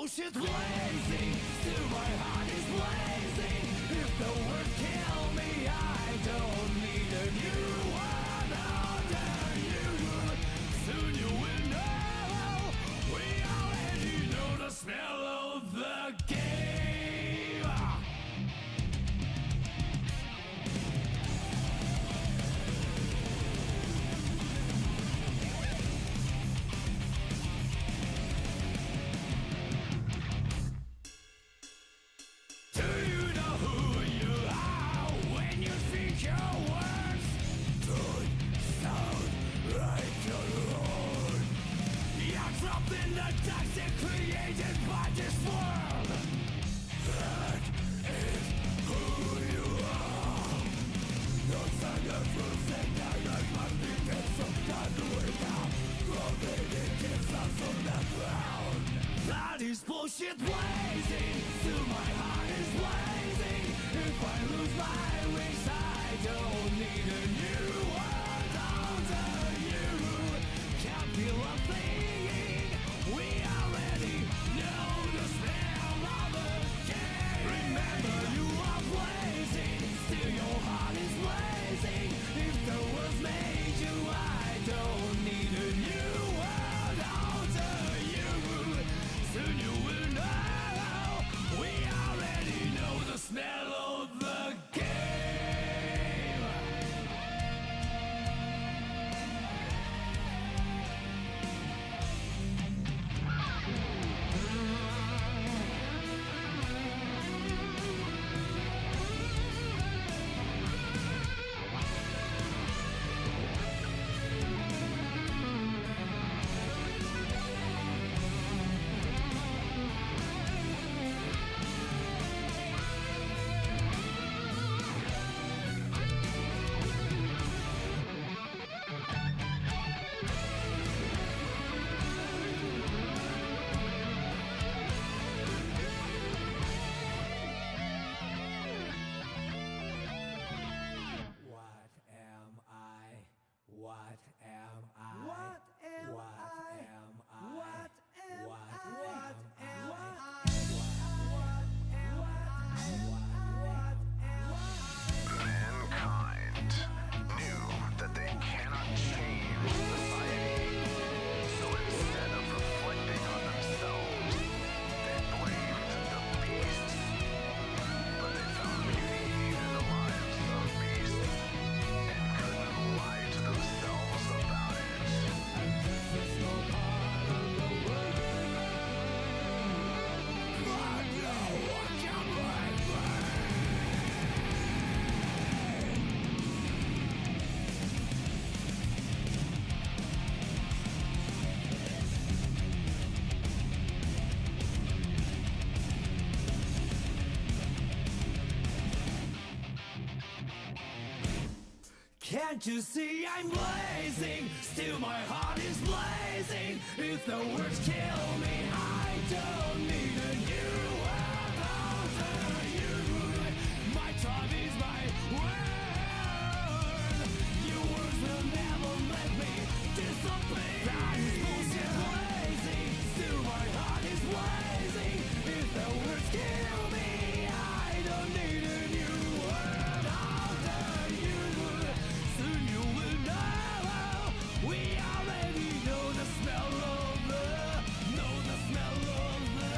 bullshit blazing, still my heart is blazing. If the words kill me, I don't need a new one under you. Soon you will know, we already know the smell of the game. Created by this world. That is who you are. No sign of losing. I like my weakness. Some time to wake up. Gravity keeps us on the ground. That is bullshit blazing. Still my heart is blazing. If I lose my wings, I don't need a new world under you. Can't feel a thing. We already know the smell of the game. Remember, you are blazing, still your heart is blazing. If the world's made you, I don't need a new world under you. Soon you will know, we already know the smell of the game. What am I? What am I? What am I? Mankind knew that they cannot change society, so instead of reflecting on themselves, they blamed the beasts. But they found beauty in the lives of beasts and couldn't lie to themselves about it. There's no part of the world, but no one can break me. Can't you see I'm blazing? Still my heart is blazing. If the words kill me, I don't need a new world under you. My time is my word. Your words will never let me disappear. That is bullshit blazing. Still my heart is blazing. If the words kill me, I don't need a new world under you. Soon you will know, we already know the smell of the, know the smell of the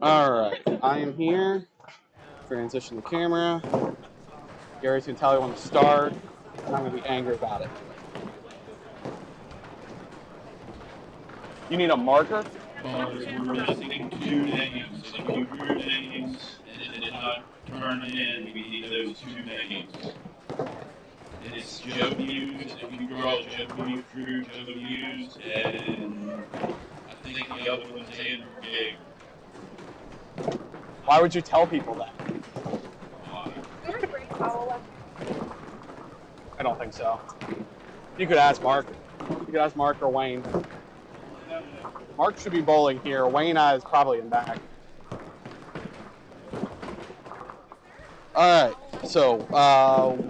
Alright, I am here. Transition the camera. Gary's gonna tell me when to start, and I'm gonna be angry about it. You need a marker? We're missing 2 names. If you drew names and it did not turn in, we need those 2 names. It's Joe Muse, if you draw Joe Muse, drew Joe Muse, and I think the other one's Andrew Gig. Why would you tell people that? I don't think so. You could ask Mark. You could ask Mark or Wayne. Mark should be bowling here. Wayne is probably in back. All right, so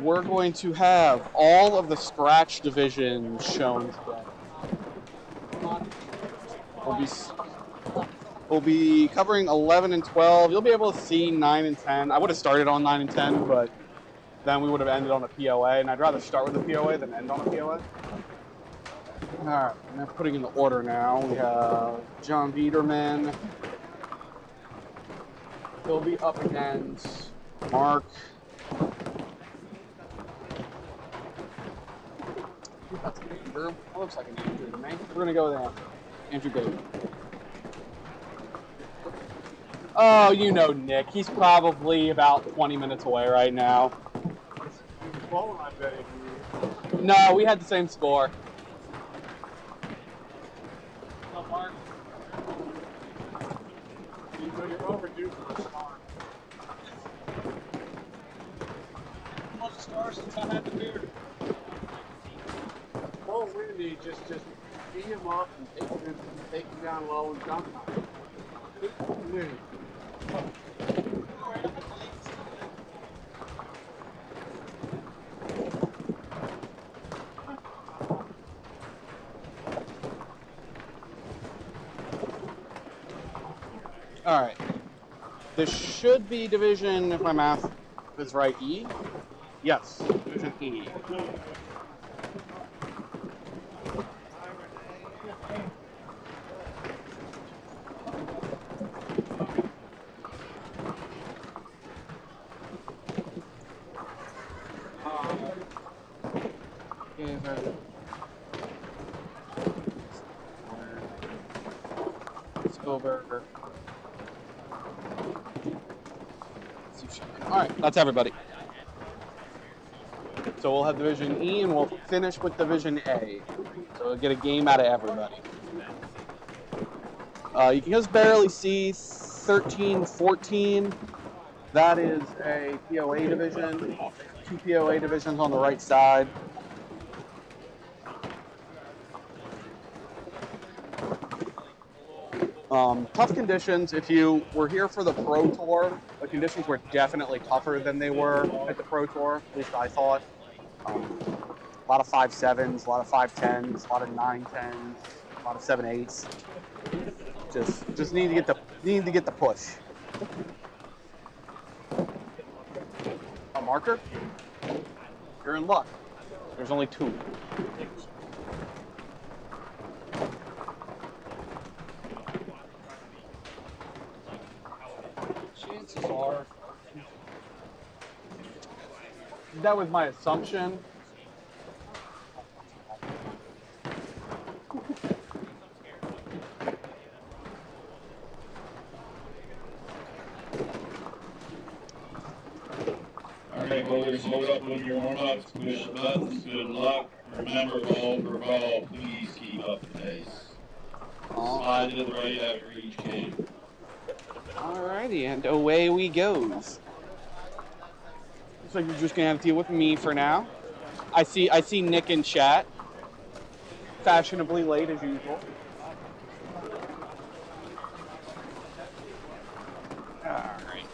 we're going to have all of the scratch divisions shown today. We'll be covering 11 and 12. You'll be able to see 9 and 10. I would have started on 9 and 10, but then we would have ended on a POA, and I'd rather start with a POA than end on a POA. All right, I'm putting in the order now. We have John Biederman. He'll be up against Mark. That's an Andrew. That looks like an Andrew to me. We're going to go with Andrew Bailey. Oh, you know Nick. He's probably about 20 minutes away right now. No, we had the same score. Mark. You're overdue for a star. How much stars since I had the beard? Oh, Randy, just beat him up and take him down low and dump him. Really. All right. This should be division, if my math is right, E? Yes, division E. Spielberger. All right, that's everybody. So we'll have Division E, and we'll finish with Division A. So we'll get a game out of everybody. You can just barely see 13-14. That is a POA division. 2 POA divisions on the right side. Tough conditions. If you were here for the Pro Tour, the conditions were definitely tougher than they were at the Pro Tour, at least I thought. A lot of 5.7s, a lot of 5.10s, a lot of 9.10s, a lot of 7.8s. Just need to get the push. A marker? You're in luck. There's only 2. Chances are. That was my assumption. Alright, bowlers, load up on your warm-ups, push the buttons, good luck. Remember, ball per ball, please keep up the pace. Slide to the right after each game. Alrighty, and away we goes. Looks like you're just gonna have to deal with me for now. I see Nick in chat. Fashionably late as usual. Alright.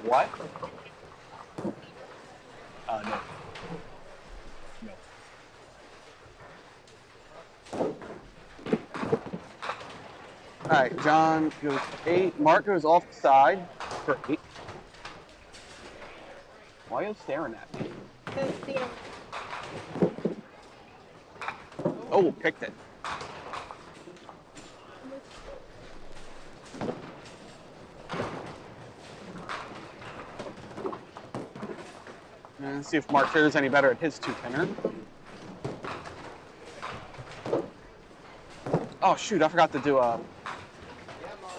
What? No. All right, John goes 8. Mark goes off the side for 8. Why are you staring at me? Oh, picked it. Let's see if Mark fares any better at his 2-pinner. Oh, shoot, I forgot to do a...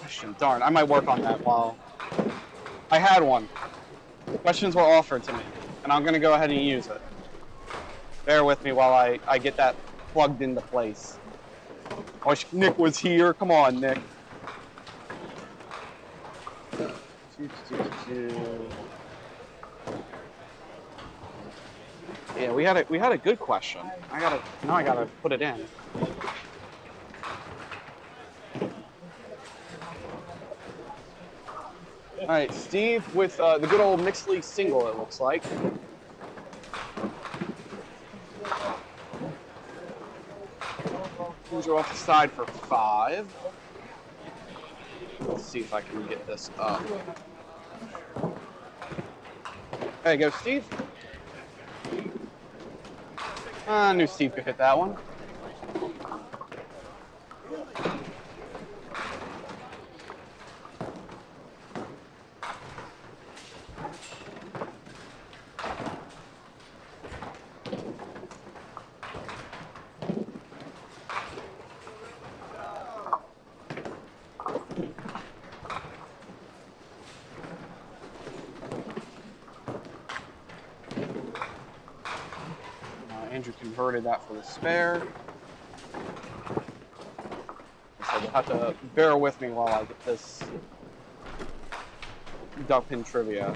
Shoot, darn, I might work on that while... I had one. Questions were offered to me, and I'm going to go ahead and use it. Bear with me while I get that plugged into place. I wish Nick was here. Come on, Nick. Yeah, we had a good question. I gotta put it in. All right, Steve with the good old mixed league single. It looks like. You're off the side for 5. Let's see if I can get this up. There you go, Steve. I knew Steve could hit that one. Andrew converted that for the spare. So you'll have to bear with me while I get this duck pin trivia.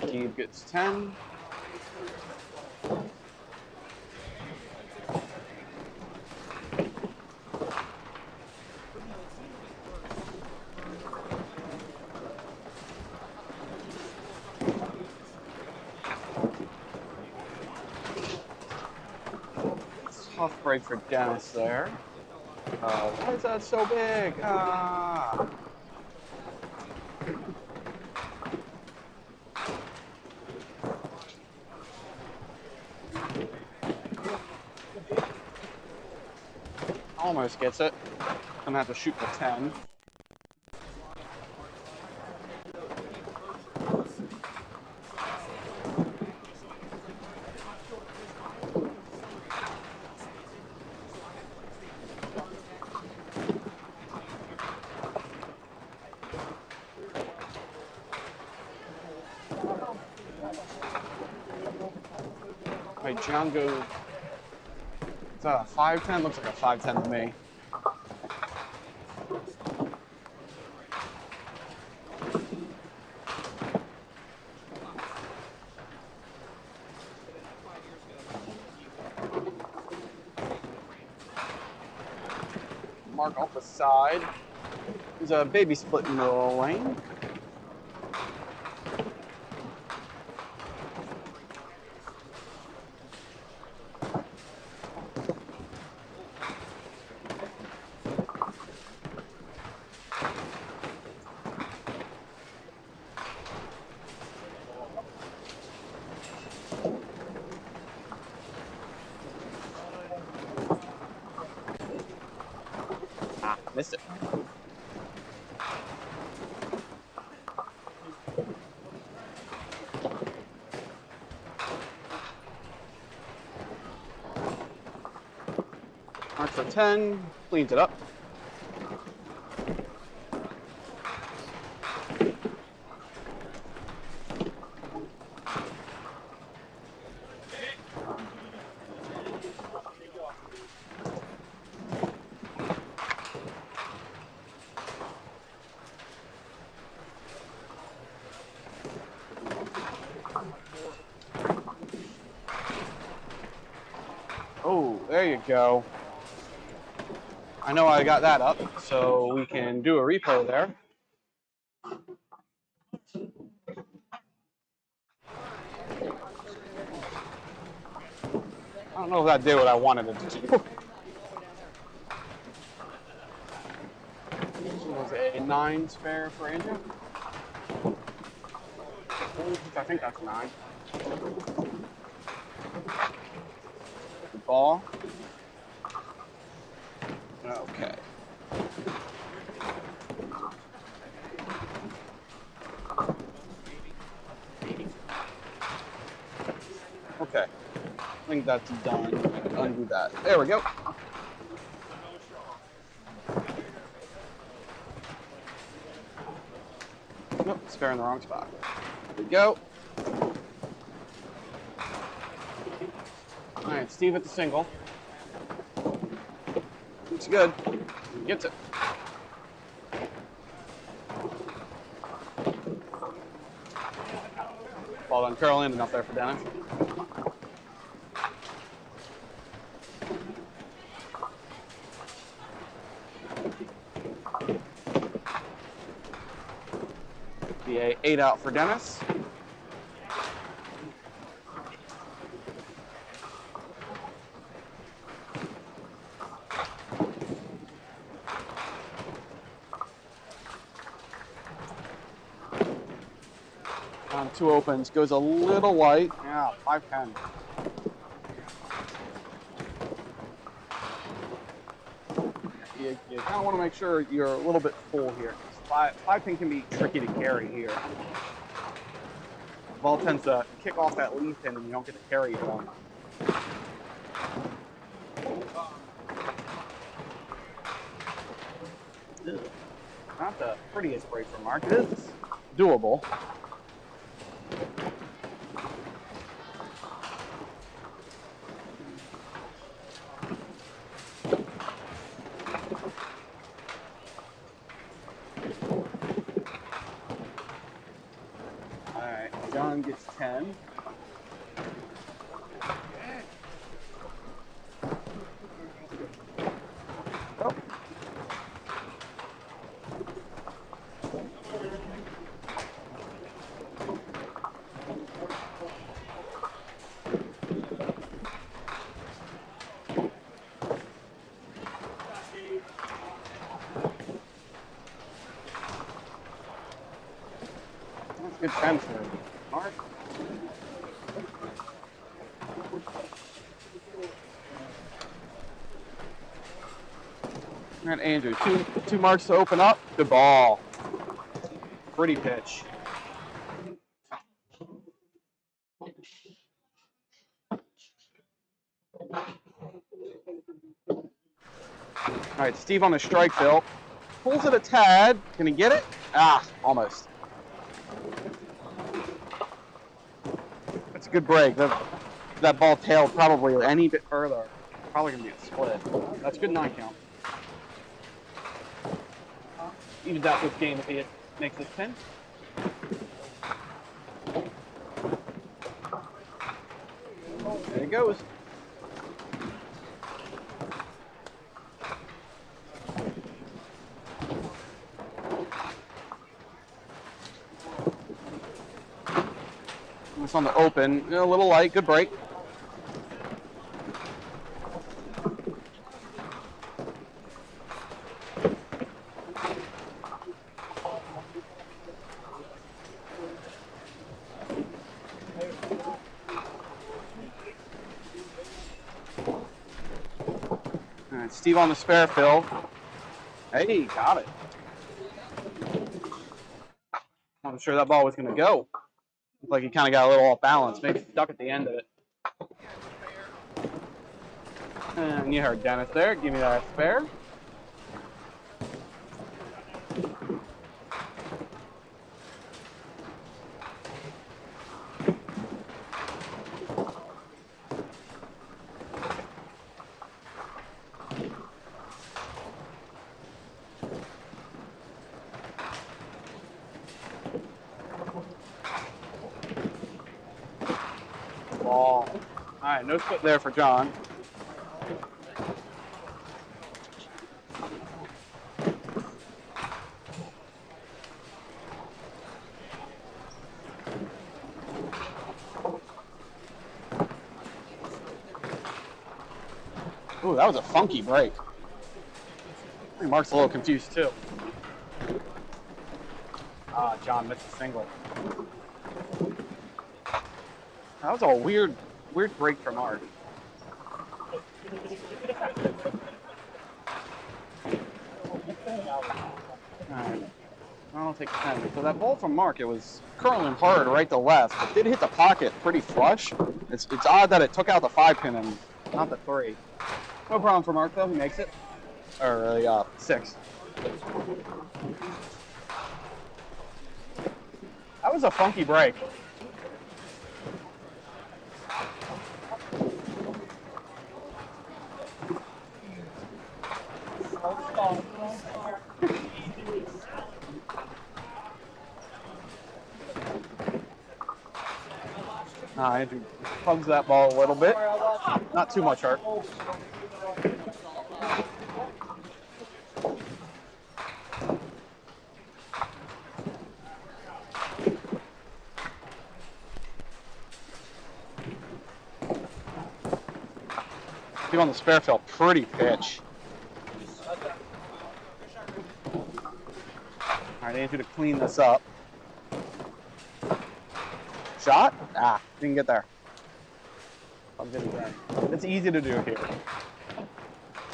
Steve gets 10. Tough break for Dennis there. Why is that so big? Ah. Almost gets it. I'm gonna have to shoot for 10. Wait, John goes. Is that a 5-10? Looks like a 5-10 to me. Mark off the side. There's a baby split in the lane. Missed it. Mark for 10, cleans it up. There you go. I know I got that up, so we can do a replay there. I don't know if that did what I wanted it to do. Was it a 9 spare for Andrew? I think that's 9. The ball. Okay. Okay. I think that's done. Undo that. There we go. Nope, spare in the wrong spot. There we go. All right, Steve at the single. Looks good. He gets it. Ball on curl in enough there for Dennis. Be a 8 out for Dennis. On 2 opens, goes a little light. Yeah, 5-10. You kind of want to make sure you're a little bit full here. 5-10 can be tricky to carry here. The ball tends to kick off that lead pin and you don't get to carry it on. Not the prettiest break for Mark. It is doable. John gets 10. Oh. That's a good 10 for Mark. All right, Andrew, two marks to open up. Good ball. Pretty pitch. All right, Steve on the strike bill. Pulls it a tad. Can he get it? Ah, almost. That's a good break. That ball tailed probably any bit further. Probably going to be a split. That's a good 9 count. Evens out this game if he makes this pin. There he goes. This on the open, a little light, good break. All right, Steve on the spare fill. Hey, got it. I'm sure that ball was going to go. Looked like he kind of got a little off balance, maybe stuck at the end of it. And you heard Dennis there. Give me that spare. Ball. All right, no split there for John. Ooh, that was a funky break. I think Mark's a little confused too. Ah, John missed a single. That was a weird break from Mark. Alright. I'll take the penalty. So that ball from Mark, it was curling hard right to left. It did hit the pocket pretty flush. It's odd that it took out the 5-pin and not the 3. No problem for Mark though, he makes it. Or 6. That was a funky break. Andrew hugs that ball a little bit. Not too much hurt. On the spare field, pretty pitch. All right, Andrew to clean this up. Shot? Ah, didn't get there. It's easy to do here.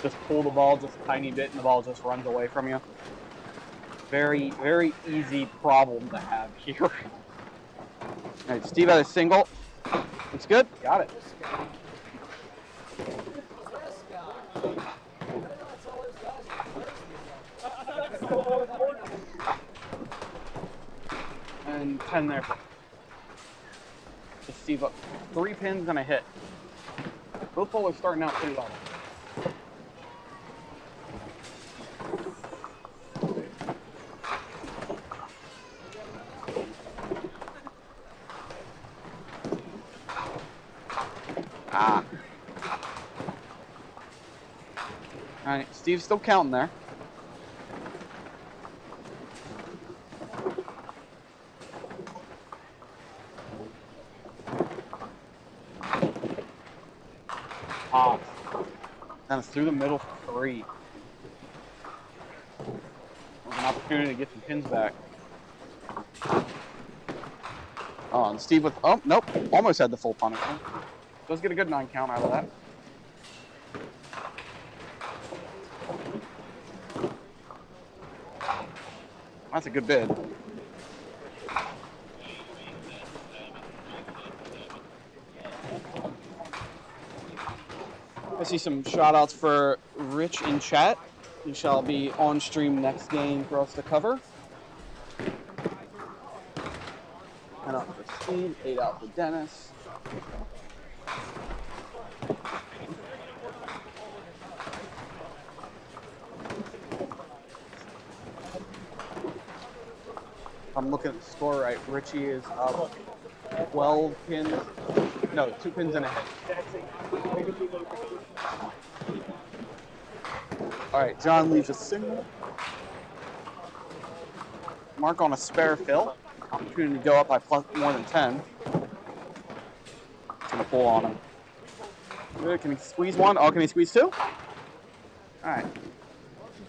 Just pull the ball just a tiny bit and the ball just runs away from you. Very, very easy problem to have here. All right, Steve had a single. Looks good. Got it. And 10 there. Just Steve up 3 pins and a hit. Both bowlers starting out pretty well. Ah. All right, Steve's still counting there. And it's through the middle for 3. There's an opportunity to get some pins back. Oh, and Steve with, oh, nope, almost had the full punishment. Does get a good 9 count out of that. That's a good bid. I see some shout outs for Rich in chat. He shall be on stream next game for us to cover. And out for Steve, 8 out for Dennis. I'm looking at the score right. Richie is up 12 pins. No, 2 pins and a hit. All right, John leaves a single. Mark on a spare fill. Opportunity to go up by more than 10. It's gonna pull on him. Good. Can he squeeze 1? Oh, can he squeeze 2? All right.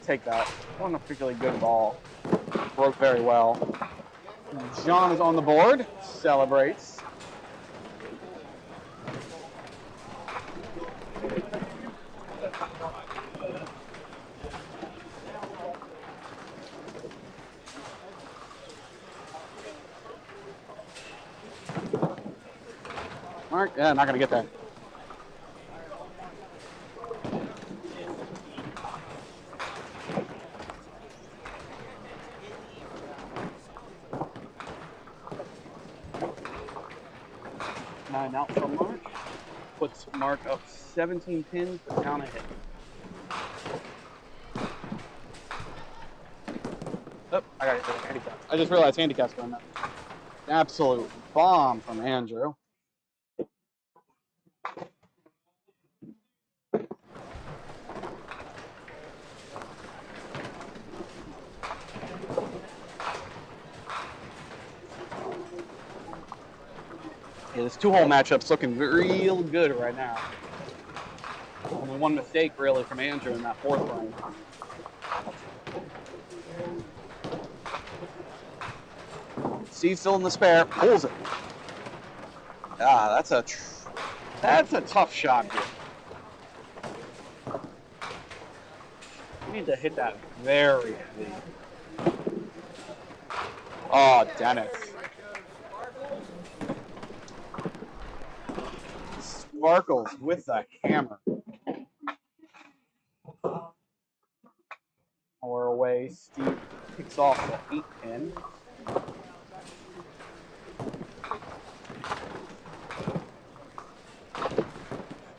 Take that. Wasn't a particularly good ball. Broke very well. John is on the board. Celebrates. Mark, yeah, not gonna get that. Nine out from Mark. Puts Mark up 17 pins, but down a hit. Oh, I got it. Handicap. I just realized handicap's going up. Absolute bomb from Andrew. Yeah, this 2-hole matchup's looking real good right now. Only one mistake, really, from Andrew in that fourth frame. Steve filling the spare, pulls it. Ah, that's a tough shot here. You need to hit that very clean. Oh, Dennis. Sparkles with the hammer. Or away, Steve picks off the 8-pin.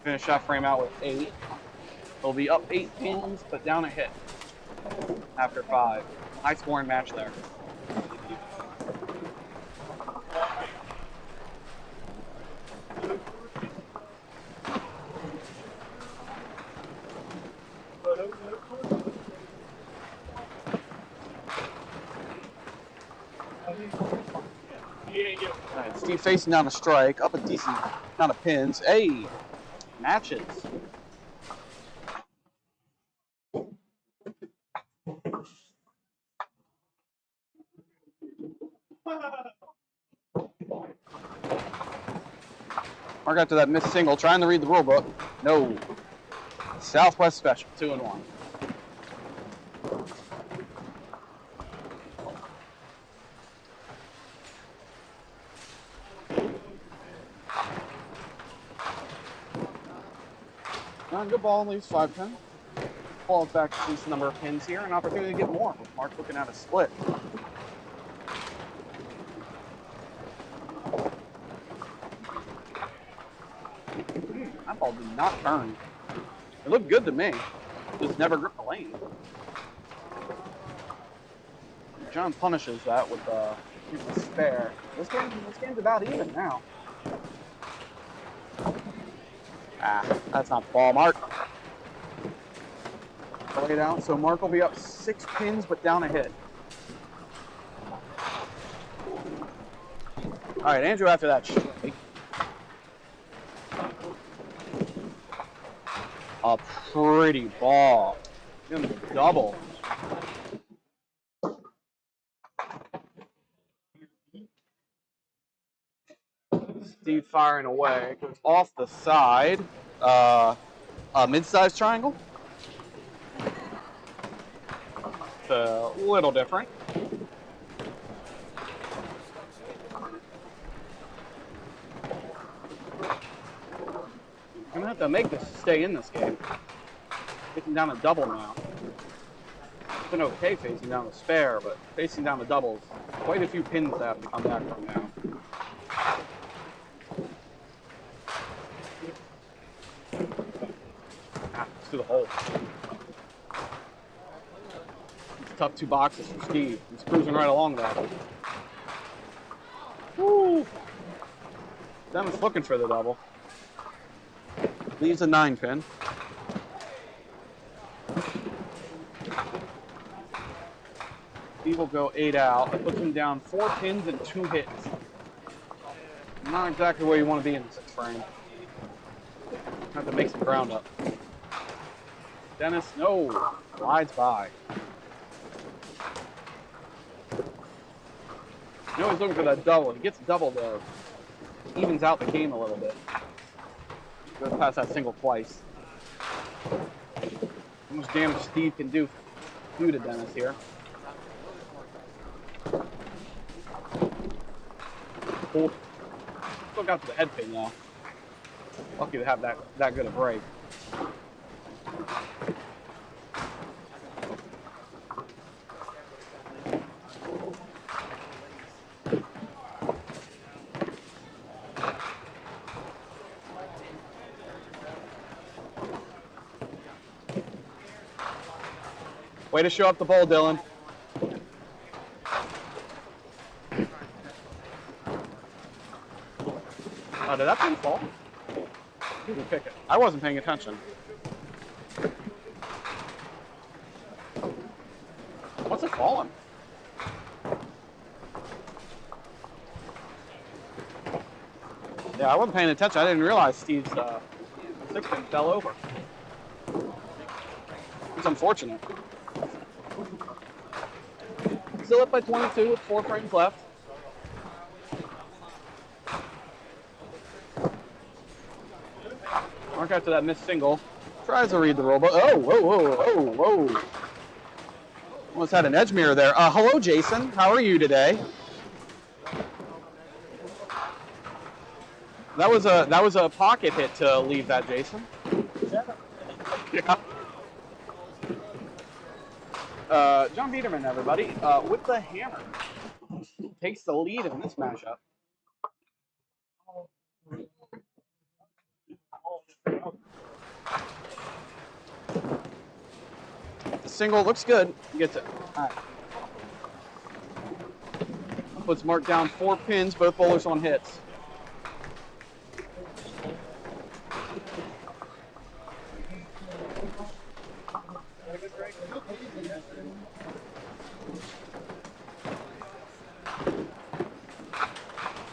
Finish that frame out with 8. They'll be up 8 pins, but down a hit after 5. High scoring match there. Right, Steve facing down a strike, up a decent amount of pins. Hey, matches. Mark after that missed single, trying to read the rule book. No. Southwest special, 2-1. Good ball, leaves 5-10. Falls back to decent number of pins here. An opportunity to get more with Mark looking at a split. That ball did not turn. It looked good to me. Just never gripped the lane. John punishes that with the spare. This game's about even now. Ah, that's not the ball, Mark. Lay it out, so Mark will be up 6 pins, but down a hit. All right, Andrew after that strike. A pretty ball. Give him a double. Steve firing away. Goes off the side. A mid-sized triangle. It's a little different. I'm gonna have to make this stay in this game. Facing down a double now. It's been okay facing down the spare, but facing down the doubles, quite a few pins to have to come back from now. It's to the hole. Tough 2 boxes for Steve. He's cruising right along that. Woo! Dennis looking for the double. Leaves a 9-pin. Steve will go 8 out. That puts him down 4 pins and 2 hits. Not exactly where you want to be in the 6th frame. Have to make some ground up. Dennis, no, glides by. You know he's looking for that double. He gets a double there. Evens out the game a little bit. Goes past that single twice. How much damage Steve can do to Dennis here. Cool. Still got to the head pin though. Lucky to have that good a break. Way to show up the bowl, Dylan. Oh, did that thing fall? Didn't pick it. I wasn't paying attention. What's it falling? Yeah, I wasn't paying attention. I didn't realize Steve's 6-pin fell over. It's unfortunate. Still up by 22 with 4 frames left. Mark after that missed single. Tries to read the rule, but oh, whoa, whoa, whoa, whoa. Almost had an edge mirror there. Hello, Jason. How are you today? That was a pocket hit to leave that, Jason. Yeah. John Biederman, everybody, with the hammer, takes the lead in this matchup. The single looks good. He gets it. All right. Puts Mark down 4 pins, both bowlers on hits.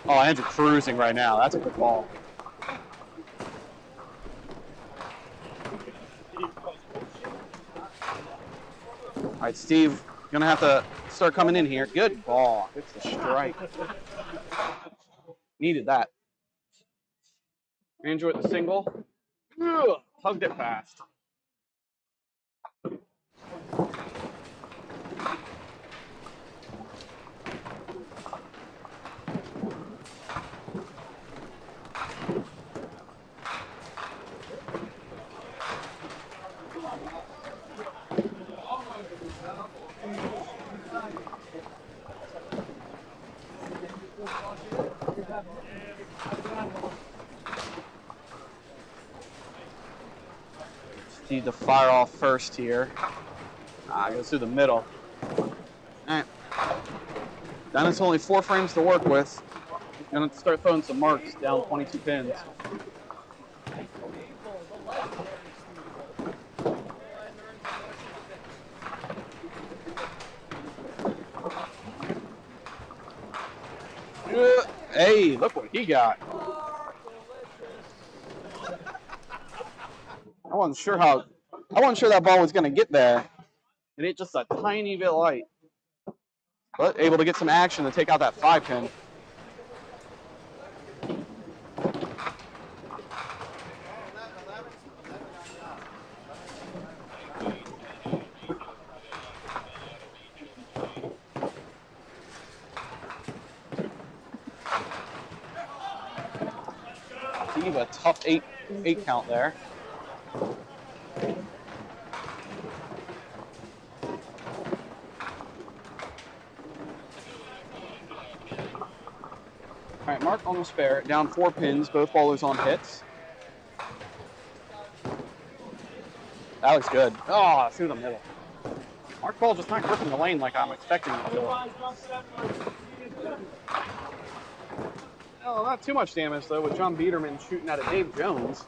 Oh, Andrew cruising right now. That's a good ball. All right, Steve, gonna have to start coming in here. Good ball. It's the strike. Needed that. Andrew at the single. Ugh, hugged it fast. Steve to fire off first here. Goes through the middle. All right. Dennis only 4 frames to work with. Gonna start throwing some marks down 22 pins. Hey, look what he got. I wasn't sure that ball was gonna get there. And it just a tiny bit light. But able to get some action to take out that 5 pin. Steve, a tough 8 count there. All right, Mark on the spare, down 4 pins, both bowlers on hits. That looks good. Oh, through the middle. Mark ball just not gripping the lane like I'm expecting it to. Oh, not too much damage though, with John Biederman shooting at a Dave Jones.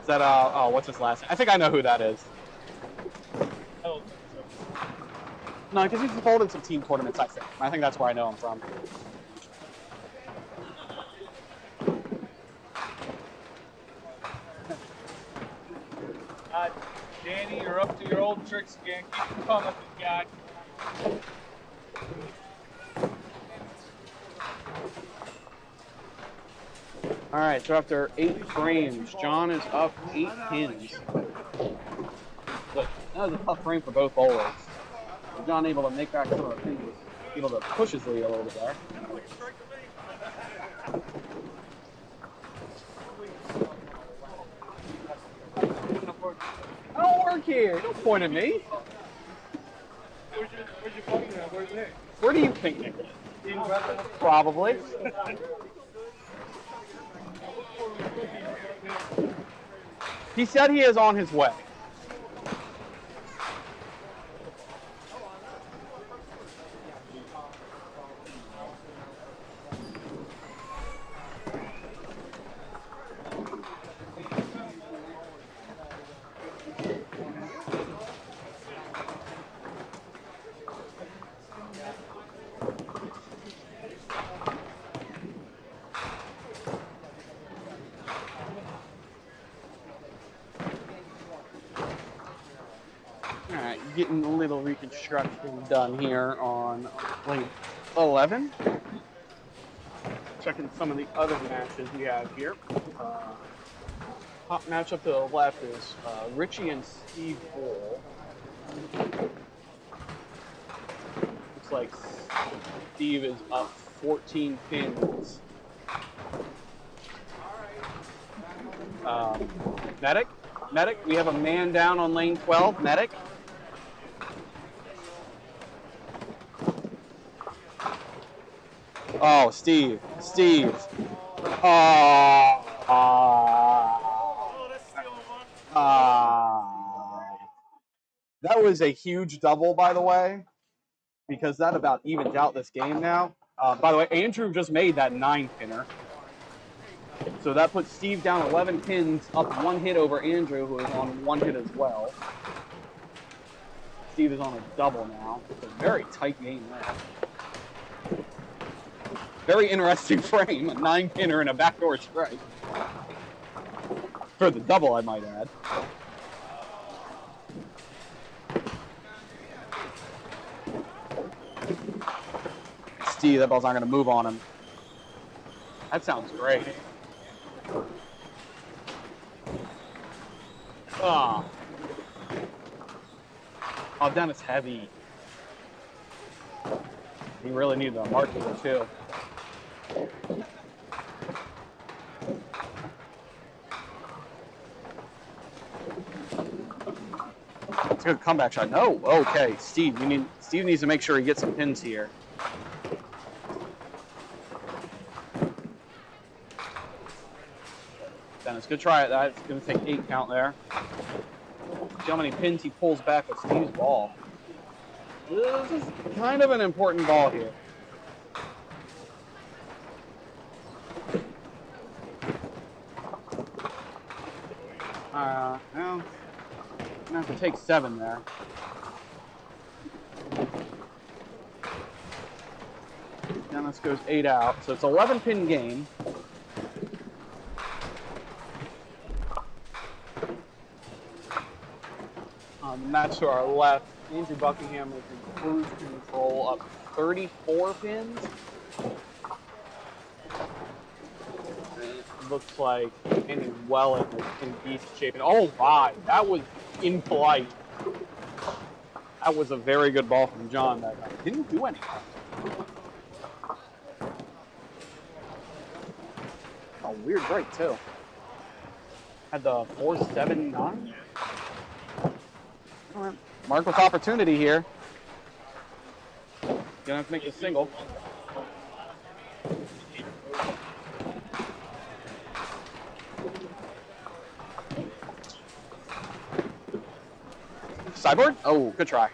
Is that, oh, what's his last name? I think I know who that is. No, because he's involved in some team tournaments, I think. I think that's where I know him from. Danny, you're up to your old tricks again. Keep it coming, guy. All right, so after 8 frames, John is up 8 pins. Look, that was a tough frame for both bowlers. John able to make back some of the pins, able to push his lead a little bit there. I don't work here. Don't point at me. Where's your partner? Where's Nick? Where do you think Nick is? Probably. He said he is on his way. getting a little reconstruction done here on lane 11. Checking some of the other matches we have here. Top match up to the left is Richie and Steve Bull. Looks like Steve is up 14 pins. Medic, we have a man down on lane 12. Medic. Oh, Steve. That was a huge double, by the way, because that about evens out this game now. By the way, Andrew just made that 9-pinner. So that puts Steve down 11 pins, up 1 hit over Andrew, who is on 1 hit as well. Steve is on a double now. It's a very tight game there. Very interesting frame, a 9-pinner and a backdoor strike. For the double, I might add. Steve, that ball's not going to move on him. That sounds great. Oh, Dennis heavy. He really needed a mark here, too. It's a good comeback shot. No, okay, Steve needs to make sure he gets some pins here. Dennis, good try at that. It's going to take 8 count there. See how many pins he pulls back with Steve's ball. This is kind of an important ball here. Well, I'm going to have to take 7 there. Dennis goes 8 out, so it's 11-pin game. Match to our left, Andrew Buckingham is in cruise control up 34 pins. It looks like Andy Welling is in decent shape. And oh my, that was in flight. That was a very good ball from John. That didn't do anything. A weird break too. Had the 4-7-9. Mark with opportunity here. Gonna have to make the single. Sideboard? Oh, good try.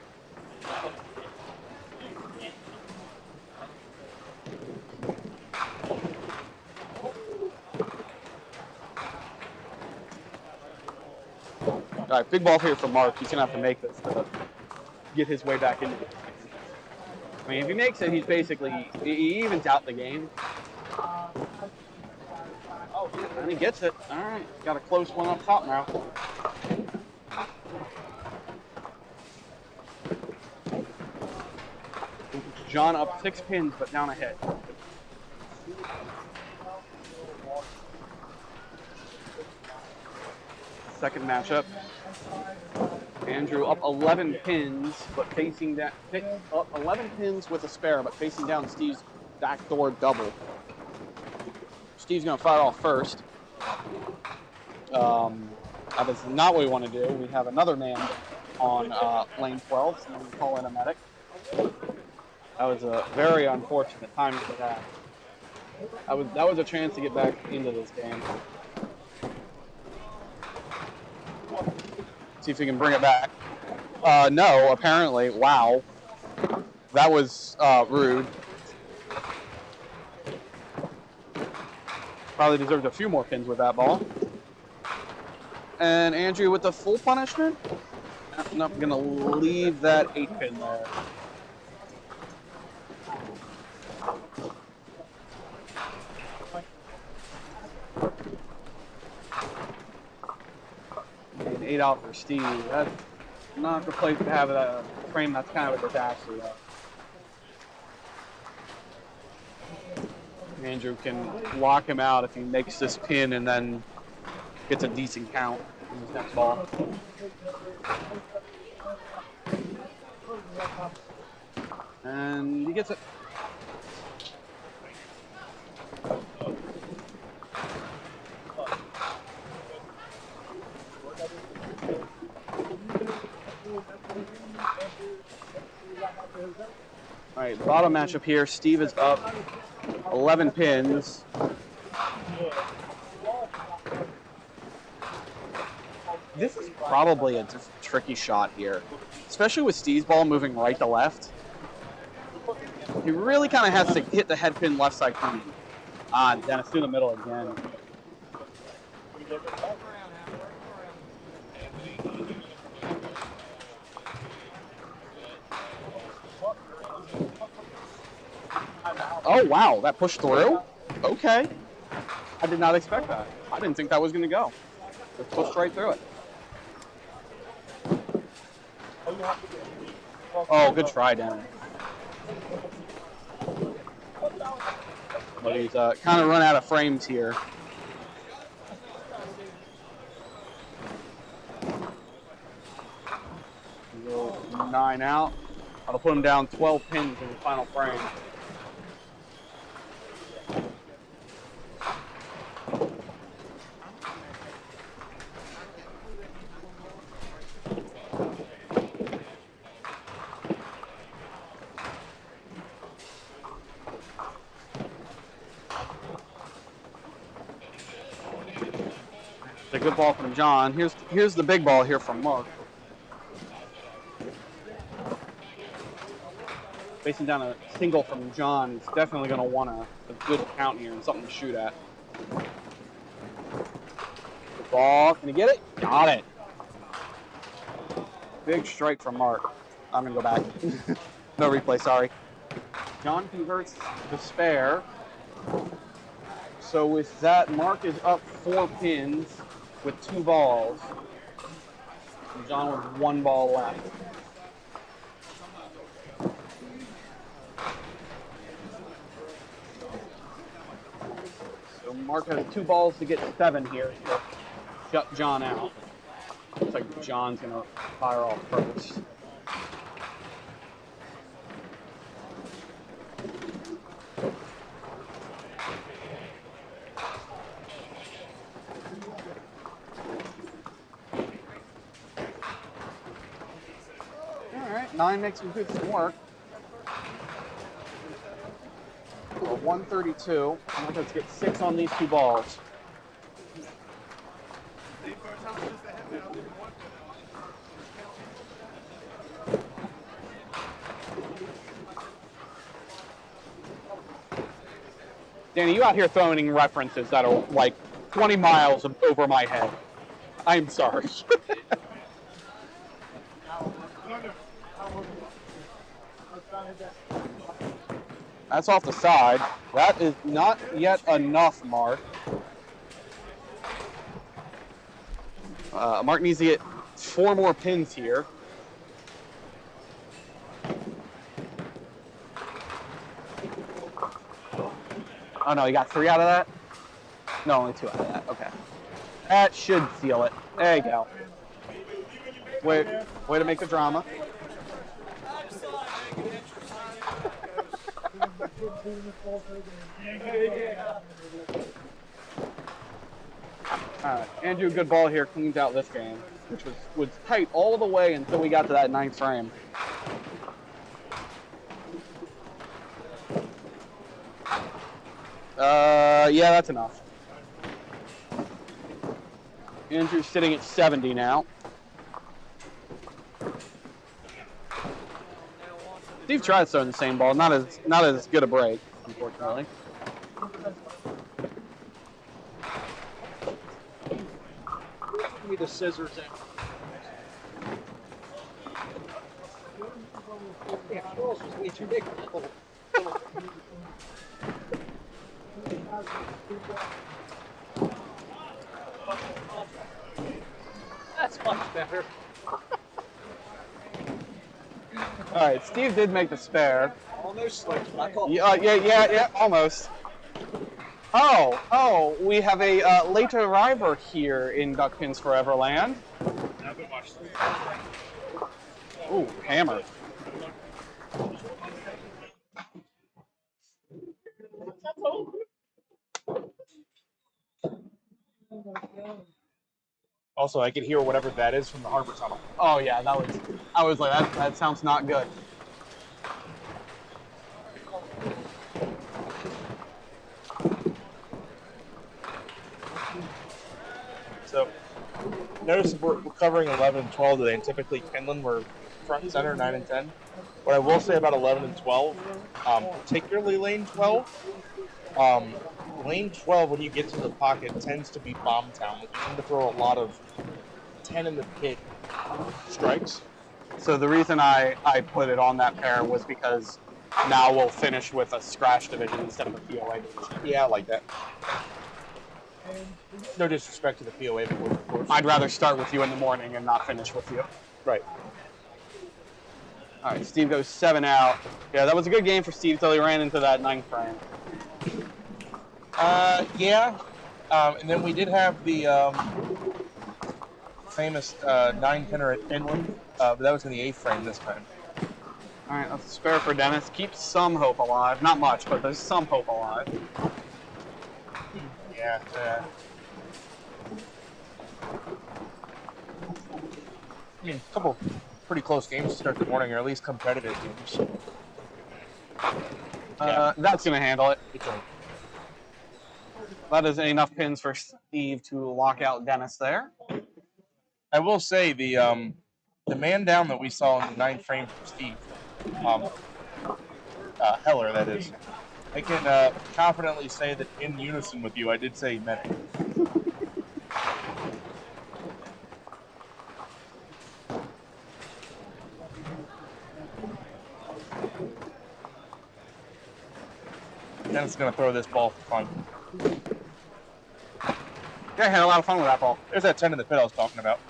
All right, big ball here for Mark. He's going to have to make this to get his way back into the game. I mean, if he makes it, he's basically, he evens out the game. And he gets it. All right, got a close one up top now. John up 6 pins, but down a hit. Second matchup. Andrew up 11 pins, but facing that up 11 pins with a spare, but facing down Steve's backdoor double. Steve's gonna fire off first. That is not what we want to do. We have another man on lane 12, so we call in a medic. That was a very unfortunate timing for that. That was a chance to get back into this game. See if we can bring it back. No, apparently. Wow. That was rude. Probably deserved a few more pins with that ball. And Andrew with the full punishment? No, I'm going to leave that 8-pin there. And 8 out for Steve. That's not the place to have a frame that's kind of a disaster, though. Andrew can lock him out if he makes this pin and then gets a decent count in his next ball. And he gets it. All right, bottom matchup here. Steve is up 11 pins. This is probably a tricky shot here, especially with Steve's ball moving right to left. He really kind of has to hit the head pin left side clean. Then it's through the middle again. Oh, wow, that pushed through? Okay. I did not expect that. I didn't think that was going to go. It pushed right through it. Oh, good try, Dan. But he's kind of run out of frames here. Go 9 out. That'll put him down 12 pins in the final frame. A good ball from John. Here's the big ball here from Mark. Facing down a single from John, he's definitely going to want a good count here and something to shoot at. Good ball. Can he get it? Got it. Big strike from Mark. I'm going to go back. No replay, sorry. John converts the spare. So with that, Mark is up 4 pins with 2 balls. And John with 1 ball left. So Mark has 2 balls to get 7 here to shut John out. Looks like John's gonna fire off first. All right, 9 makes him do some work. 132. Let's get 6 on these 2 balls. Danny, you out here throwing references that are like 20 miles over my head. I'm sorry. That's off the side. That is not yet enough, Mark. Mark needs to get 4 more pins here. Oh no, you got 3 out of that? No, only 2 out of that. Okay. That should seal it. There you go. Way to make the drama. Andrew, good ball here, cleans out this game, which was tight all the way until we got to that 9th frame. Yeah, that's enough. Andrew's sitting at 70 now. Steve tried throwing the same ball, not as good a break, unfortunately. Give me the scissors in. Yeah, Charles was way too big. That's much better. All right, Steve did make the spare. Almost like I call Yeah, almost. Oh, we have a late arriver here in Duckpins Foreverland. Ooh, hammer. Also, I could hear whatever that is from the harbor tunnel. Oh yeah, I was like, that sounds not good. So, notice if we're covering 11 and 12 today, and typically Pinland were front and center, 9 and 10. What I will say about 11 and 12, particularly lane 12, lane 12, when you get to the pocket, tends to be bomb town. You tend to throw a lot of 10 in the pit strikes. So the reason I put it on that pair was because now we'll finish with a scratch division instead of a POA division. Yeah, I like that. No disrespect to the POA, but of course. I'd rather start with you in the morning and not finish with you. Right. All right, Steve goes 7 out. Yeah, that was a good game for Steve till he ran into that 9th frame. Yeah. And then we did have the famous 9-pinner at Pinland, but that was in the 8th frame this time. All right, that's a spare for Dennis. Keep some hope alive. Not much, but there's some hope alive. Yeah. I mean, a couple pretty close games to start the morning, or at least competitive games. That's going to handle it. It's a, That is enough pins for Steve to lock out Dennis there. I will say the man down that we saw in the 9th frame from Steve, Heller, that is. I can confidently say that in unison with you, I did say medic. Dennis is going to throw this ball for fun. Yeah, I had a lot of fun with that ball. There's that 10 in the pit I was talking about.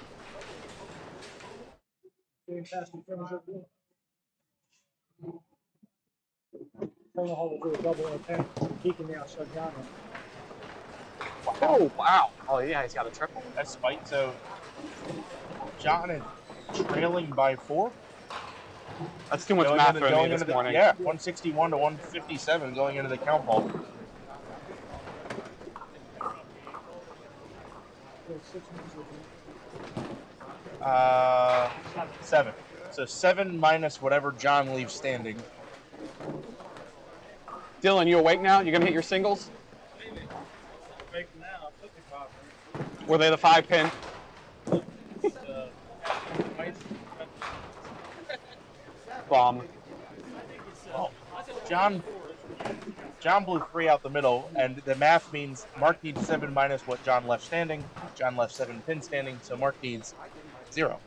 Oh, wow. Oh, yeah, he's got a triple. That's spite. So John is trailing by 4. That's too much math for me this the, morning. Yeah, 161 to 157 going into the count ball. Uh, 7. So 7 minus whatever John leaves standing. Dylan, you awake now? You gonna hit your singles? Were they the 5 pin? Bomb. Oh, John blew 3 out the middle, and the math means Mark needs 7 minus what John left standing. John left 7 pin standing, so Mark needs 0.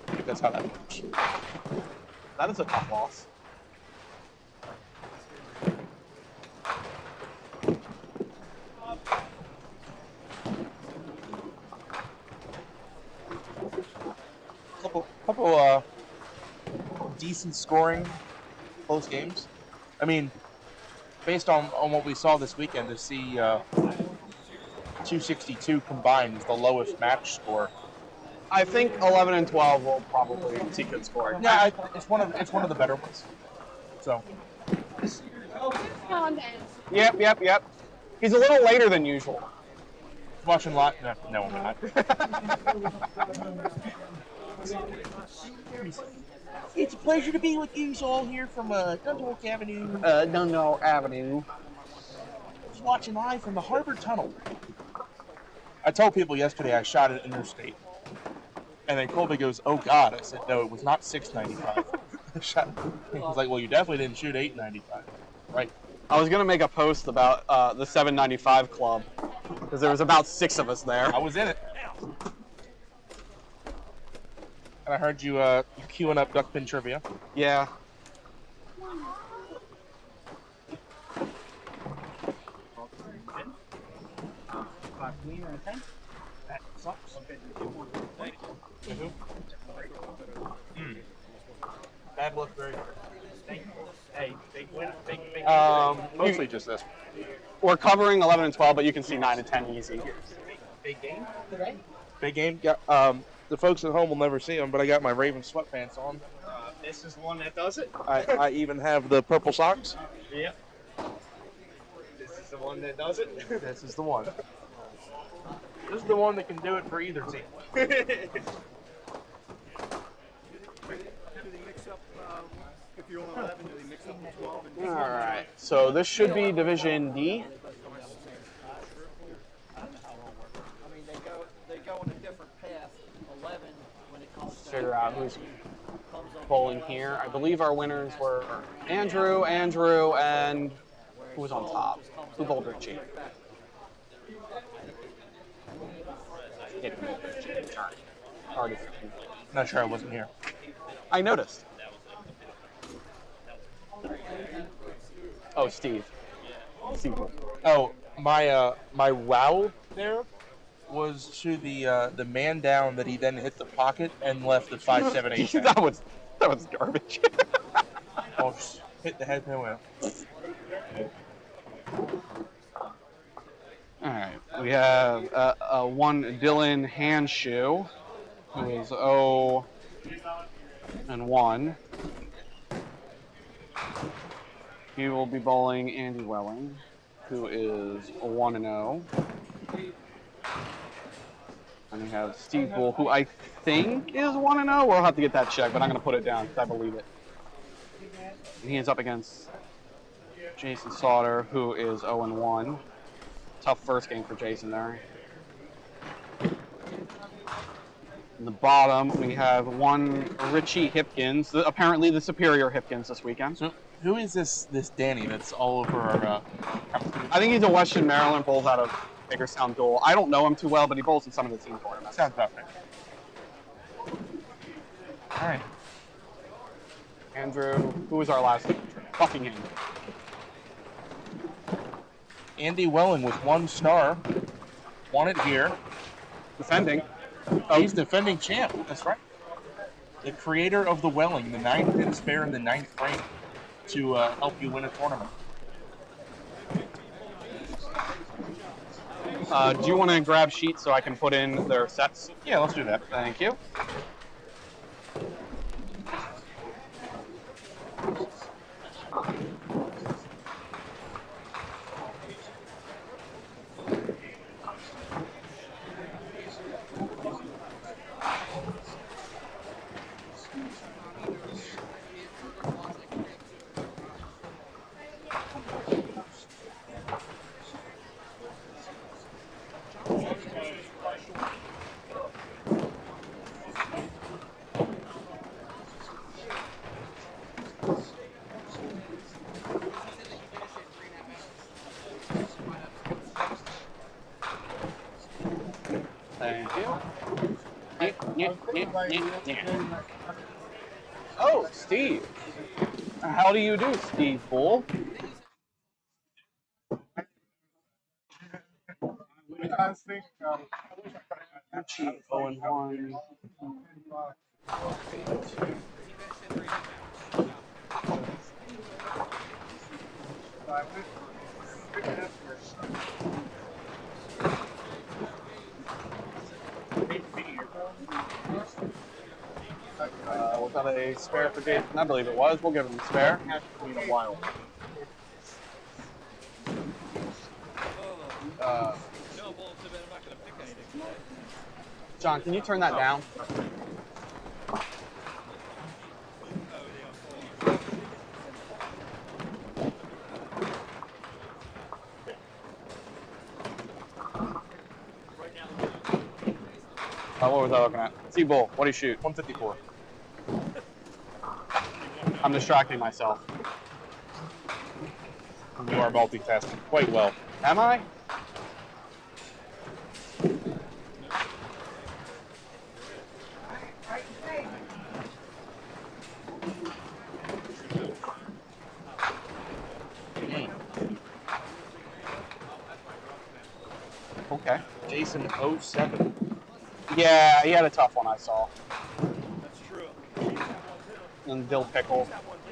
I think that's how that works. That is a tough loss. Couple decent scoring, close games. I mean, based on what we saw this weekend, to see 262 combined is the lowest match score. I think 11 and 12 will probably see good scoring. Yeah, it's one of the better ones. So. Yep. He's a little later than usual. Watching live? No, I'm not. It's a pleasure to be with you all here from Dundalk Avenue. Dundalk Avenue. Just watching live from the Harbor Tunnel. I told people yesterday I shot at Interstate. And then Colby goes, "Oh God!" I said, "No, it was not 695." He was like, "Well, you definitely didn't shoot 895, right?" I was gonna make a post about the 795 club because there was about 6 of us there. I was in it, and I heard you queuing up duckpin trivia. Yeah. Bad luck, very hard. Hey, big win, big. Mostly just this. We're covering 11 and 12, but you can see 9 and 10 easy. Big game today. Big game. Yeah. The folks at home will never see them, but I got my Raven sweatpants on. This is the one that does it. I even have the purple socks. Yep. This is the one that does it. This is the one. This is the one that can do it for either team. Do they mix up, if you're on 11, do they mix up the 12? And All right. So this should be Division D. I mean, they go on a different path. 11 when it comes to Figure out who's bowling here. I believe our winners were Andrew, and who was on top? Who bowled Richie? Not sure I wasn't here. I noticed. Oh, Steve. Steve. Oh, my wow there was to the man down that he then hit the pocket and left the 5-7-8. that was garbage. Oh, just hit the head and went. All right, we have one Dylan Handshoe, who is 0 and 1. He will be bowling Andy Welling, who is 1 and 0. And we have Steve Bull, who I think is 1 and 0. We'll have to get that checked, but I'm going to put it down because I believe it. And he is up against Jason Sauter, who is 0 and 1. Tough first game for Jason there. In the bottom, we have one Richie Hipkins, apparently the superior Hipkins this weekend. So, who is this Danny that's all over our I think he's a Western Maryland, bowls out of Hagerstown Duel. I don't know him too well, but he bowls in some of the team tournaments. Sounds about right. All right. Andrew, who was our last? Buckingham. Andy Welling with 1 star. Won it here. Defending. He's defending champ. That's right. The creator of the Welling, the 9 pin spare in the 9th frame to help you win a tournament. Do you want to grab sheets so I can put in their sets? Yeah, let's do that. Thank you. Thank you. Oh, Steve. How do you do, Steve Bull? Richie 0 and 1. Was that a spare for Jason? I believe it was. We'll give him a spare. In a while. John, can you turn that down? What was I looking at? T-Bull, what do you shoot? 154. I'm distracting myself. You are multitasking quite well. Am I? Okay. Jason 07. Yeah, he had a tough one, I saw. That's true. and dill pickle,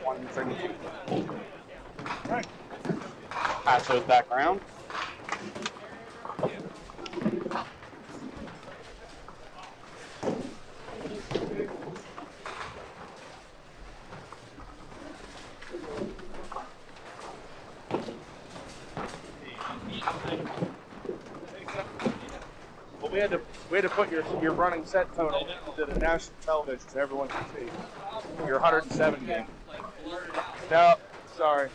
132. Right. Pass those back around. Well, we had to put your running set total into the national television so everyone can see your 107 game. No, sorry.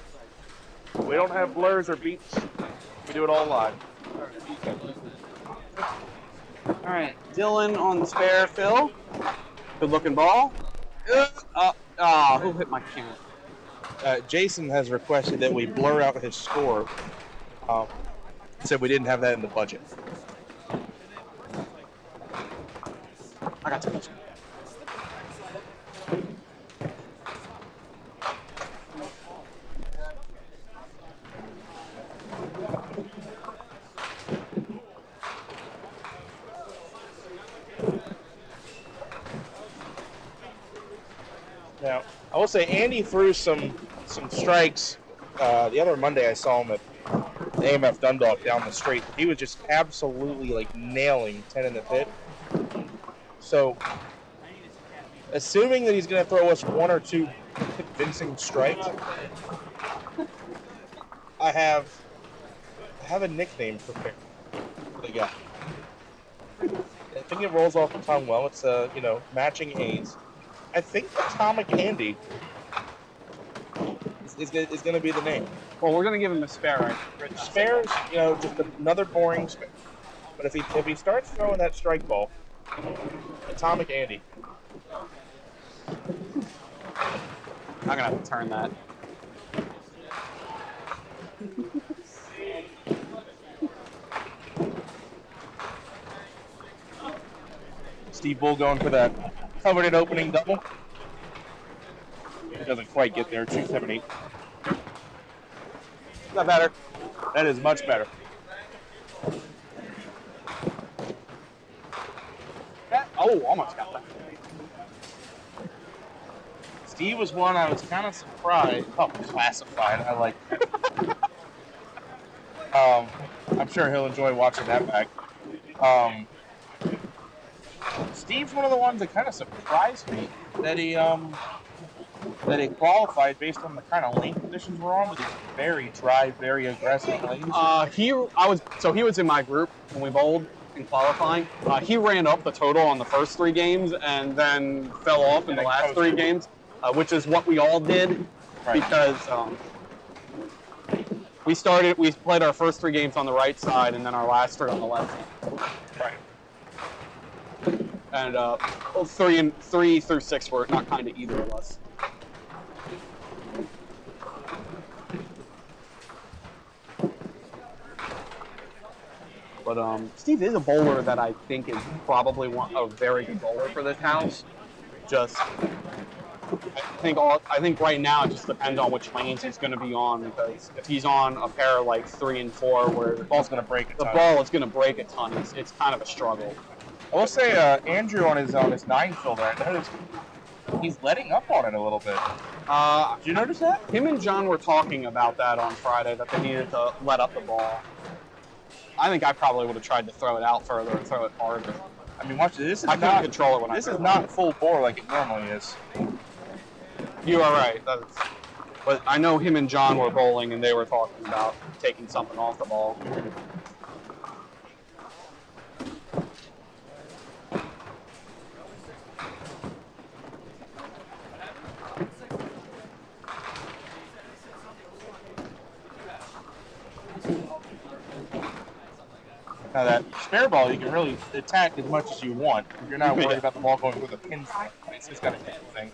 We don't have blurs or beats. We do it all live. All right, Dylan on the spare, Phil. Good looking ball. Who hit my camera? Jason has requested that we blur out his score. Said we didn't have that in the budget. I got to. Now, I will say Andy threw some strikes. The other Monday I saw him at the AMF Dundalk down the street. He was just absolutely like nailing 10 in the pit. So, assuming that he's going to throw us one or two convincing strikes, I have a nickname prepared for the guy. I think it rolls off the tongue well. It's matching A's. I think Atomic Andy is going to be the name. Well, we're going to give him a spare, right? Spares, just another boring spare. But if he starts throwing that strike ball, Atomic Andy. I'm going to have to turn that. Steve Bull going for that covered in opening double. It doesn't quite get there. 278. Is that better? That is much better. Almost got that. Steve was one I was kind of surprised. Oh, classified. I like that. I'm sure he'll enjoy watching that back. Steve's one of the ones that kind of surprised me that he qualified based on the kind of lane conditions we're on with these very dry, very aggressive lanes. He was in my group when we bowled in qualifying. He ran up the total on the first 3 games and then fell off in the last 3 games, which is what we all did, right. Because we played our first 3 games on the right side and then our last 3 on the left side. Right. And 3 through 6 were not kind of either of us. But Steve is a bowler that I think is probably a very good bowler for this house. I think right now it just depends on which lanes he's going to be on, because if he's on a pair like 3 and 4 where the ball's going to break a ton. The ball is going to break a ton. It's kind of a struggle. I will say Andrew on his 9 fielder, I noticed he's letting up on it a little bit. Did you notice that? Him and John were talking about that on Friday, that they needed to let up the ball. I think I probably would have tried to throw it out further and throw it harder. I mean, watch this. I couldn't control it when this is not full bore like it normally is. You are right. But I know him and John were bowling, and they were talking about taking something off the ball. Now that spare ball, you can really attack as much as you want. If you're not worried about the ball going through the pin, it's just got to hit the thing.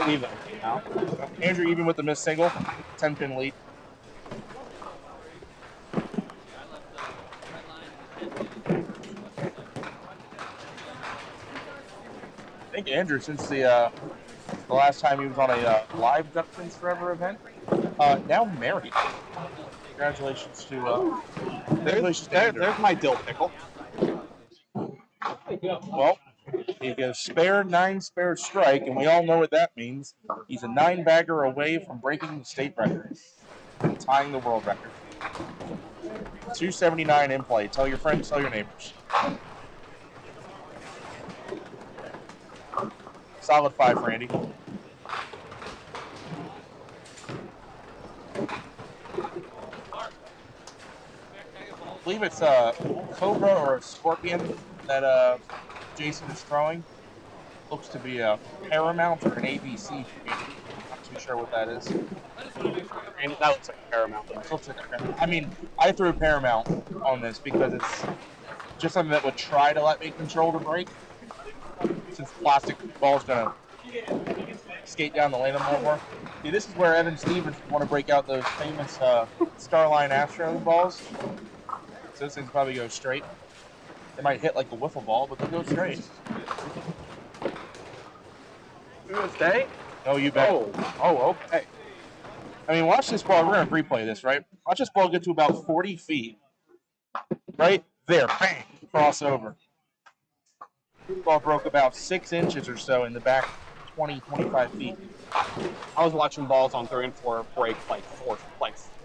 Leave it now. Andrew, even with the missed single, 10-pin lead. I think Andrew, since the last time he was on a live Duck Prince Forever event, now married. Congratulations to there's my dill pickle. Well, He goes spare, 9 spare strike, and we all know what that means. He's a 9-bagger away from breaking the state record and tying the world record. 279 in play. Tell your friends, tell your neighbors. Solid 5 for Andy. I believe it's a cobra or a scorpion that Jason is throwing. Looks to be a Paramount or an ABC. Not too sure what that is. And that looks like Paramount. I mean, I threw Paramount on this because it's just something that would try to let me control the break. Since the plastic ball's gonna skate down the lane a little more. See, this is where Evan Stevens want to break out those famous Starline Astro balls. So this thing's probably go straight. They might hit like a wiffle ball, but they'll go straight. You gonna stay? Oh, you bet. Oh, okay. I mean, watch this ball. We're gonna replay this, right? Watch this ball get to about 40 feet. Right there, bang, crossover. Ball broke about 6 inches or so in the back 20, 25 feet. I was watching balls on 3 and 4 break like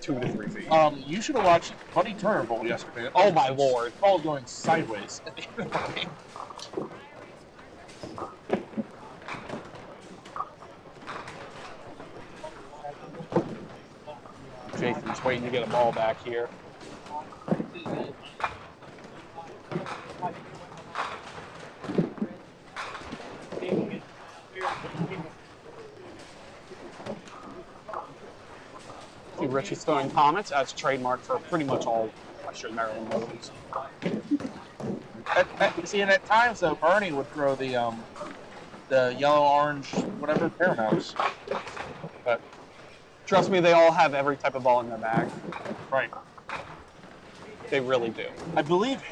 2 to 3 feet. You should have watched Buddy Turner Bowl yesterday. Oh my lord. Ball going sideways at the end of the game. Jason's waiting to get a ball back here. See, Richie's throwing comets as trademark for pretty much all Western Maryland movies. See, and at times though, Bernie would throw the yellow, orange, whatever Paramounts. But trust me, they all have every type of ball in their bag. Right. They really do. I believe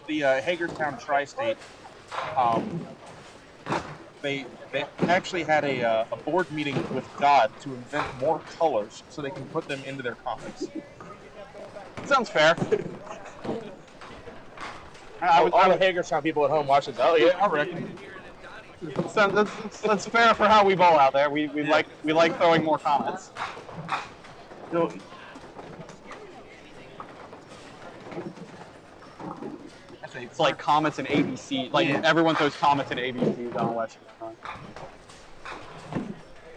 the Hagerstown Tri-State, they actually had a board meeting with God to invent more colors so they can put them into their comics. Sounds fair. All the Hagerstown people at home watch this. Oh yeah, I reckon. So that's fair for how we bowl out there. We like throwing more comets. No. It's like comets and ABC. Like everyone throws comets and ABCs on Western.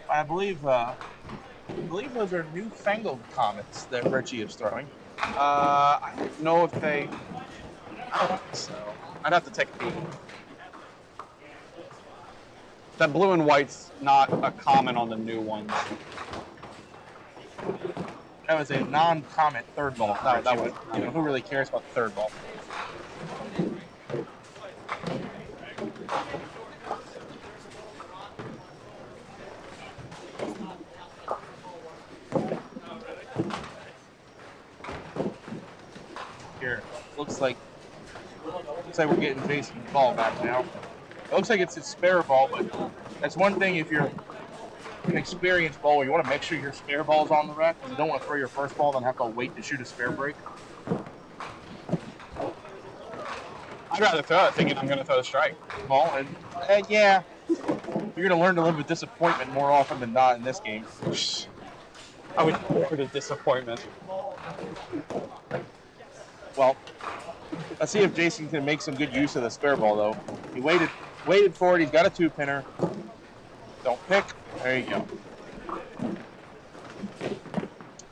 I believe those are newfangled comets that Richie is throwing. I don't know if they. I don't think so. I'd have to take a peek. That blue and white's not a common on the new ones. That was a non-comet third ball. That was. Who really cares about the third ball? Here, looks like we're getting Jason's ball back now. It looks like it's a spare ball, but that's one thing if you're an experienced bowler, you want to make sure your spare ball's on the rack because you don't want to throw your first ball and then have to wait to shoot a spare break. I'd rather throw it thinking I'm going to throw a strike. Well, and yeah, you're going to learn to live with disappointment more often than not in this game. I would prefer the disappointment. Well, let's see if Jason can make some good use of the spare ball, though. He waited for it. He's got a 2-pinner. Don't pick. There you go.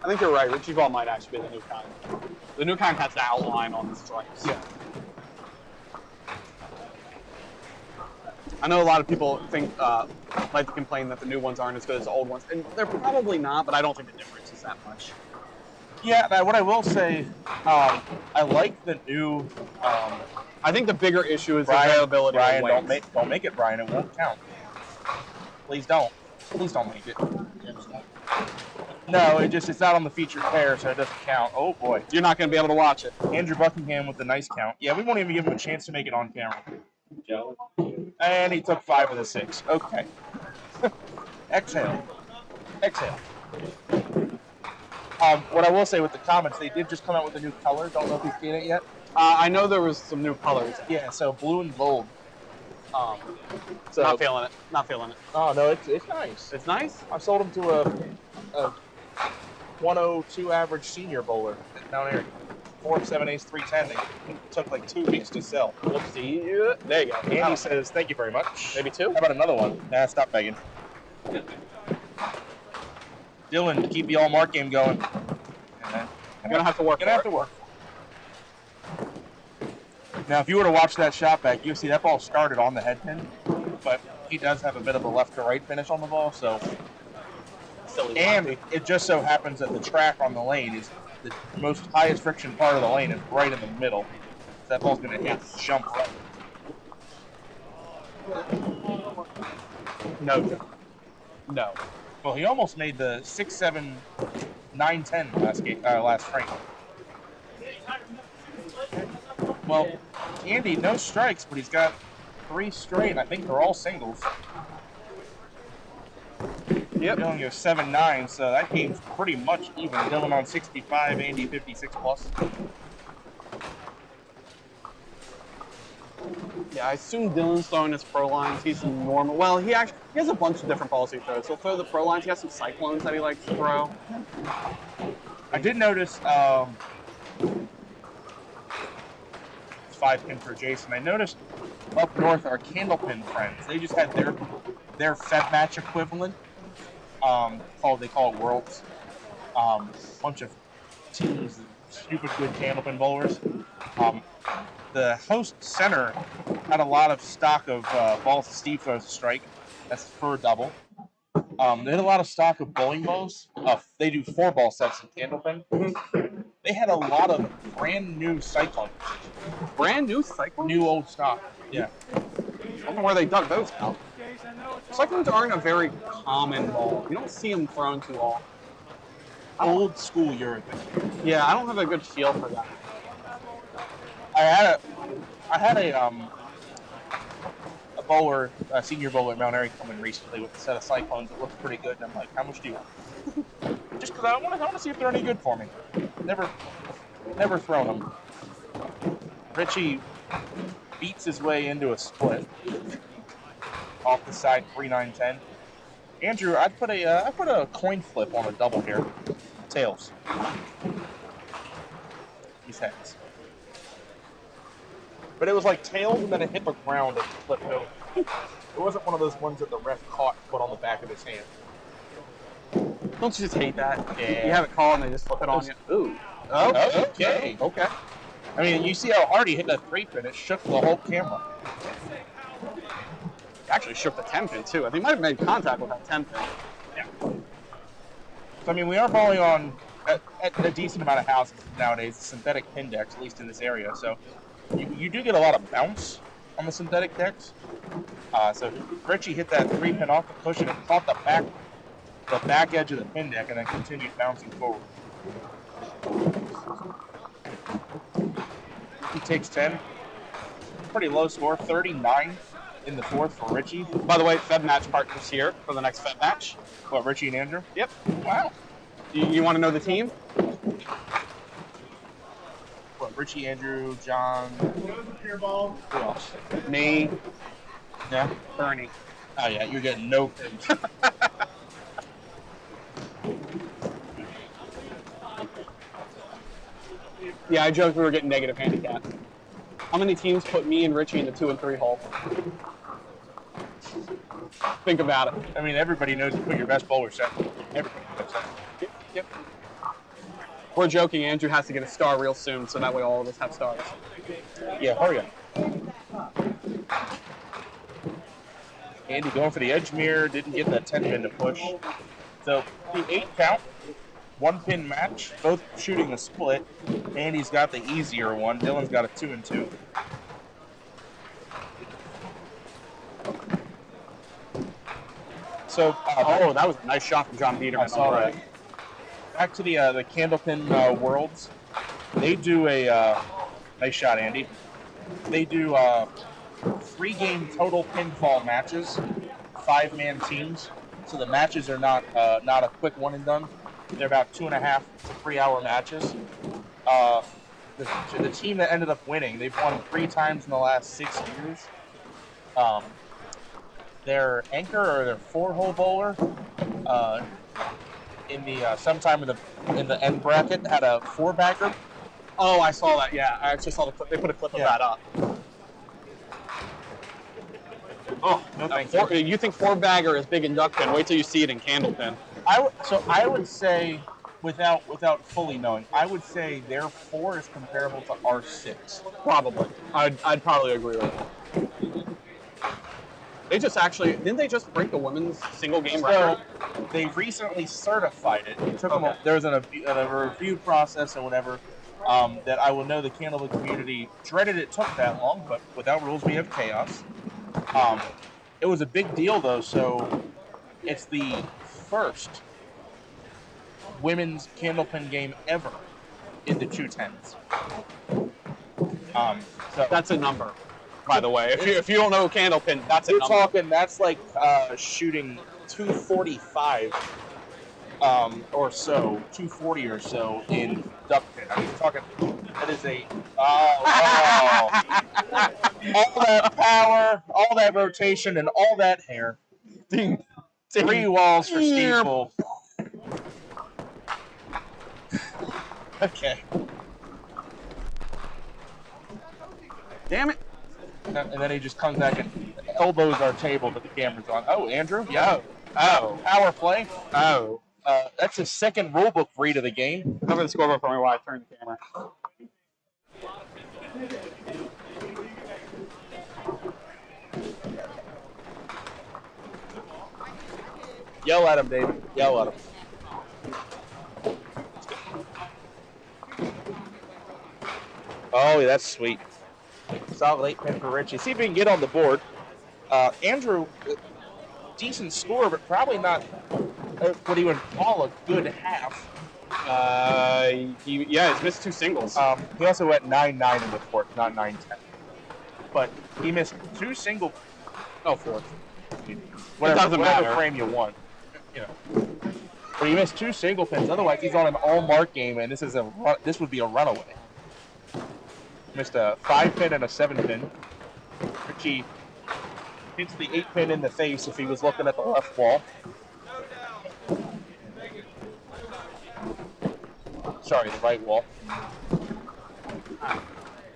I think you're right. Richie ball might actually be the new kind. The new kind has the outline on the stripes. Yeah. I know a lot of people like to complain that the new ones aren't as good as the old ones, and they're probably not, but I don't think the difference is that much. Yeah, what I will say, I like the new. I think the bigger issue is Brian, availability. Brian, of weights. don't make it, Brian. It won't count. Please don't make it. No, it's not on the featured pair, so it doesn't count. Oh boy, You're not going to be able to watch it. Andrew Buckingham with the nice count. Yeah, we won't even give him a chance to make it on camera. And he took 5 of the 6. Okay. Exhale. What I will say with the Comets, they did just come out with a new color. Don't know if you've seen it yet. I know there was some new colors. Yeah, so blue and gold. So Not feeling it. Not feeling it. Oh no, it's nice. It's nice. I sold him to a 102 average senior bowler down here. 4 7 8 310. It took like 2 weeks to sell. Whoopsie. There you go. Andy says, "Thank you very much." Maybe 2. How about another one? Nah, stop begging. Dylan, keep the all mark game going. I'm gonna have to work. Gonna have to work. Now, if you were to watch that shot back, you see that ball started on the head pin, but he does have a bit of a left to right finish on the ball. So, and it just so happens that the track on the lane is the most highest friction part of the lane is right in the middle. So that ball's gonna hit jump right. No. No. Well, he almost made the 6 7 9 10 last frame. Well, Andy, no strikes, but he's got 3 straight, and I think they're all singles. Yep. Dylan goes 7-9, so that game's pretty much even. Dylan on 65, Andy 56 plus. Yeah, I assume Dylan's throwing his pro lines. He's normal. Well, he has a bunch of different balls he throws. He'll throw the pro lines. He has some cyclones that he likes to throw. I did notice 5 pin for Jason. I noticed up north our Candlepin friends. They just had their Fed match equivalent. They call it Worlds. Bunch of teams, stupid good Candlepin bowlers. The host center had a lot of stock of balls that Steve throws a strike. That's for a double. They had a lot of stock of bowling balls. They do 4-ball sets in Candlepin. They had a lot of brand new cyclones. Brand new cyclones? New old stock. Yeah. I don't know where they dug those out. Cyclones aren't a very common ball. You don't see them thrown too often. Old school Europe. Yeah, I don't have a good feel for that. I had a bowler, a senior bowler at Mount Airy come in recently with a set of cyclones that looked pretty good, and I'm like, how much do you want? Just because I want to see if they're any good for me. Never thrown them. Richie beats his way into a split off the side, 3-9-10. Andrew, I put a coin flip on a double here. Tails. He's heads. But it was like tails and then it hit the ground and flipped over. It wasn't one of those ones that the ref caught and put on the back of his hand. Don't you just hate that? Yeah. You have it called and they just flip it on you. Ooh. Okay. Okay. I mean, you see how hard he hit that 3-pin. It shook the whole camera. Actually shook the 10-pin too. I think he might have made contact with that 10-pin. Yeah. So, I mean, we are bowling on at a decent amount of houses nowadays, synthetic pin decks, at least in this area. So you do get a lot of bounce on the synthetic decks. So Richie hit that 3-pin off the cushion and caught the back edge of the pin deck and then continued bouncing forward. He takes 10. Pretty low score, 39 in the 4th for Richie. By the way, Fed match partners here for the next Fed match. What, Richie and Andrew? Yep. Wow. You want to know the team? What, Richie, Andrew, John? Who else? Me, Yeah. Bernie. Oh yeah, you're getting no pins. Yeah, I joked we were getting negative handicap. How many teams put me and Richie in the 2 and 3 hole? Think about it. I mean, everybody knows you put your best bowler set. Everybody knows that. Yep. We're joking. Andrew has to get a star real soon, so that way all of us have stars. Yeah, hurry up. Andy going for the edge mirror, didn't get that 10-pin to push. So the 8 count, 1-pin match, both shooting a split. Andy's got the easier one. Dylan's got a 2 and 2. So, Oh, that was a nice shot from John Biederman. I saw that. Back to the Candlepin Worlds. They do a nice shot, Andy. They do 3-game total pinfall matches, 5-man teams. So the matches are not a quick one and done. They're about 2.5 to 3 hour matches. The team that ended up winning, they've won 3 times in the last 6 years. their anchor or their 4-hole bowler in the sometime in the end bracket had a 4-bagger. Oh, I saw that. Yeah, I actually saw the clip. They put a clip of that up. Oh, no thank you. You think 4-bagger is big in duck pin? Wait till you see it in candlepin. I would say, without fully knowing, I would say their 4 is comparable to our 6. Probably. I'd probably agree with that. They just actually didn't they just break the women's single game record? So they recently certified it. It took them. There was a review process or whatever. That I will know the candlepin community dreaded it took that long, but without rules we have chaos. It was a big deal though, so it's the first women's candlepin game ever in the 210s. So That's a number, by the way. If you don't know candlepin, that's a you're number. talking that's like shooting 245 or so, 240 or so in duck pin. I mean, you're talking that is a all that power, all that rotation, and all that hair. Ding. 3 walls for Steeple. Okay. Damn it. And then he just comes back and elbows our table that the camera's on. Oh, Andrew? Yeah. Oh. Power play. Oh. That's his second rulebook read of the game. Cover the scoreboard for me while I turn the camera. Yell at him, David. Yell at him. Oh, yeah, that's sweet. Solid 8-pin for Richie. See if we can get on the board. Andrew, decent score, but probably not what he would call a good half. He's missed 2 singles. He also went 9-9 in the fourth, not 9-10. But he missed 2 single. Oh, fourth. Whatever matter. Frame you want. You know. But he missed 2 single pins. Otherwise, he's on an all-mark game, and this would be a runaway. Missed a 5-pin and a 7-pin. Richie hits the 8-pin in the face if he was looking at the left wall. Sorry, the right wall.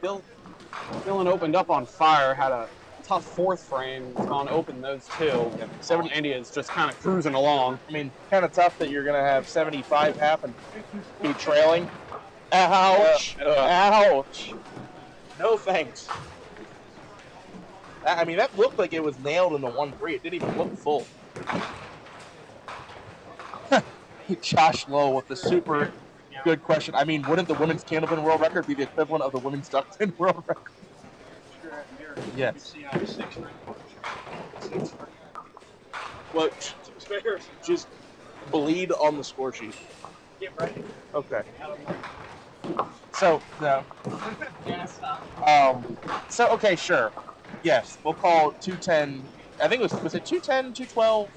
Dylan opened up on fire, had a tough 4th frame. He's gone open those 2. 70 India's just kind of cruising along. I mean, kind of tough that you're going to have 75 half and be trailing. Ouch! Ouch! No thanks. I mean, that looked like it was nailed in the 1-3. It didn't even look full. Josh Lowe with the super good question. I mean, wouldn't the women's candlepin world record be the equivalent of the women's duck pin world record? Yes. Well, just bleed on the score sheet. Get ready. Okay. So, no. Okay, sure. Yes, we'll call 210. I think it was it 210, 212?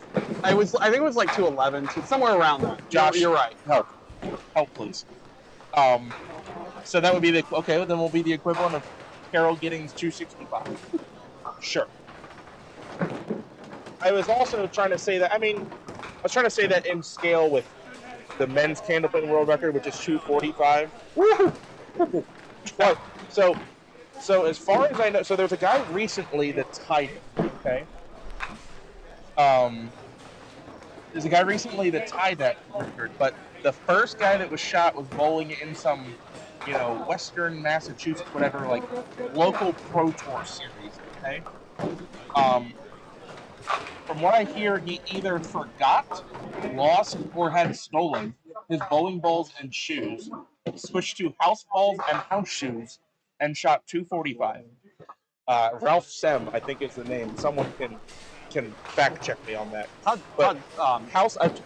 I think it was like 211, somewhere around that. Josh, you're right. Help, please. So that would be then we'll be the equivalent of Carol Giddings 265. Sure. I was also trying to say that. I was trying to say that in scale with the men's candlepin world record, which is 245. Woo! So as far as I know, so there's a guy recently that tied it, okay? There's a guy recently that tied that record, but the first guy that was shot was bowling in some, Western Massachusetts, whatever, like, local Pro Tour series, okay? From what I hear, he either forgot, lost, or had stolen his bowling balls and shoes, switched to house balls and house shoes, and shot 245. Ralph Sem, I think is the name. Someone can fact check me on that. I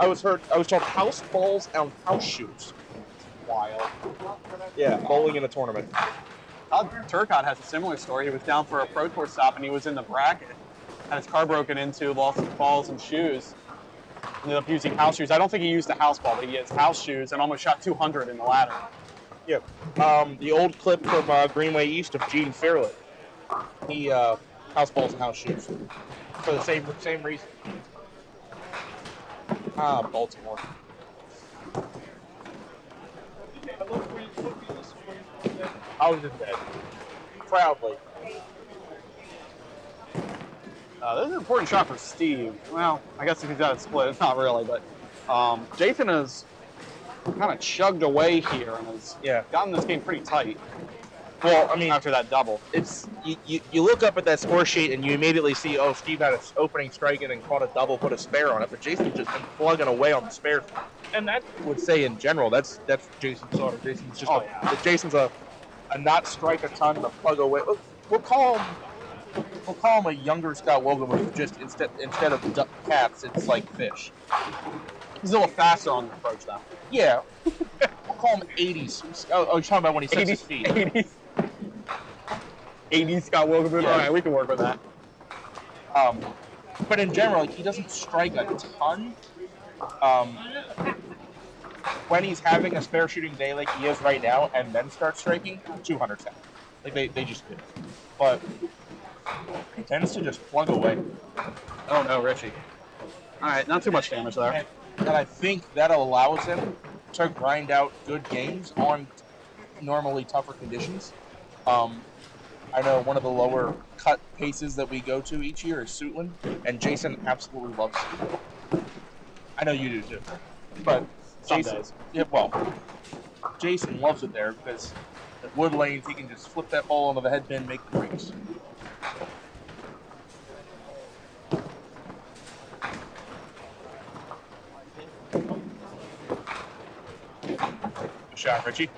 was told house balls and house shoes. Wild. Yeah, bowling in a tournament. Todd Turcotte has a similar story. He was down for a Pro Tour stop and he was in the bracket. Had his car broken into, lost his balls and shoes. Ended up using house shoes. I don't think he used the house ball, but he has house shoes and almost shot 200 in the ladder. Yeah. The old clip from Greenway East of Gene Fairley. He house balls and house shoes for the same reason. Baltimore. I was in bed. Proudly. This is an important shot for Steve. Well, I guess if he's got it split, it's not really, but Jason has kind of chugged away here and has gotten this game pretty tight. Well, I mean, after that double, it's you look up at that score sheet and you immediately see, oh, Steve had an opening strike and then caught a double, put a spare on it, but Jason's just been plugging away on the spares. And that would say in general, that's Jason's sort of. Jason's just Jason's a not strike a ton, but plug away. We'll call him a younger Scott Wogelman. Just instead of cats, it's like fish. He's a little faster on the approach, though. Yeah, we'll call him 80s. Oh, you're talking about when he sets his feet. 80s Scott Wogelman. Yeah. All right, we can work with that. But in general, he doesn't strike a ton. When he's having a spare shooting day like he is right now, and then starts striking, 200 seconds. Like they just do. But he tends to just plug away. Oh no, Richie. All right, not too much damage there. And I think that allows him to grind out good games on normally tougher conditions. I know one of the lower cut paces that we go to each year is Suitland, and Jason absolutely loves it. I know you do too. But Jason, Jason loves it there because at wood lanes he can just flip that ball onto the head pin, make the breaks. Good shot, Richie.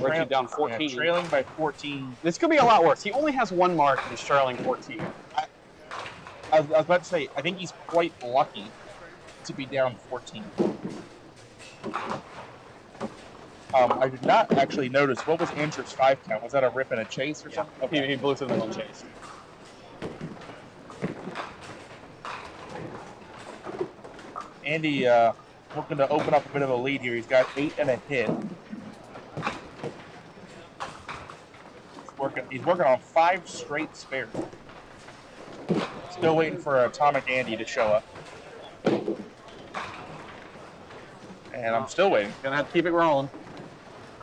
Richie down 14. Yeah, trailing by 14. This could be a lot worse. He only has one mark and he's trailing 14. I was about to say, I think he's quite lucky to be down 14. I did not actually notice, what was Andrew's 5 count? Was that a rip and a chase or something? Okay. He blew to the middle and chase. Andy looking to open up a bit of a lead here. He's got 8 and a hit. He's working on 5 straight spares. Still waiting for Atomic Andy to show up. And I'm still waiting. Gonna have to keep it rolling.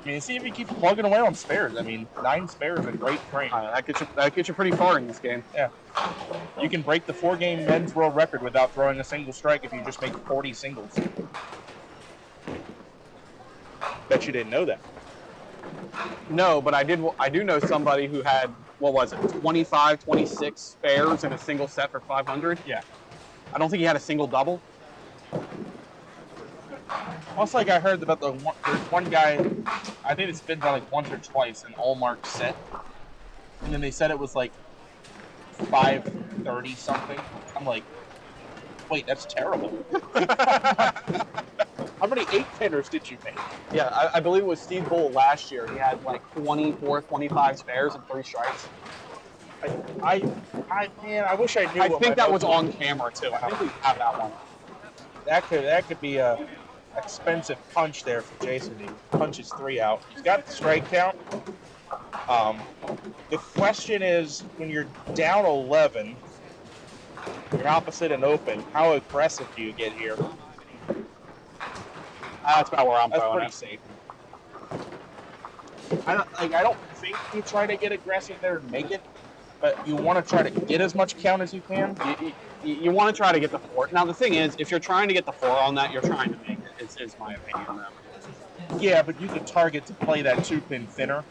I mean, see if he keeps plugging away on spares. I mean, 9 spares is a great frame. That gets you pretty far in this game. Yeah. You can break the 4-game men's world record without throwing a single strike if you just make 40 singles. Bet you didn't know that. No, but I do know somebody who had, what was it, 25, 26 spares in a single set for 500? Yeah. I don't think he had a single double. Almost like I heard about there's one guy, I think it's been done like once or twice, an all-mark set. And then they said it was like 530 something. I'm like, wait, that's terrible. How many 8-pinners did you make? Yeah, I believe it was Steve Bull last year. He had like 24, 25 spares and 3 strikes. I wish I knew. I think that was on camera too. I think we have that one. That could be a expensive punch there for Jason. He punches 3 out. He's got the strike count. The question is, when you're down 11, you're opposite and open, how aggressive do you get here? That's about where I'm That's going. pretty safe. I don't think you try to get aggressive there and make it, but you want to try to get as much count as you can. You want to try to get the 4. Now the thing is, if you're trying to get the 4 on that, you're trying to make it. Is my opinion. Though. Yeah, but you could target to play that 2-pin thinner,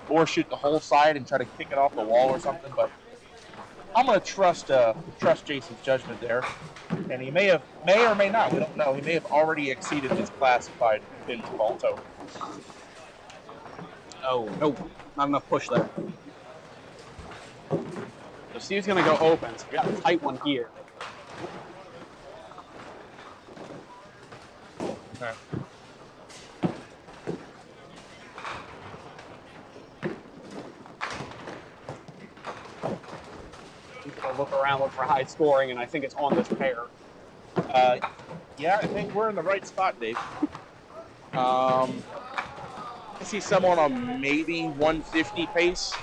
or shoot the whole side and try to kick it off the wall or something. But I'm going to trust Jason's judgment there, and he may or may not. We don't know. He may have already exceeded his classified pin to ball total. Oh no, not enough push there. So Steve's going to go open. So we got a tight one here. Okay. People look around, look for high scoring, and I think it's on this pair. Yeah, I think we're in the right spot, Dave. I see someone on maybe 150 pace.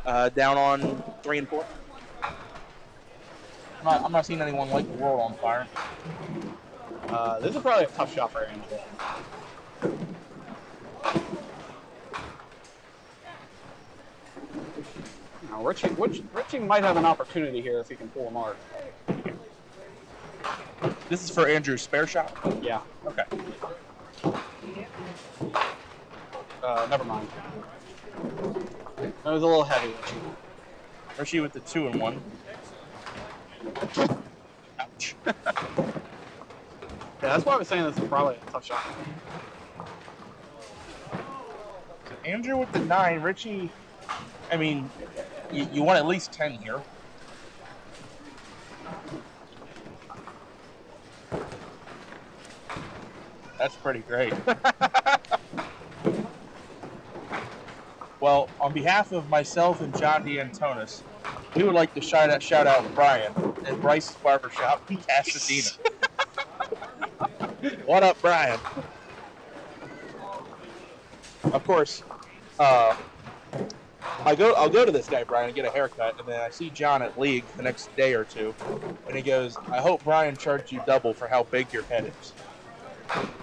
Down on 3 and 4. I'm not seeing anyone light the world on fire. This is probably a tough shot for Andrew. Now, Richie might have an opportunity here if he can pull a mark. This is for Andrew's spare shot? Yeah. Okay. Never mind. That was a little heavy, Richie. Richie with the 2 and 1. Ouch. Yeah, that's why I was saying this is probably a tough shot. Andrew with the 9. Richie, I mean, you want at least 10 here. That's pretty great. Well, on behalf of myself and John DeAntonis, we would like to shout out Brian at Bryce's Barbershop in Pasadena. What up, Brian? Of course, I'll go to this guy, Brian, and get a haircut, and then I see John at League the next day or two, and he goes, "I hope Brian charged you double for how big your head is."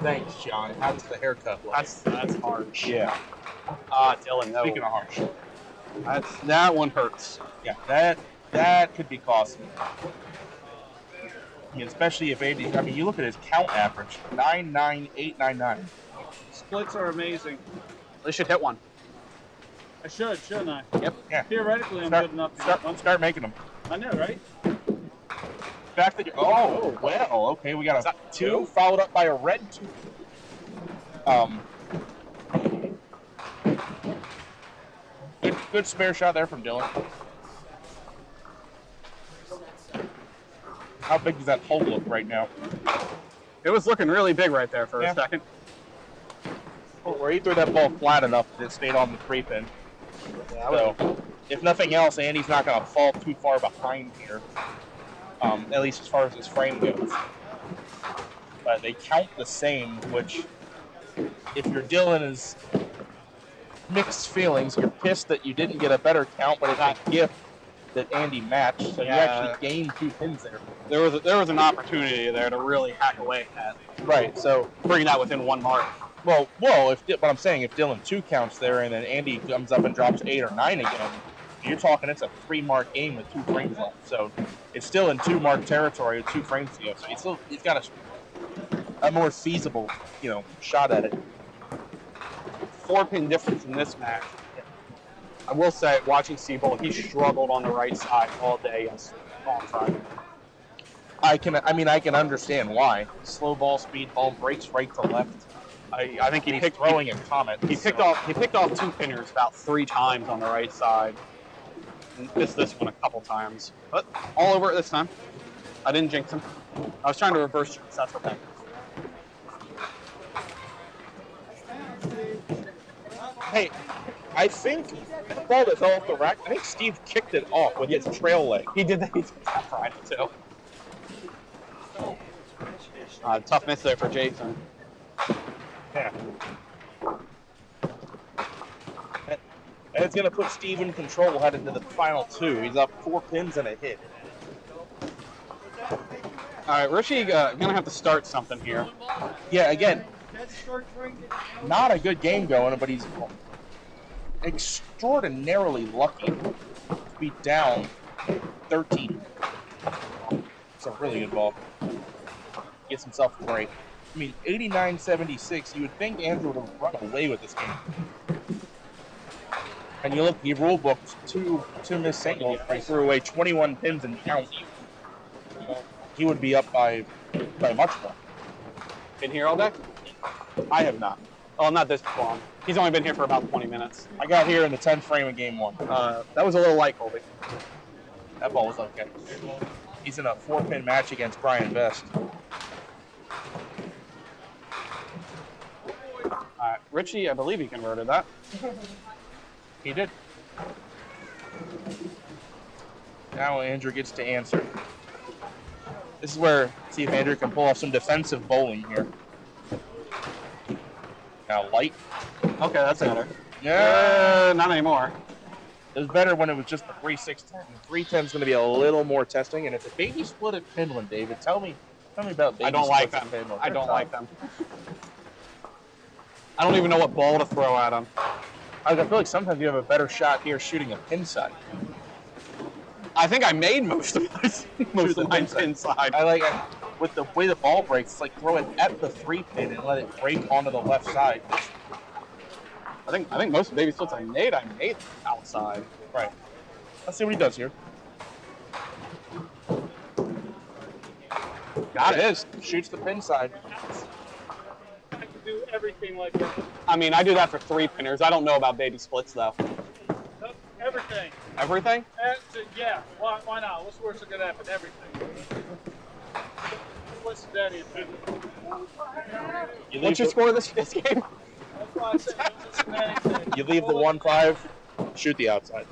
Thanks, John. How's the haircut look? That's harsh. Yeah. Dylan, no. Speaking of harsh. That one hurts. Yeah, that could be costly. I mean, especially if Andy, I mean, you look at his count average, 99899. Splits are amazing. They should hit one. I should, shouldn't I? Yep. Yeah. Theoretically, I'm good enough to get one. Start making them. I know, right? The fact that well, okay, we got a 2 followed up by a red 2. Good spare shot there from Dylan. How big does that hole look right now? It was looking really big right there for a second. Where he threw that ball flat enough that it stayed on the 3-pin. Yeah, So, if nothing else, Andy's not going to fall too far behind here. At least as far as his frame goes. But they count the same, which, if you're Dylan, is mixed feelings. You're pissed that you didn't get a better count, but it's a gift that Andy matched, so you actually gained 2 pins there. There was an opportunity there to really hack away at. Right, so bringing that within 1 mark. Well, but I'm saying if Dylan 2 counts there and then Andy comes up and drops 8 or 9 again, you're talking it's a 3-mark game with 2 frames left. So it's still in 2-mark territory with 2 frames to go. So he's got a more feasible, shot at it. 4-pin difference in this match. I will say, watching Seabold, he struggled on the right side all day on Friday. I can understand why. Slow ball speed, ball breaks right to left. I think he picked throwing a comet. He picked off 2 pinners about 3 times on the right side. And missed this one a couple times, but all over it this time. I didn't jinx him. I was trying to reverse jinx. That's okay. Hey, I think the ball that fell off the rack, I think Steve kicked it off with his trail leg. He did that Friday too. Tough miss there for Jason. Yeah. And it's going to put Steve in control headed to the final 2. He's up 4 pins and a hit. All right, Richie going to have to start something here. Yeah, again, not a good game going, but he's extraordinarily lucky to be down 13. It's a really good ball. Gets himself a break. I mean, 89-76, you would think Andrew would have run away with this game. And you look, he rule booked 2 missed singles. He threw away 21 pins and count. He would be up by much more. Been here all day? I have not. Oh, not this long. He's only been here for about 20 minutes. I got here in the 10th frame of game 1. That was a little light, Colby. That ball was okay. He's in a 4-pin match against Brian Best. Richie, I believe he converted that. He did. Now Andrew gets to answer. This is where, see if Andrew can pull off some defensive bowling here. Now light. Okay, that's better. Yeah. Not anymore. It was better when it was just the 3-6-10. 3-10 is going to be a little more testing, and it's a baby split at Pinland, David. Tell me about baby I don't like splits them. at Pinland. I don't like them. I don't even know what ball to throw at them. I feel like sometimes you have a better shot here shooting a pin side. I think I made most of my pin side. I like with the way the ball breaks. It's like throw it at the 3 pin and let it break onto the left side. I think most of the baby splits I made outside. Right. Let's see what he does here. Got it. Shoots the pin side. I can do everything like that. I mean, I do that for 3 pinners. I don't know about baby splits though. Everything. Everything? Yeah. Why not? What's the worst that could happen? Everything. What's the daddy? What's your score this game? That's why I said what's the daddy? You leave the 1-5, shoot the outside.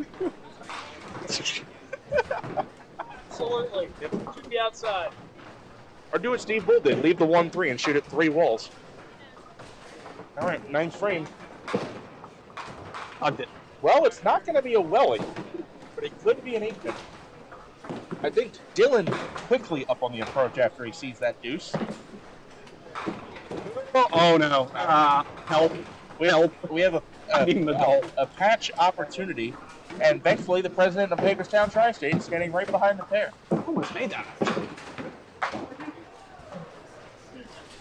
Absolutely. Shoot the outside. Or do what Steve Bull did. Leave the 1-3 and shoot at 3 walls. All right, 9th frame. Well, it's not going to be a welly, but it could be an 8-pin. I think Dylan quickly up on the approach after he sees that deuce. Oh no. Help. We have a patch opportunity, and thankfully the president of Hagerstown Tri-State is standing right behind the pair. Almost made that.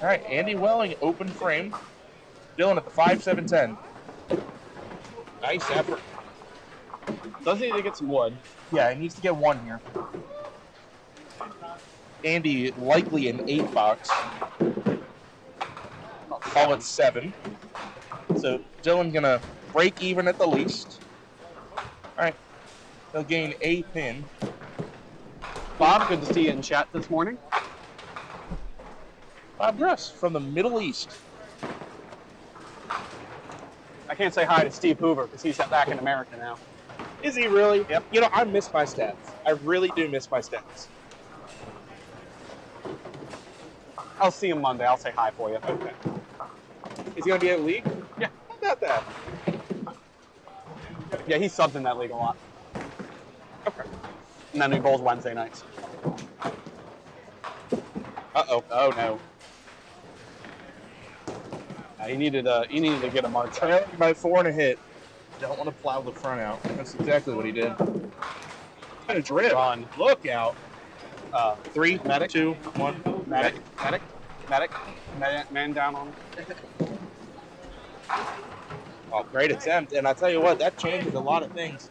All right, Andy Welling, open frame. Dylan at the 5-7-10. Nice effort. Does he need to get some wood? Yeah, he needs to get 1 here. Andy likely an 8 box. Call it 7. So Dylan gonna break even at the least. All right, he'll gain a pin. Bob, good to see you in chat this morning. Bob Russ from the Middle East. I can't say hi to Steve Hoover because he's back in America now. Is he really? Yep. You know, I miss my stats. I really do miss my stats. I'll see him Monday. I'll say hi for you. Okay. Is he gonna be at league? Yeah. How about that? Yeah, he's subbed in that league a lot. Okay. And then he bowls Wednesday nights. Uh-oh. Oh no. He needed to get a mark. By 4 and a hit. Don't want to plow the front out. That's exactly what he did. Kind of drift. Run. Look out. 3, Medic. 2, 1. Medic. Man down on him. Oh, great attempt. And I tell you what, that changes a lot of things.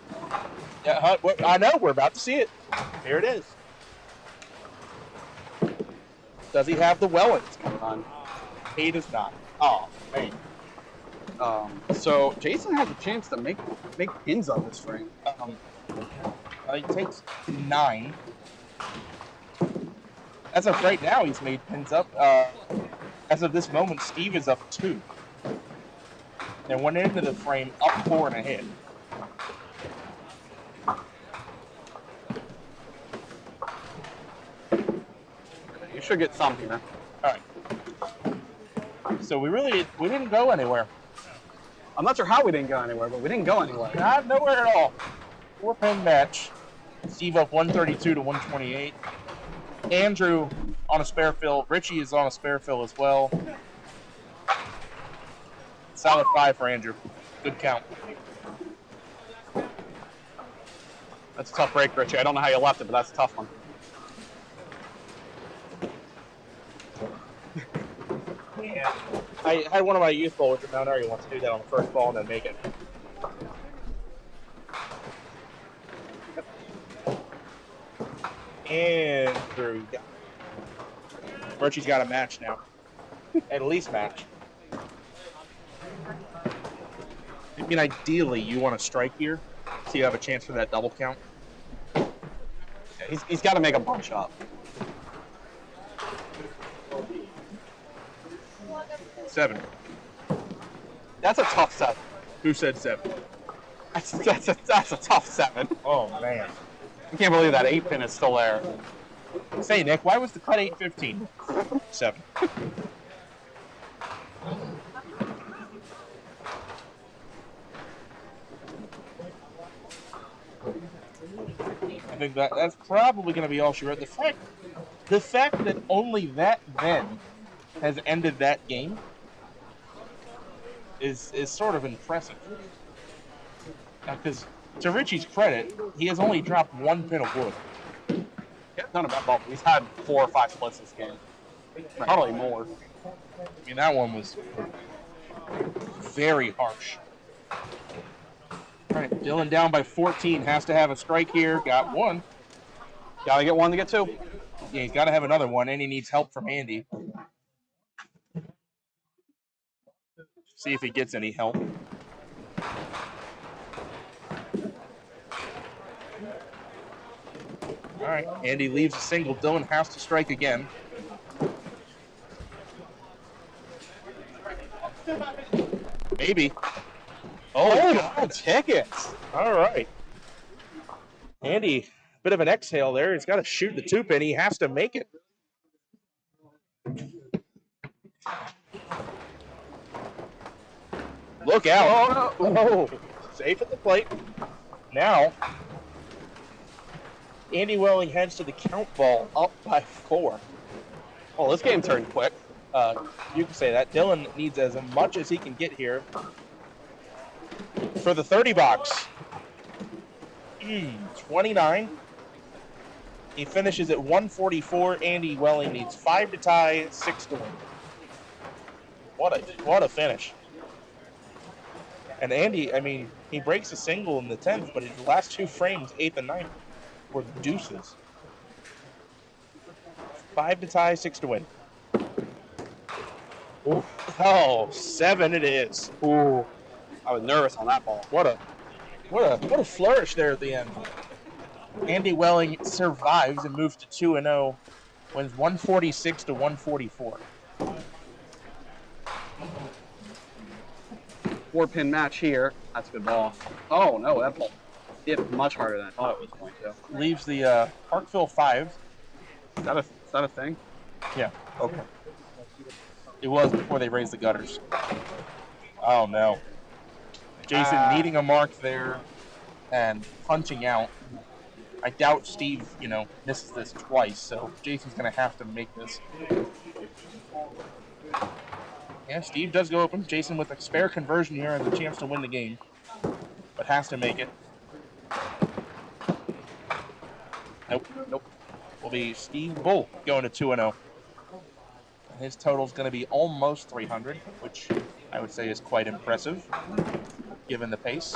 Yeah, I know. We're about to see it. Here it is. Does he have the Wellings coming on? He does not. Oh, man. So Jason has a chance to make pins on this frame. He takes 9. As of right now, he's made pins up. As of this moment, Steve is up 2. And went into the frame up 4 and a hit. You should get some here. All right. So we didn't go anywhere. I'm not sure how we didn't go anywhere, but we didn't go anywhere. Not nowhere at all. 4-pin match. Steve up 132 to 128. Andrew on a spare fill. Richie is on a spare fill as well. Solid 5 for Andrew. Good count. That's a tough break, Richie. I don't know how you left it, but that's a tough one. Yeah. I had one of my youth bowlers at Mount Airy wants to do that on the first ball and then make it. Andrew. Richie's got a match now. At least match. I mean, ideally, you want to strike here, so you have a chance for that double count. Yeah, he's got to make a bunch up. 7. That's a tough 7. Who said 7? That's a tough 7. Oh, man. I can't believe that 8-pin is still there. Say, Nick, why was the cut 8-15? 7. think that's probably going to be all she wrote. The fact that only that then has ended that game is sort of impressive. Because to Richie's credit, he has only dropped one pin of wood. Yeah, none of that bubble. He's had 4 or 5 splits this game. Probably more. I mean, that one was very harsh. All right, Dylan down by 14. Has to have a strike here. Got one. Gotta get 1 to get 2. Yeah, he's got to have another one, and he needs help from Andy. See if he gets any help. All right, Andy leaves a single. Dylan has to strike again. Maybe. Oh, tickets. All right. Andy, bit of an exhale there. He's got to shoot the 2-pin. He has to make it. Look out. Oh, no. Safe at the plate. Now, Andy Welling heads to the count ball up by 4. Well, this game turned quick. You can say that. Dylan needs as much as he can get here for the 30 box. 29. He finishes at 144. Andy Welling needs 5 to tie, 6 to win. What a finish. And Andy, I mean, he breaks a single in the 10th, but his last 2 frames, 8th and 9th, were deuces. 5 to tie, 6 to win. Ooh. Oh, 7 it is. Ooh. I was nervous on that ball. What a flourish there at the end. Andy Welling survives and moves to 2-0, wins 146 to 144. 4-pin match here. That's a good ball. Oh, no, that ball hit much harder than I thought it was going to. Leaves the Parkville 5. Is that a thing? Yeah. Okay. It was before they raised the gutters. Oh, no. Jason needing a mark there and punching out. I doubt Steve, misses this twice, so Jason's going to have to make this. Yeah, Steve does go open. Jason with a spare conversion here and the chance to win the game, but has to make it. Nope. Will be Steve Bull going to 2-0. His total's going to be almost 300, which I would say is quite impressive, given the pace.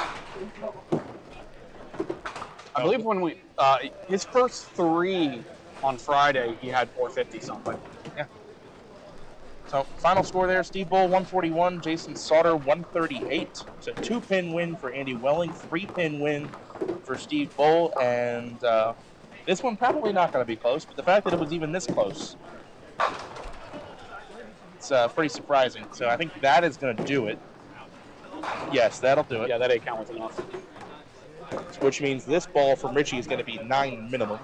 I believe when his first 3 on Friday, he had 450 something. Yeah. So final score there: Steve Bull 141, Jason Sauter 138. So 2-pin win for Andy Welling, 3-pin win for Steve Bull, and this one probably not going to be close. But the fact that it was even this close, it's pretty surprising. So I think that is going to do it. Yes, that'll do it. Yeah, that 8 count was enough. Which means this ball from Richie is going to be 9 minimum.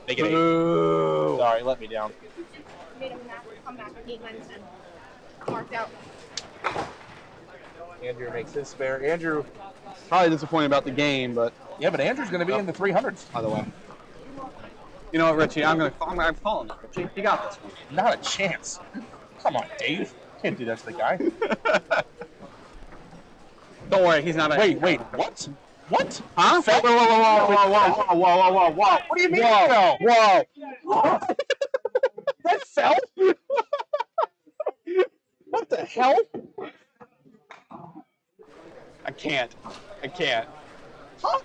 Make it 8. Ooh. Sorry, let me down. Made him come back with 8 wins and marked out. Andrew makes his spare. Andrew. Probably disappointed about the game, but Yeah, but Andrew's going to be in the 300s. by the way. You know what, Richie? I'm calling it, Richie. You got this one. Not a chance. Come on, Dave. Can't do that to the guy. Don't worry, he's not. Wait, what? What? Huh? Whoa. What do you mean? Whoa. That fell? What the hell? I can't. Huh?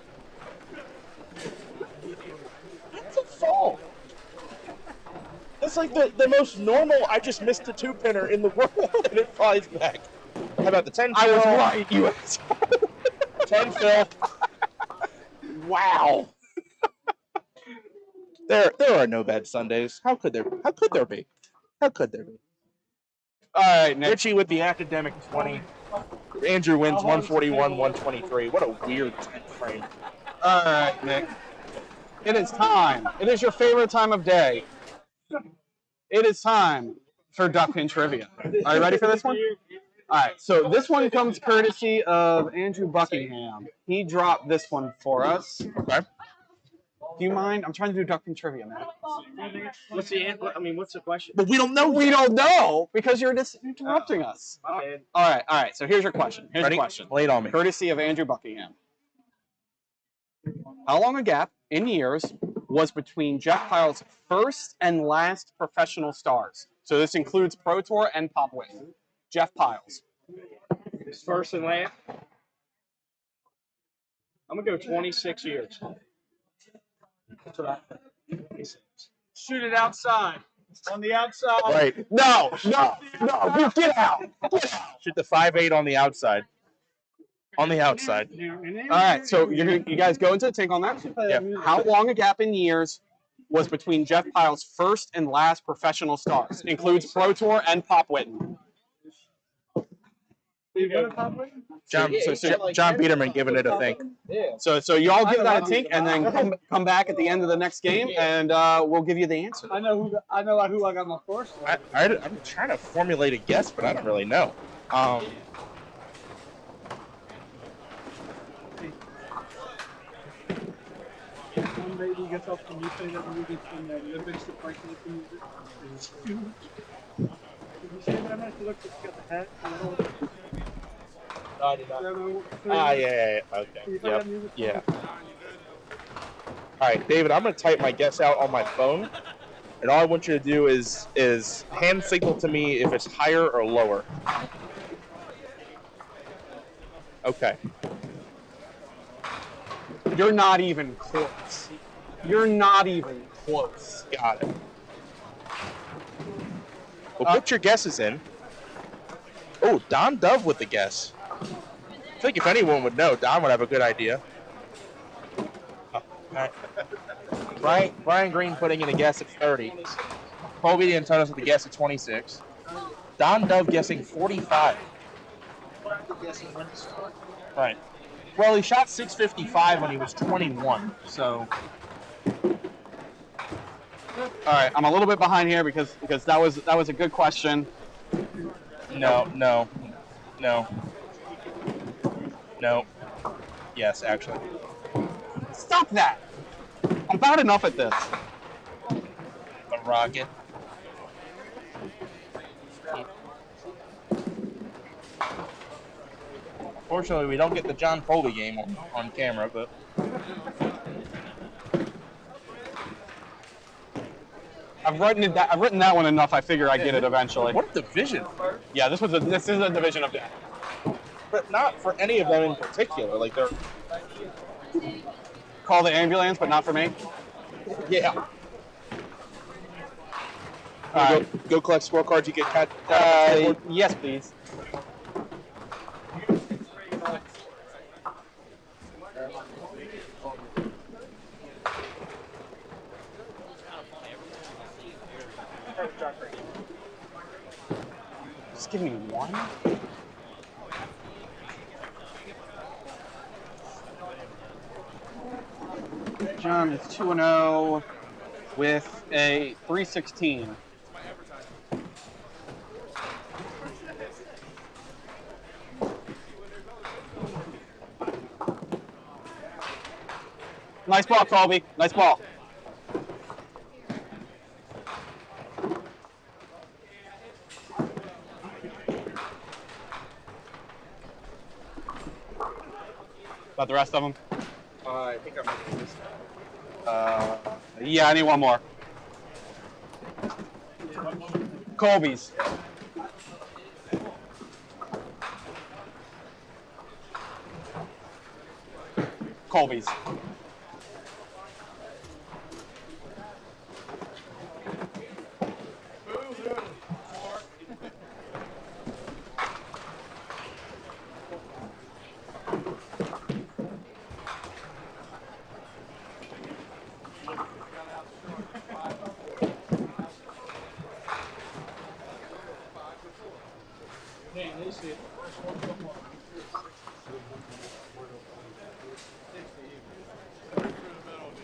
That's a fall. That's like the most normal, I just missed a 2-pinner in the world, and it flies back. How about the 10 I was fill? right. You asshole. 10 fill. Wow. There are no bad Sundays. How could there be? All right, Nick. Richie with the academic 20. Andrew wins 141, 123. What a weird time frame. All right, Nick. It is time. It is your favorite time of day. It is time for Duck Pin Trivia. Are you ready for this one? All right, so this one comes courtesy of Andrew Buckingham. He dropped this one for us. Okay. Do you mind? I'm trying to do duck and trivia, man. What's the what's the question? But we don't know. We don't know because you're just interrupting us. My bad. All right. So here's your question. Here's Ready? your question. Lay it on me. Courtesy of Andrew Buckingham. How long a gap in years was between Jeff Pyle's first and last professional stars? So this includes Pro Tour and Pop Whitten. Jeff Pyle's. His first and last. I'm gonna go 26 years. That's what I think. Shoot it outside. On the outside. Right. No, get out. Shoot the 5.8 on the outside. On the outside. All right, so you guys go into the tank on that? Yeah. How long a gap in years was between Jeff Pyle's first and last professional stars? Includes Pro Tour and Pop Whitten. John Peterman giving it a think. So you all give that a think, and then come back at the end of the next game, and we'll give you the answer. I know who I got my first one. I'm trying to formulate a guess, but I don't really know. One baby gets up and you say that movie from the Olympics to fight the music. Did you say that? I meant to look at the hat. No, I did not. Yeah. Okay. Yeah. All right, David, I'm going to type my guess out on my phone, and all I want you to do is hand signal to me if it's higher or lower. Okay. You're not even close. You're not even close. Got it. Well, put your guesses in. Oh, Don Dove with the guess. I think if anyone would know, Don would have a good idea. Oh, all right. Brian Green putting in a guess at 30. Colby D'Antonis with a guess at 26. Don Dove guessing 45. Right. Well, he shot 655 when he was 21, so... All right, I'm a little bit behind here because that was a good question. No. Yes, actually. Stop that! I'm bad enough at this. The Rocket. Fortunately, we don't get the John Colby game on camera, but... I've written that one enough. I figure I get it eventually. What a division! Yeah, this is a division of death. But not for any of them in particular. Like they're Call the ambulance, but not for me. yeah. All right. Go collect scorecards. You get cut. Yes, please. Just give me one. John is 2-0 with a 316. Nice ball, Colby. Nice ball. About the rest of them? I think I'm making this. Yeah, I need one more. Colby's. Colby's.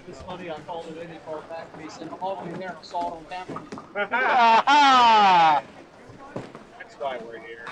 It's funny, I called it in and called back and he said, I'm over there and I saw it on camera. Ah! That's why we're here.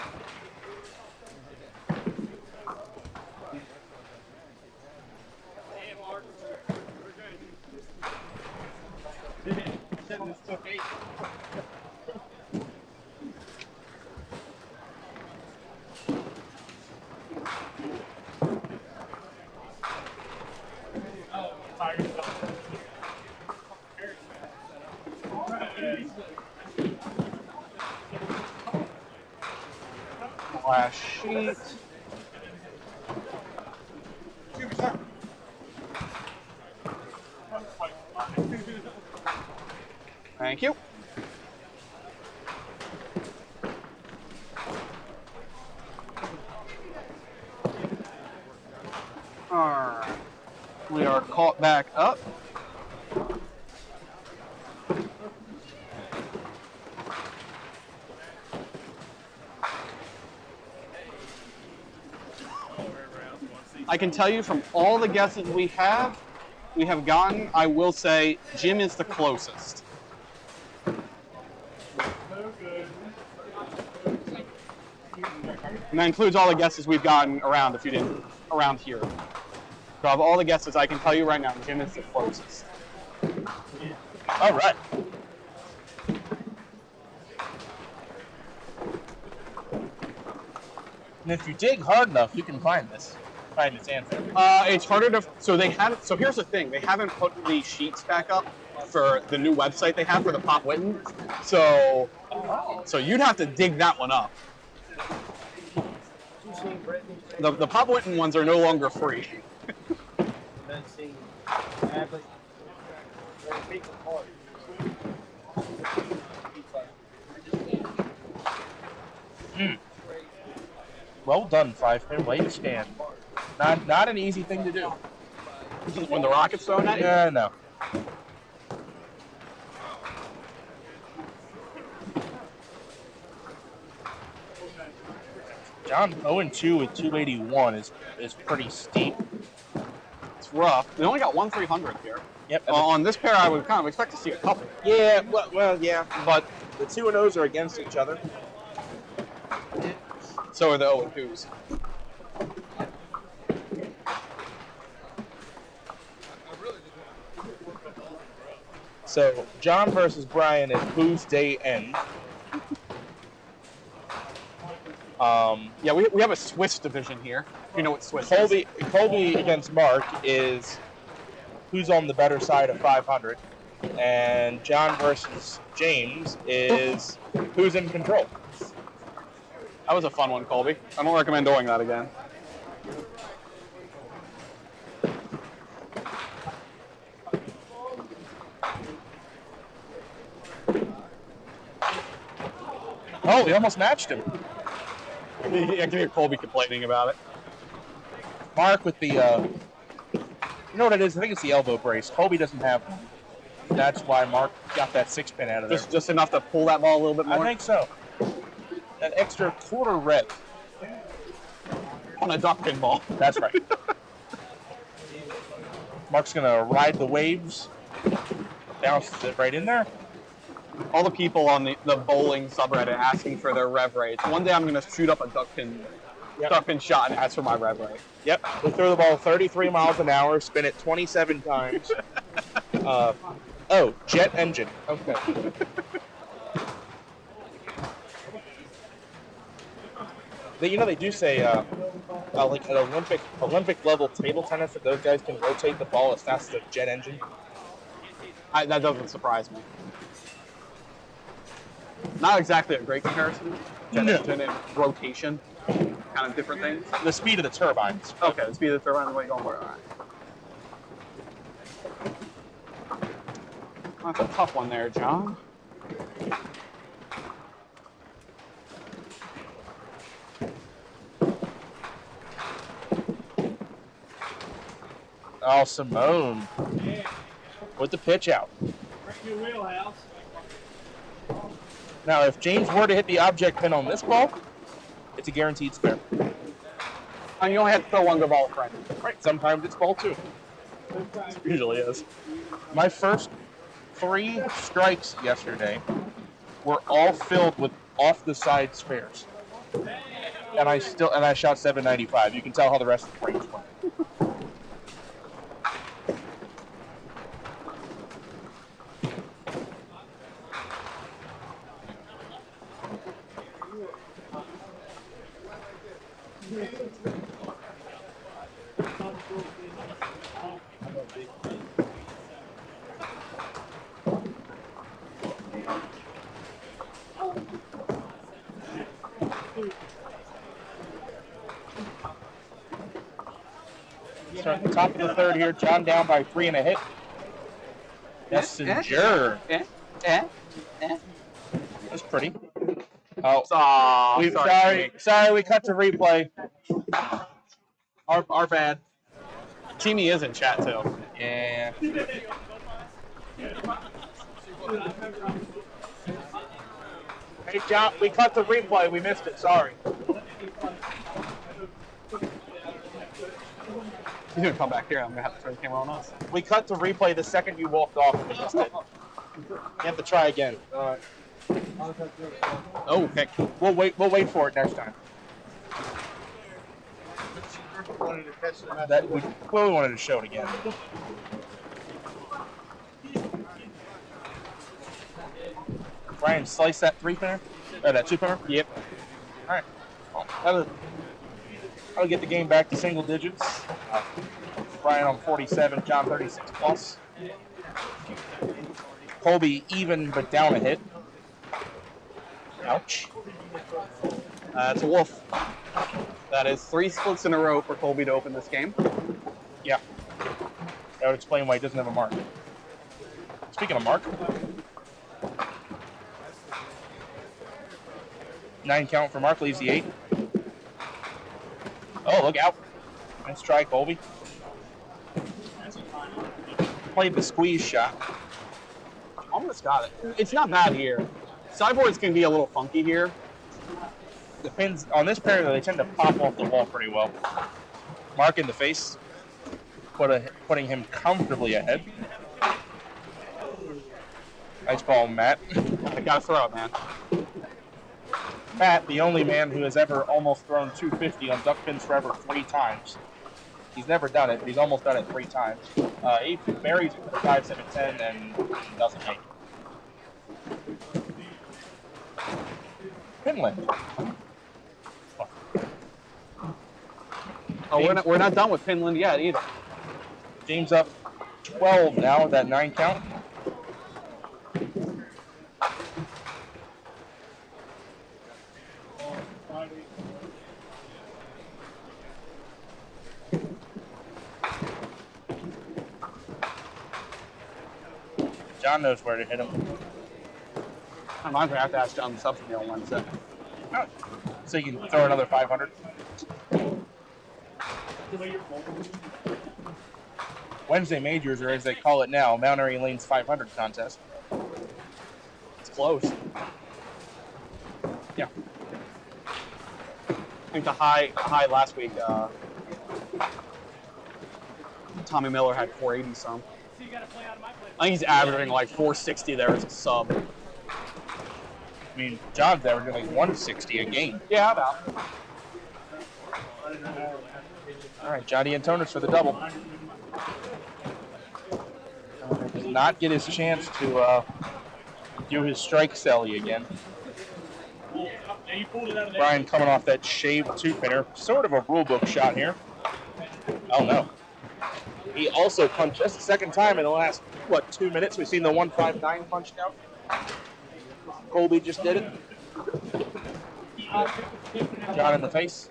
Last sheet. Thank you. Alright. We are caught back up. I can tell you from all the guesses we have gotten, I will say Jim is the closest. And that includes all the guesses we've gotten around, if you didn't, around here. So of all the guesses, I can tell you right now, Jim is the closest. All right. And if you dig hard enough, you can find this answer. It's harder to. So they haven't. So here's the thing: they haven't put the sheets back up for the new website they have for the Pop Whitten. So you'd have to dig that one up. The Pop Whitten ones are no longer free. Well done, Five-Man. Way to stand. Not an easy thing to do. When the rocket's thrown at you? Yeah, no. John 0-2 with 281 is pretty steep. It's rough. They only got 300 here. Yep. On this pair, I would kind of expect to see a couple. Yeah, well, yeah, but the 2-0s are against each other. So are the 0-2s. So John versus Brian is whose day end. Yeah, we have a Swiss division here. You know what Swiss is. Colby against Mark is who's on the better side of 500, and John versus James is who's in control. That was a fun one, Colby. I don't recommend doing that again. Oh, we almost matched him. I can hear Colby complaining about it. Mark with the, you know what it is? I think it's the elbow brace. Colby doesn't have one. That's why Mark got that 6-pin out of there. Just enough to pull that ball a little bit more? I think so. An extra quarter rep. On a duck pin ball. That's right. Mark's going to ride the waves. Bounces it right in there. All the people on the bowling subreddit asking for their rev rates. One day I'm going to shoot up a duck pin shot and ask for my rev rate. Yep. We throw the ball 33 miles an hour, spin it 27 times. Jet engine. Okay. They do say like an Olympic level table tennis that those guys can rotate the ball as fast as a jet engine. That doesn't surprise me. Not exactly a great comparison. Jet engine and rotation, kind of different things. The speed of the turbines. Okay, the speed of the turbine is what you're going for. All right. That's a tough one there, John. Oh, Simone with the pitch out. Your wheelhouse. Now, if James were to hit the object pin on this ball, it's a guaranteed spare. And you only have to throw one good ball, right? Right. Sometimes it's ball 2. It usually is. My first 3 strikes yesterday were all filled with off the side spares, and I shot 795. You can tell how the rest of the range went. Top of the third here. John down by 3 and a hit. Messenger. That's pretty. Oh, sorry, we cut to replay. Our bad. Teamy is in chat too. Yeah. Hey, John, we cut the replay. We missed it. Sorry. He's gonna come back here. I'm gonna have to turn the camera on us. We cut the replay the second you walked off. And we missed it. You have to try again. Oh, okay. We'll wait for it next time. That we clearly wanted to show it again. Brian, slice that 3-pinner? Or that 2-pinner? Yep. All right. Well, that'll get the game back to single digits. Brian on 47, John 36 plus. Colby even but down a hit. Ouch. It's a wolf. That is 3 splits in a row for Colby to open this game. Yeah. That would explain why he doesn't have a mark. Speaking of mark. 9 count for Mark, leaves the 8. Oh, look out. Nice try, Colby. Played the squeeze shot. Almost got it. It's not bad here. Sideboards can be a little funky here. The pins on this pair, though, they tend to pop off the wall pretty well. Mark in the face, putting him comfortably ahead. Nice ball, Matt. I gotta throw it, man. Matt, the only man who has ever almost thrown 250 on duck pins forever 3 times. He's never done it, but he's almost done it 3 times. He marries 5, 7, 10, and doesn't make it. Pinland. Oh, we're not done with Pinland yet either. James up 12 now with that 9 count. John knows where to hit him. I'm going to have to ask John the subsidy on Wednesday. Oh, so you can throw another 500. Wednesday majors, or as they call it now, Mount Airy Lane's 500 contest. It's close. Yeah. I think the high last week, Tommy Miller had 480 some. I think he's averaging like 460 there as a sub. I mean, John's averaging like 160 a game. Yeah, how about? All right, Johnny Antonis for the double. Does not get his chance to do his strike celly again. Brian coming off that shaved 2-pinner. Sort of a rule book shot here. Oh, no. He also punched just the second time in the last, 2 minutes? We've seen the 159 punch count. Colby just did it. John in the face.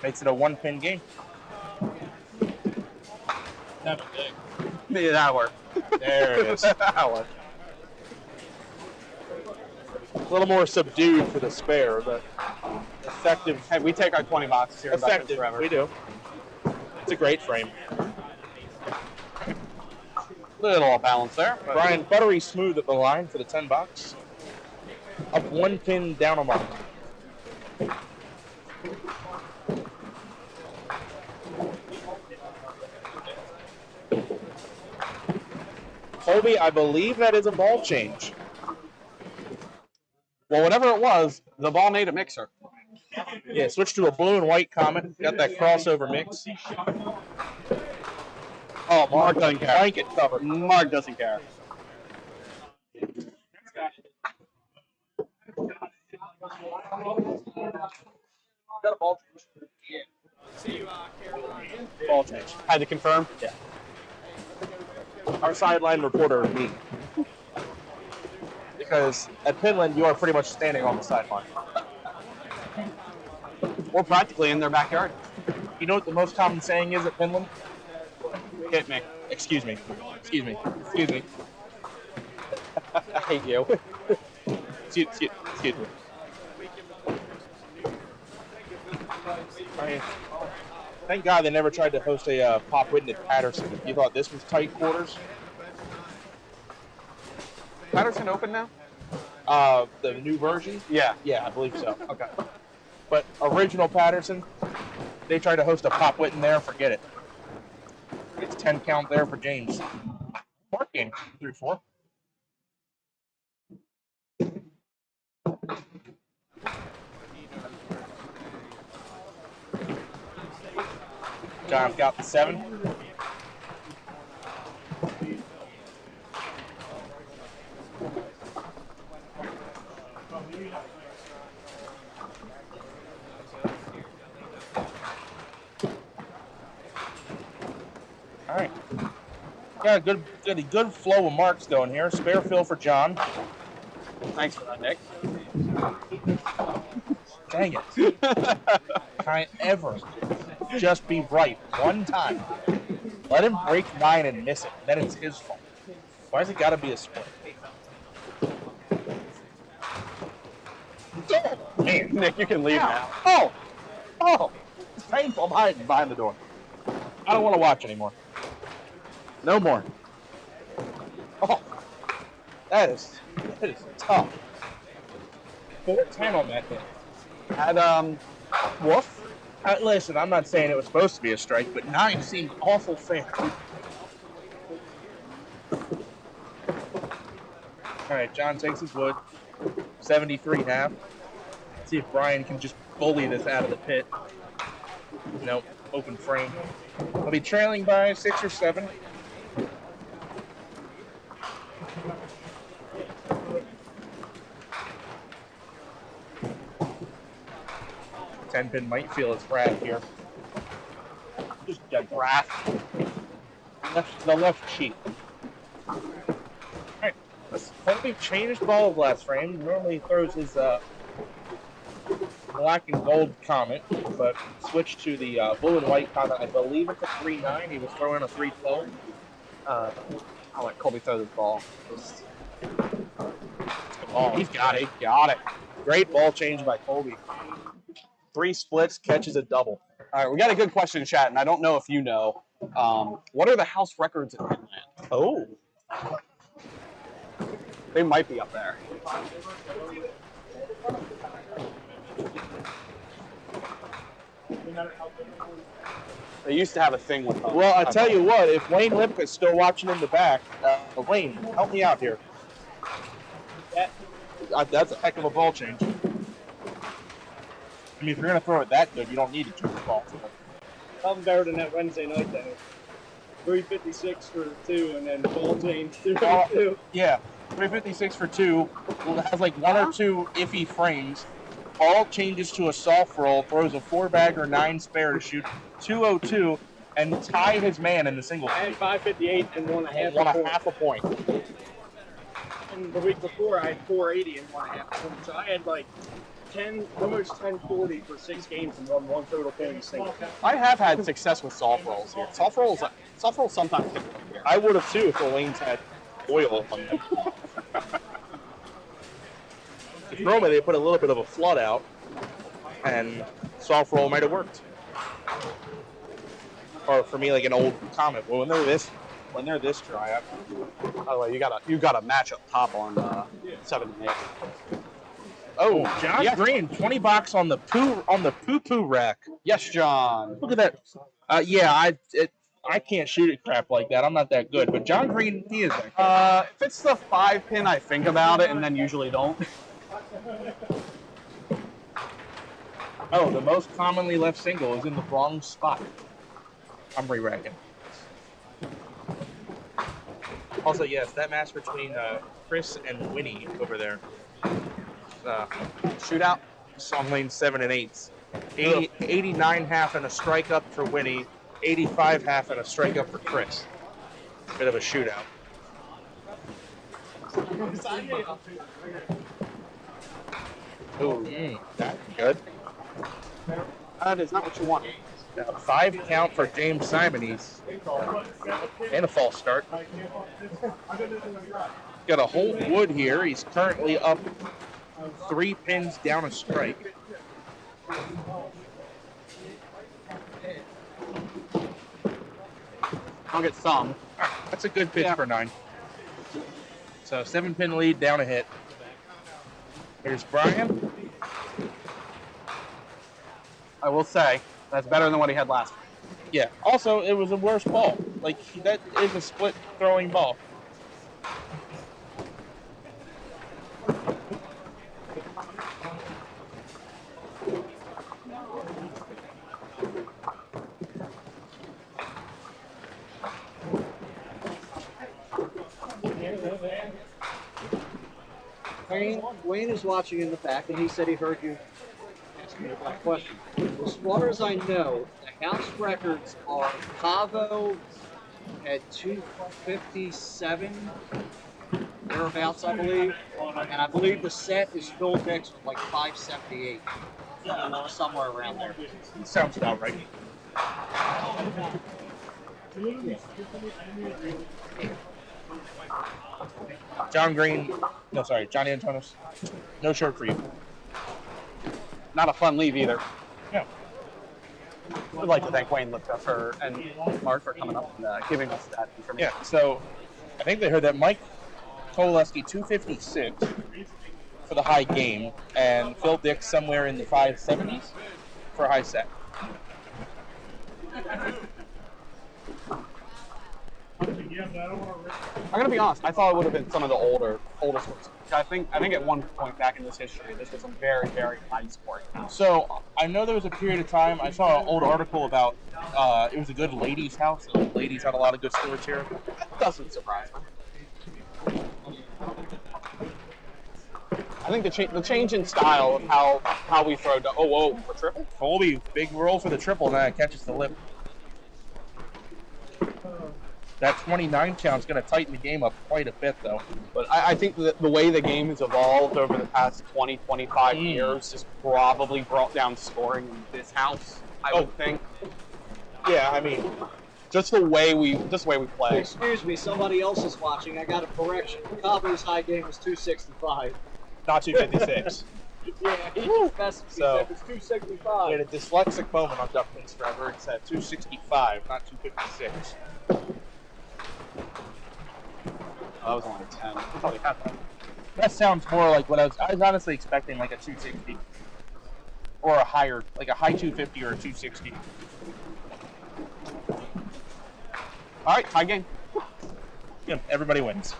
Makes it a 1-pin game. Yeah, that'll work. There it is. That'll work. A little more subdued for the spare, but effective. Hey, we take our 20 boxes here. Effective, we do. It's a great frame. Little off balance there. But Brian, buttery smooth at the line for the 10 box. Up 1 pin, down a mark. Colby, I believe that is a ball change. well, whatever it was, the ball made a mixer. Yeah, switch to a blue and white Comet. Got that crossover mix. Oh, Mark doesn't care. Blanket cover. Mark doesn't care. Got a ball change. Ball change. Had to confirm. Yeah. Our sideline reporter, me. Because at Pinland, you are pretty much standing on the sideline. Or practically in their backyard. You know what the most common saying is at Pinland? Hit me. Excuse me. Excuse me. Excuse me. I hate you. Excuse me. Thank God they never tried to host a Pop Whitten at Patterson. If you thought this was tight quarters, Patterson open now? the new version? Yeah. Yeah, I believe so. Okay. But original Patterson, they tried to host a Pop Whitten there, forget it. It's 10 count there for James. Mark game, 3-4. John's got the 7. All right. Got a good flow of marks going here. Spare fill for John. Thanks for that, Nick. Dang it. Can I ever just be right one time? Let him break 9 and miss it. Then it's his fault. Why's it got to be a split? Man, Nick, you can leave now. Oh! It's painful. I'm hiding behind the door. I don't want to watch anymore. No more. Oh, that is tough. 4-10 on that hit. Had Wolf. Listen, I'm not saying it was supposed to be a strike, but 9 seemed awful fair. All right, John takes his wood. 73.5. See if Brian can just bully this out of the pit. Nope, open frame. I'll be trailing by 6 or 7. Ten-pin might feel its wrath here. Just dead wrath. The left cheek. Alright, let's Colby changed ball of last frame. He normally throws his black and gold Comet, but switched to the blue and white Comet. I believe it's a 3-9. He was throwing a 3-12. I'll let Colby throw this ball. Oh, he's got it. Got it. Great ball change by Colby. 3 splits, catches a double. All right, we got a good question in chat, and I don't know if you know. What are the house records in Pinland? Oh. They might be up there. They used to have a thing with them. Well, I tell you what, if Wayne Lipka's still watching in the back, Wayne, help me out here. That's a heck of a ball change. I mean, if you're going to throw it that good, you don't need to change the ball. Something better than that Wednesday night, though. 356 for 2, and then ball change 2 for 2. Yeah, 356 for 2. Has like 1 or 2 iffy frames. Ball changes to a soft roll, throws a 4-bagger 9 spare to shoot 202, and tie his man in the single. And 558 and 1.5 a point. And the week before, I had 480 and 1.5 points. So I had like 10, almost 1040 for 6 games and won 1 total point single. I have had success with soft rolls here. Soft rolls sometimes get them here. I would have too if the lanes had oil on them. Normally they put a little bit of a flood out, and soft roll might have worked. Or for me, like an old Comet. Well, when they're this dry up. By the way, you got a match up top on 7 and 8. Oh, Josh Green, $20 on the poo rack. Yes, John. Look at that. Yeah, I can't shoot at crap like that. I'm not that good. But John Green, he is that good. If it's the 5-pin, I think about it and then usually don't. Oh, the most commonly left single is in the wrong spot. I'm re-racking. Also, yes, that match between Chris and Winnie over there. Shootout. On lane 7 and 8s. 89 half and a strike up for Winnie. 85 half and a strike up for Chris. Bit of a shootout. Ooh, that's good. That is not what you want. Now, 5 count for James Simonies. And a false start. Got a whole wood here. He's currently up 3 pins down a strike. I'll get some. That's a good pitch for 9. So 7-pin lead, down a hit. Here's Brian. I will say, that's better than what he had last week. Yeah. Also, it was a worse ball. Like, that is a split throwing ball. Wayne is watching in the back, and he said he heard you ask me that question. As far as I know, the house records are Pavo at 257, thereabouts, I believe. And I believe the set is Phil Dix with like 578, somewhere around there. Sounds about right. Johnny Antonis. No shirt for you. Not a fun leave either. Yeah. I'd like to thank Wayne Lipka and Mark for coming up and giving us that information. Yeah, so I think they heard that Mike Koleski 256 for the high game, and Phil Dix somewhere in the 570s for a high set. I'm gonna be honest. I thought it would have been some of the older sports. I think at one point back in this history, this was a very, very high sport. So I know there was a period of time I saw an old article about it was a good ladies' house. So ladies had a lot of good sports here. That doesn't surprise me. I think the change in style of how we throw. For triple. Colby, big roll for the triple, and that catches the lip. That 29 count is going to tighten the game up quite a bit, though. But I think that the way the game has evolved over the past 20, 25 years just probably brought down scoring in this house, I would think. Yeah, I mean, just the way we play. Excuse me, somebody else is watching. I got a correction. Cowboys' high game was 265. not 256. Yeah, he specified So, it's 265. we had a dyslexic moment on Ducklings Forever. It said 265, not 256. I was only 10. I thought we had that. That sounds more like what I was honestly expecting, like a 260. Or a higher, like a high 250 or a 260. All right, high game. Yeah, everybody wins.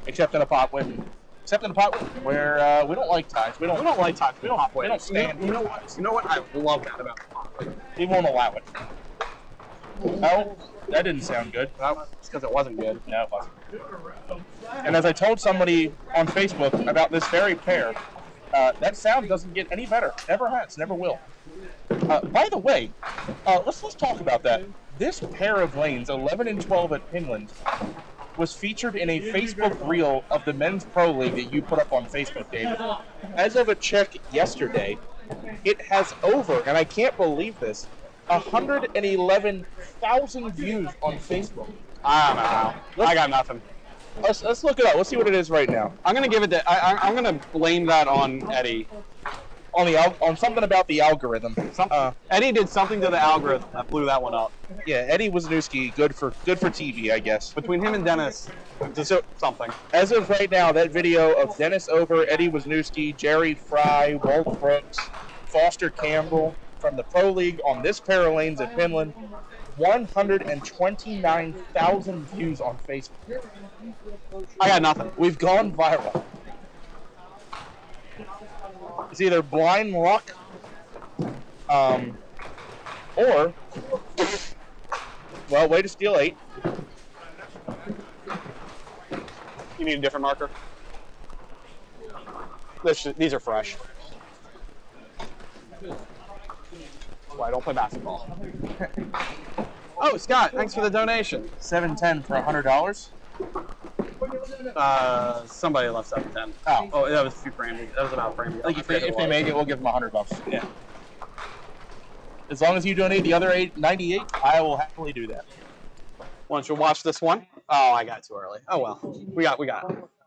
Except in a pot win. Except in a pot win, where we don't like ties. We don't like ties. We don't We don't stand. You know what? You know what? I love that about the pot. We won't allow it. Oh, that didn't sound good. It's because it wasn't good. No, it wasn't. And as I told somebody on Facebook about this very pair, that sound doesn't get any better. Never has, never will. By the way, let's talk about that. This pair of lanes, 11 and 12 at Pinland, was featured in a Facebook reel of the Men's Pro League that you put up on Facebook, David. As of a check yesterday, it has over, and I can't believe this, 111,000 views on Facebook. I don't know how. I got nothing. Let's look it up. Let's see what it is right now. I'm gonna give it to. I'm gonna blame that on Eddie. On something about the algorithm. Eddie did something to the algorithm that blew that one up. Yeah, Eddie Wisniewski, good for TV, I guess. Between him and Dennis, just something. As of right now, that video of Dennis Ober, Eddie Wisniewski, Jerry Fry, Walt Brooks, Foster Campbell from the Pro League on this pair of lanes at Pinland, 129,000 views on Facebook. I got nothing. We've gone viral. It's either blind luck, or, well, way to steal 8. You need a different marker? These are fresh. That's why I don't play basketball. Oh, Scott, thanks for the donation. $7.10 for $100. Somebody left 710. Oh, that was too Brandy. That was about Brandy. Like if they make it, we'll give them $100. Yeah. As long as you donate the other 98, I will happily do that. Why don't you watch this one? Oh, I got too early. Oh well, we got.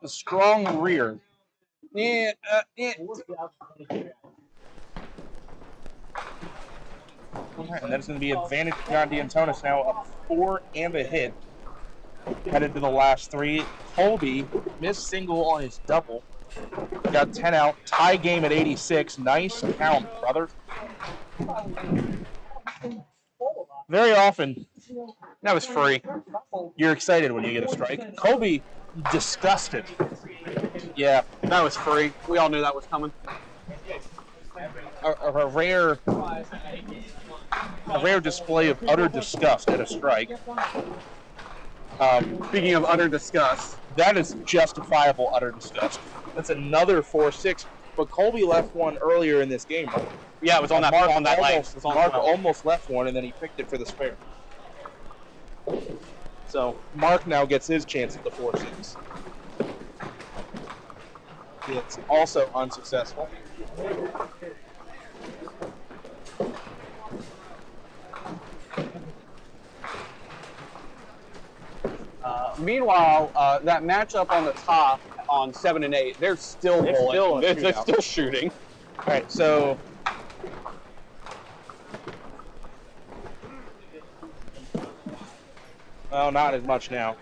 The strong rear. Yeah. And that's going to be advantage to John D'Antonis now up 4 and a hit. Headed to the last 3. Colby missed single on his double. Got 10 out. Tie game at 86. Nice count, brother. Very often, That was free. you're excited when you get a strike. Colby, disgusted. Yeah, That was free. We all knew that was coming. a rare display of utter disgust at a strike. Speaking of utter disgust, That is justifiable utter disgust. That's another 4-6. But Colby left one earlier in this game. yeah, it was on that Mark on that leg. It almost, was on Mark the leg. almost left one, and then he picked it for the spare. So Mark now gets his chance at the 4-6. It's also unsuccessful. Meanwhile, that matchup on the top on 7 and 8, they're still It's bowling. still a They're shootout. still shooting. All right, so well, not as much now.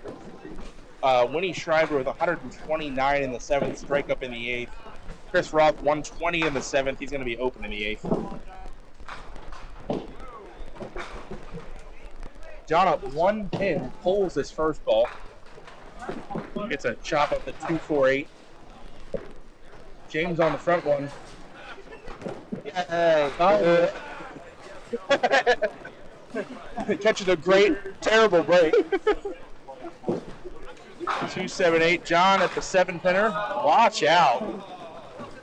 Winnie Schreiber with 129 in the 7th, strike up in the 8th. Chris Roth 120 in the 7th. He's going to be open in the 8th. John up 1 pin, pulls this first ball. It's a chop up the 2-4-8. James on the front one. Yay. Catches a great, terrible break. 2-7-8. John at the 7-pinner. Watch out.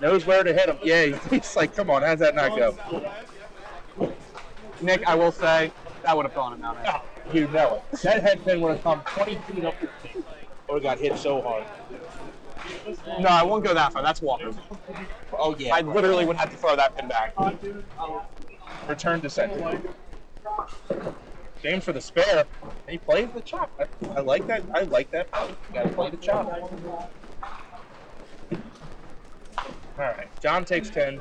Knows where to hit him. Yeah, he's like, come on, how's that not go? Nick, I will say, that would have gone him out. Oh, you know it. That head pin would have come 20 feet up the field. Or got hit so hard. No, I won't go that far. That's Walker's. Oh, yeah. I literally would have to throw that pin back. Return to center. James for the spare. He plays the chop. I like that. I like that. You gotta play the chop. Alright. John takes 10.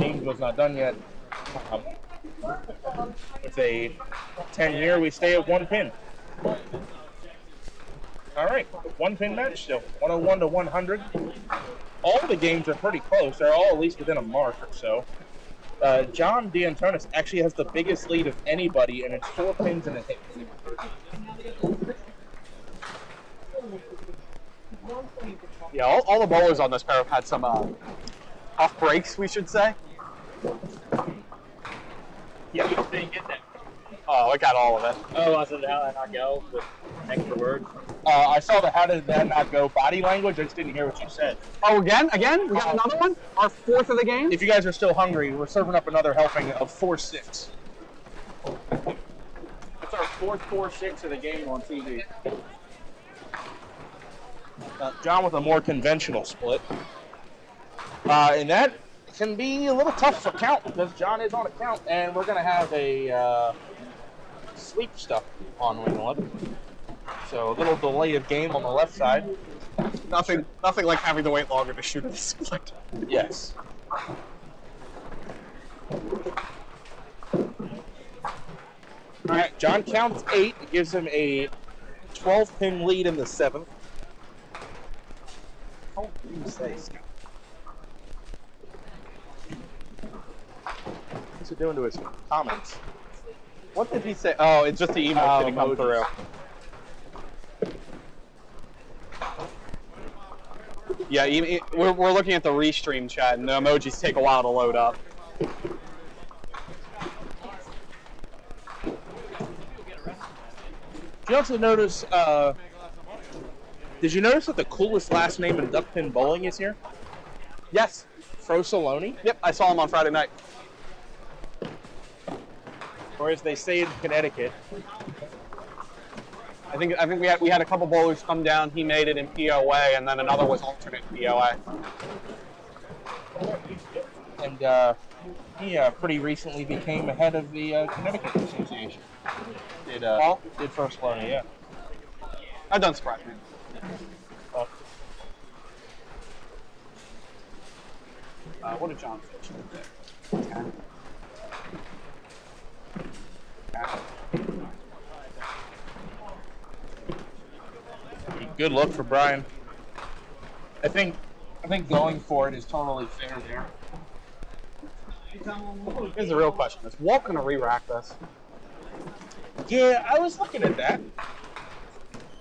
James was not done yet. With a 10-year, we stay at 1 pin. Alright. 1 pin match still. 101 to 100. All the games are pretty close. They're all at least within a mark or so. John D'Antonis actually has the biggest lead of anybody, and it's 4 pins and a hit. Yeah, all the bowlers on this pair have had some off breaks, we should say. Yeah, we didn't get that. Oh, I got all of it. Oh, I said how did I not go with extra words? I saw the how did that not go body language. I just didn't hear what you said. Oh, again? We got another one? Our 4th of the game? If you guys are still hungry, we're serving up another helping of 4-6. It's our 4th 4-6 of the game on TV. John with a more conventional split. And that can be a little tough for count because John is on a count, and we're going to have a sweep stuff on wing 11. So a little delay of game on the left side. Nothing like having to wait longer to shoot a split. Yes. All right, John counts 8. It gives him a 12-pin lead in the 7th. How do you say, Scott? What's it doing to his comments? What did he say? Oh, it's just the email didn't come through. Yeah, we're looking at the restream chat, and the emojis take a while to load up. Did you also notice, did you notice that the coolest last name in duckpin bowling is here? Yes. Frosoloni? Yep, I saw him on Friday night. Or as they say in Connecticut. I think we had a couple bowlers come down. He made it in POA, and then another was alternate POA. And He pretty recently became a head of the Connecticut Association. Did First Florida, yeah. That doesn't surprise me. What did John finish with there? 10. Good look for Brian. I think going for it is totally fair there. Here's the real question: is Walt going to re-rack this? Yeah, I was looking at that.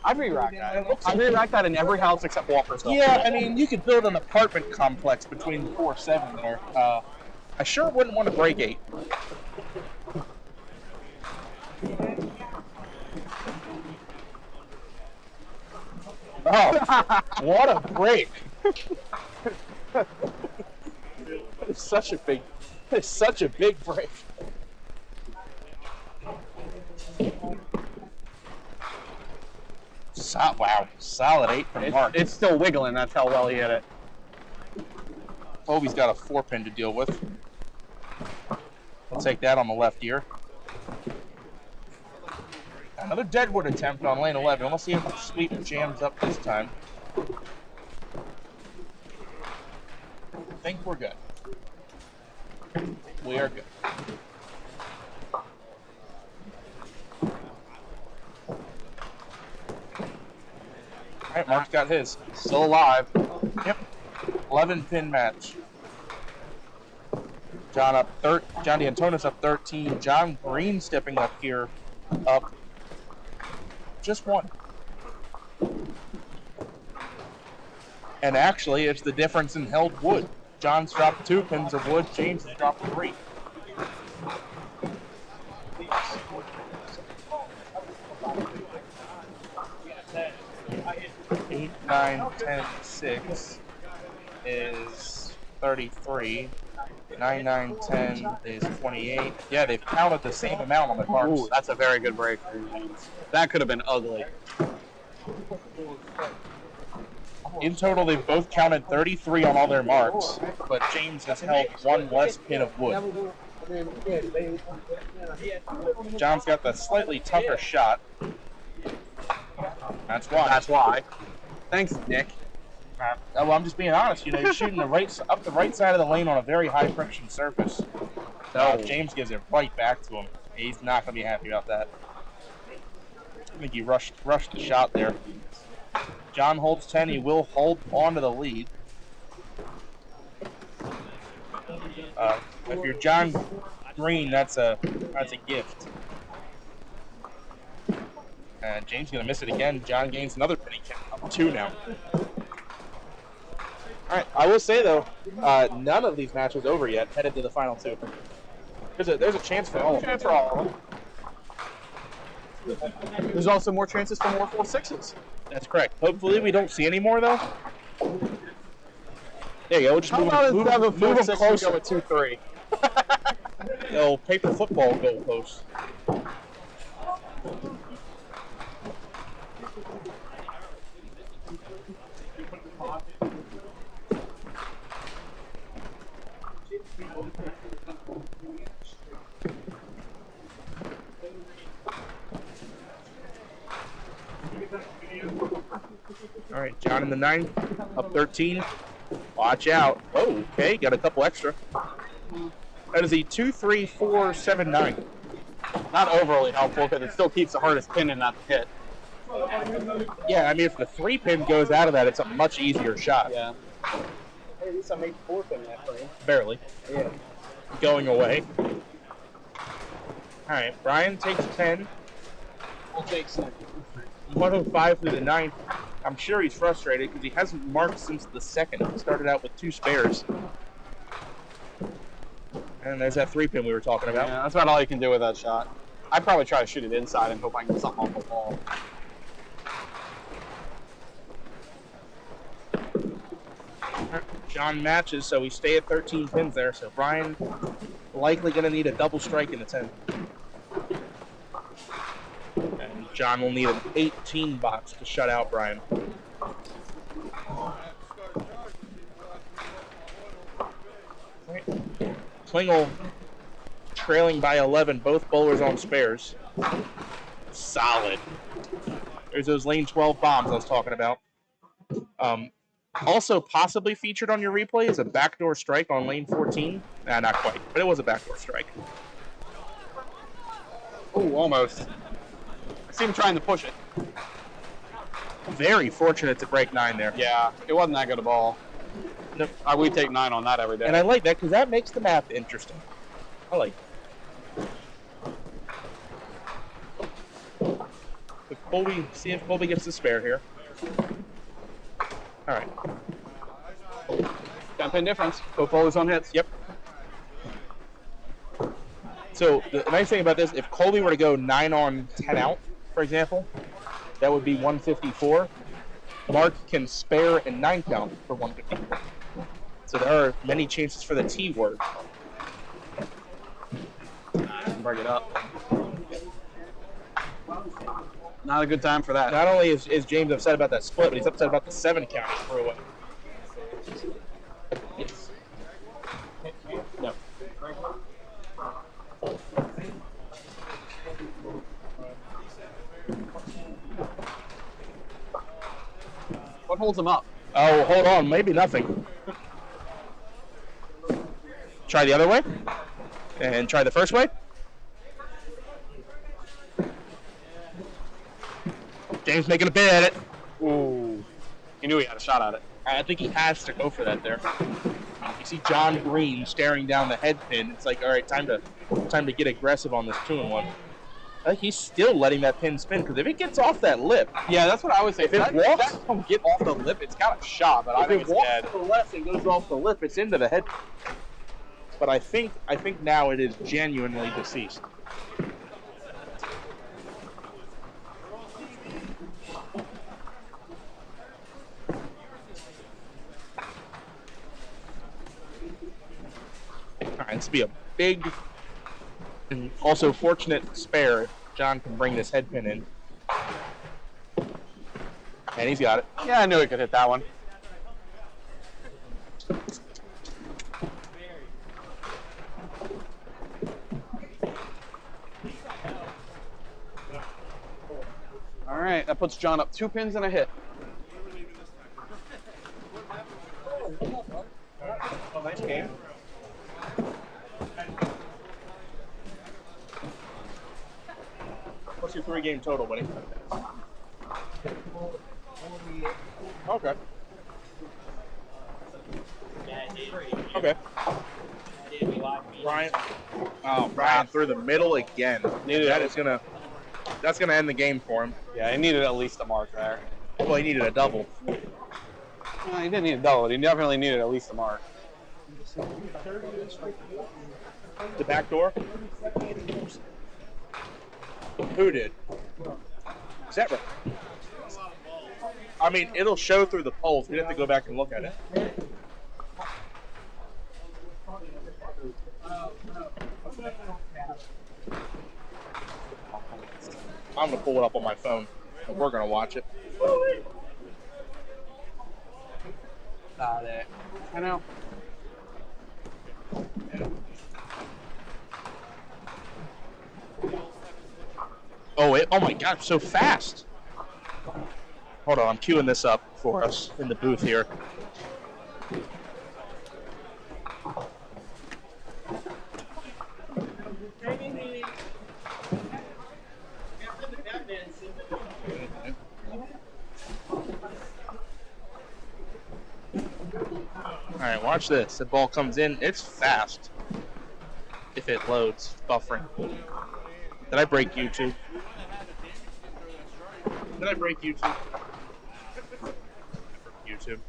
I'd re-rack that. I'd re-rack that in every house except Walker's. Yeah, I mean, you could build an apartment complex between the 4-7 there. I sure wouldn't want to break 8. Oh, what a break! It's such a big break. Wow, solid 8 from Mark. It's still wiggling. That's how well he hit it. Toby's got a 4-pin to deal with. I'll take that on the left ear. Another deadwood attempt on lane 11. Let's see if the sweep jams up this time. I think we're good. We are good. All right, Mark's got his. Still alive. Yep. 11-pin match. John D'Antonis up 13. John Green stepping up here, up just 1. And actually, it's the difference in held wood. John's dropped 2 pins of wood. James has dropped 3. 8, 9, 10, 6 is 33. 9, 9, 10 is 28. Yeah, they've counted the same amount on the marks. Ooh, that's a very good break. That could have been ugly. In total, they've both counted 33 on all their marks, but James has held 1 less pin of wood. John's got the slightly tougher shot. That's why. That's why. Thanks, Nick. Well, I'm just being honest. You know, you're shooting up the right side of the lane on a very high friction surface. So if James gives it right back to him, he's not going to be happy about that. I think he rushed the shot there. John holds 10. He will hold on to the lead. If you're John Green, that's a gift. And James going to miss it again. John gains another pin. He up 2 now. All right, I will say though, none of these matches over yet. Headed to the final 2. There's a chance for all. Chance for all of them. There's also more chances for more 4-6s. That's correct. Hopefully we don't see any more though. There you go. We'll just move them closer. Go with 2-3. They'll paper football goalposts. All right, John in the 9, up 13. Watch out. Oh, okay, got a couple extra. That is a 2, 3, 4, 7, 9. Not overly helpful because it still keeps the hardest pin in that hit. Yeah, I mean, if the 3-pin goes out of that, it's a much easier shot. Yeah. Hey, at least I made 4-pin that frame. Barely. Yeah. Going away. All right, Brian takes 10. We'll take 7. 105 through the 9th. I'm sure he's frustrated because he hasn't marked since the 2nd. He started out with 2 spares. And there's that 3-pin we were talking about. Yeah, that's about all you can do with that shot. I'd probably try to shoot it inside and hope I can get something off the ball. John matches, so we stay at 13 pins there. So Brian likely going to need a double strike in the 10. And John will need an 18 box to shut out Brian. Right. Klingel trailing by 11, both bowlers on spares. Solid. There's those lane 12 bombs I was talking about. Also possibly featured on your replay is a backdoor strike on lane 14. Nah, not quite, but it was a backdoor strike. Oh, almost. I see him trying to push it. Very fortunate to break 9 there. Yeah, it wasn't that good a ball. Nope. We take 9 on that every day. And I like that because that makes the map interesting. I like it. See if Colby gets the spare here. All right. 10 pin difference. Both bowlers on hits. Yep. So the nice thing about this, if Colby were to go 9 on 10 out, for example, that would be 154. Mark can spare and 9 count for 154. So there are many chances for the T word. Break it up. Not a good time for that. Not only is James upset about that split, but he's upset about the 7 count he threw away. Yes. No. What holds him up? Oh, hold on. Maybe nothing. Try the other way. And try the first way. James making a bid at it. Ooh. He knew he had a shot at it. I think he has to go for that there. You see John Green staring down the head pin. It's like, all right, time to get aggressive on this 2-1. I think he's still letting that pin spin because if it gets off that lip, yeah, that's what I would say. If it walks, don't get off the lip, it's got a shot, but I think if it's it walks dead. to the left and goes off the lip, it's into the head. But I think now it is genuinely deceased. All right, this will be a big and also fortunate spare if John can bring this head pin in. And he's got it. Yeah, I knew he could hit that one. All right, that puts John up 2 pins and a hit. Nice game. What's your 3-game total, buddy? Okay. Okay. Brian. Oh, Brian through the middle again. That's gonna end the game for him. Yeah, he needed at least a mark there. Well, he needed a double. No, he didn't need a double. He definitely needed at least a mark. The back door? Who did? Is that right? I mean, it'll show through the polls. We have to go back and look at it. I'm going to pull it up on my phone, and we're going to watch it. I know. Oh my God, so fast. Hold on, I'm queuing this up for us in the booth here. All right, watch this. The ball comes in. It's fast. If it loads, buffering. Did I break YouTube? Did I break YouTube? YouTube.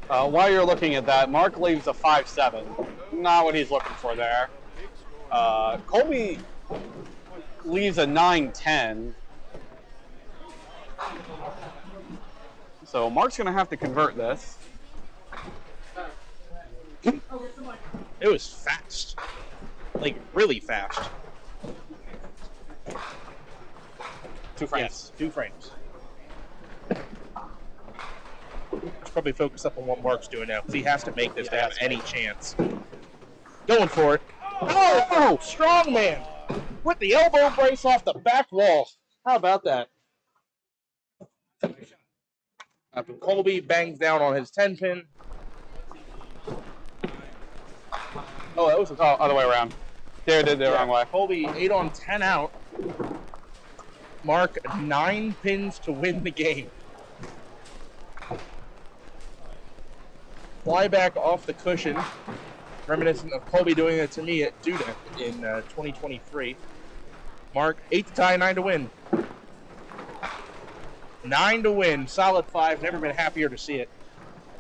While you're looking at that, Mark leaves a 5-7. Not what he's looking for there. Colby leaves a 9-10. So Mark's going to have to convert this. It was fast. Like, really fast. 2 frames. Yes, 2 frames. Let's probably focus up on what Mark's doing now, because he has to make this to have any chance. Going for it. Oh, strong man with the elbow brace off the back wall. How about that? Colby bangs down on his 10-pin. Oh, that was the other way around. Did the wrong way. Colby 8 on 10 out. Mark 9 pins to win the game. Fly back off the cushion, reminiscent of Colby doing it to me at Duda in 2023. Mark 8 to tie, 9 to win. 9 to win, solid 5. Never been happier to see it.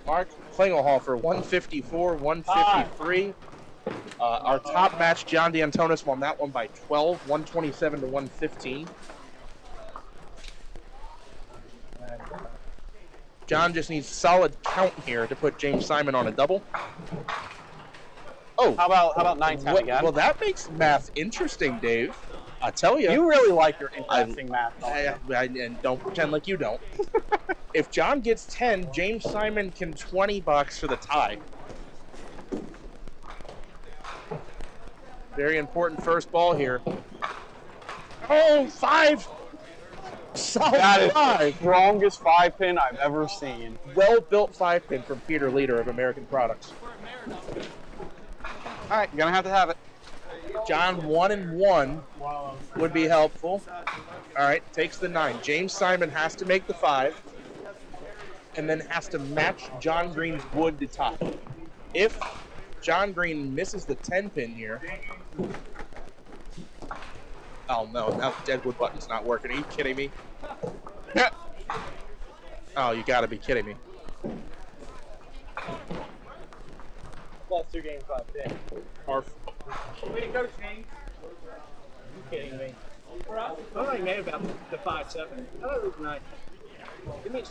Mark Klingelhofer 154, 153. Our top match, John D'Antonis won that one by 12, 127 to 115. John just needs solid count here to put James Simon on a double. Oh, how about 9-10 again? Well, that makes math interesting, Dave. I tell you. You really like your interesting math. And don't pretend like you don't. If John gets 10, James Simon can $20 for the tie. Very important first ball here. Oh, 5! Solid That is 5. the strongest 5-pin I've ever seen. Well-built 5-pin from Peter Leader of American Products. All right, gonna have to have it. John 1 and 1 would be helpful. All right, takes the 9. James Simon has to make the 5, and then has to match John Green's wood to tie. If John Green misses the 10-pin here. Oh no, now the Deadwood button's not working. Are you kidding me? Oh, you gotta be kidding me. Plus 2 games, 5 pins. Arf. Way to go, James. You kidding me? I'm not mad about the 5-7. I thought it was 9. Give me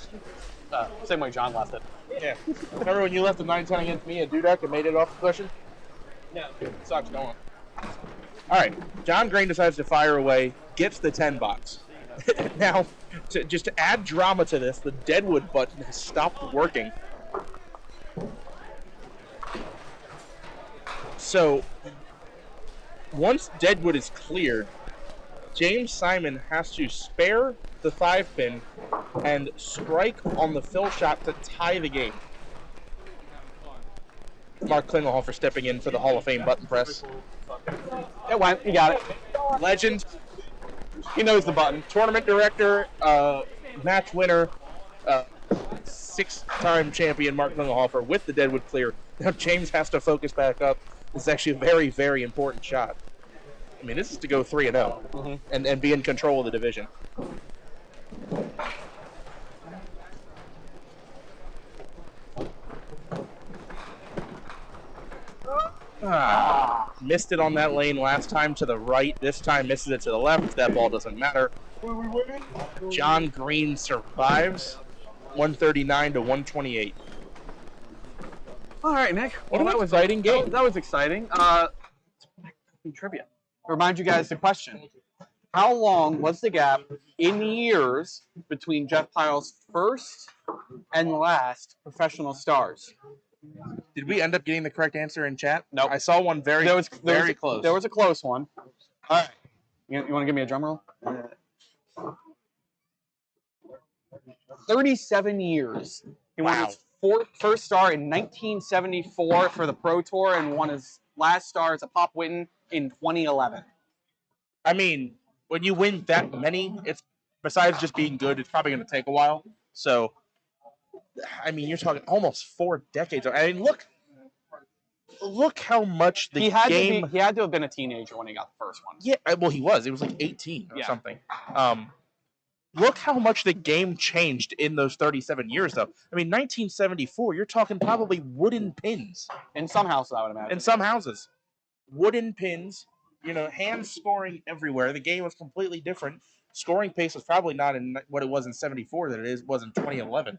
a Same way John left it. Yeah. Remember when you left the 9-10 against me at Dudek and made it off the cushion? No. Sucks going. All right. John Green decides to fire away, gets the 10 box. Now, just to add drama to this, the Deadwood button has stopped working. So, once Deadwood is cleared, James Simon has to spare the 5-pin and strike on the fill shot to tie the game. Mark Klingelhofer stepping in for the Hall of Fame button press. It went. You got it. Legend. He knows the button. Tournament director, match winner, 6-time champion Mark Klingelhofer with the Deadwood clear. Now James has to focus back up. This is actually a very, very important shot. I mean, this is to go 3-0 and be in control of the division. Missed it on that lane last time to the right. This time misses it to the left. That ball doesn't matter. John Green survives. 139 to 128. All right, Nick. What an exciting game. That was exciting. Trivia. Remind you guys the question. How long was the gap in years between Jeff Pyle's first and last professional stars? Did we end up getting the correct answer in chat? No. I saw one very close. There was a close one. All right. You want to give me a drum roll? 37 years. He won his first star in 1974 for the Pro Tour and won his last star as a Pop Whitten in 2011. I mean, when you win that many, it's besides just being good, it's probably going to take a while. So, I mean, you're talking almost 4 decades. I mean, look how much the game. He had to have been a teenager when he got the first one. Yeah, well, he was. He was like 18 or something. Look how much the game changed in those 37 years, though. I mean, 1974, you're talking probably wooden pins. In some houses, I would imagine. In some houses. Wooden pins, hand scoring everywhere. The game was completely different. Scoring pace was probably not in what it was in 74 that it was in 2011.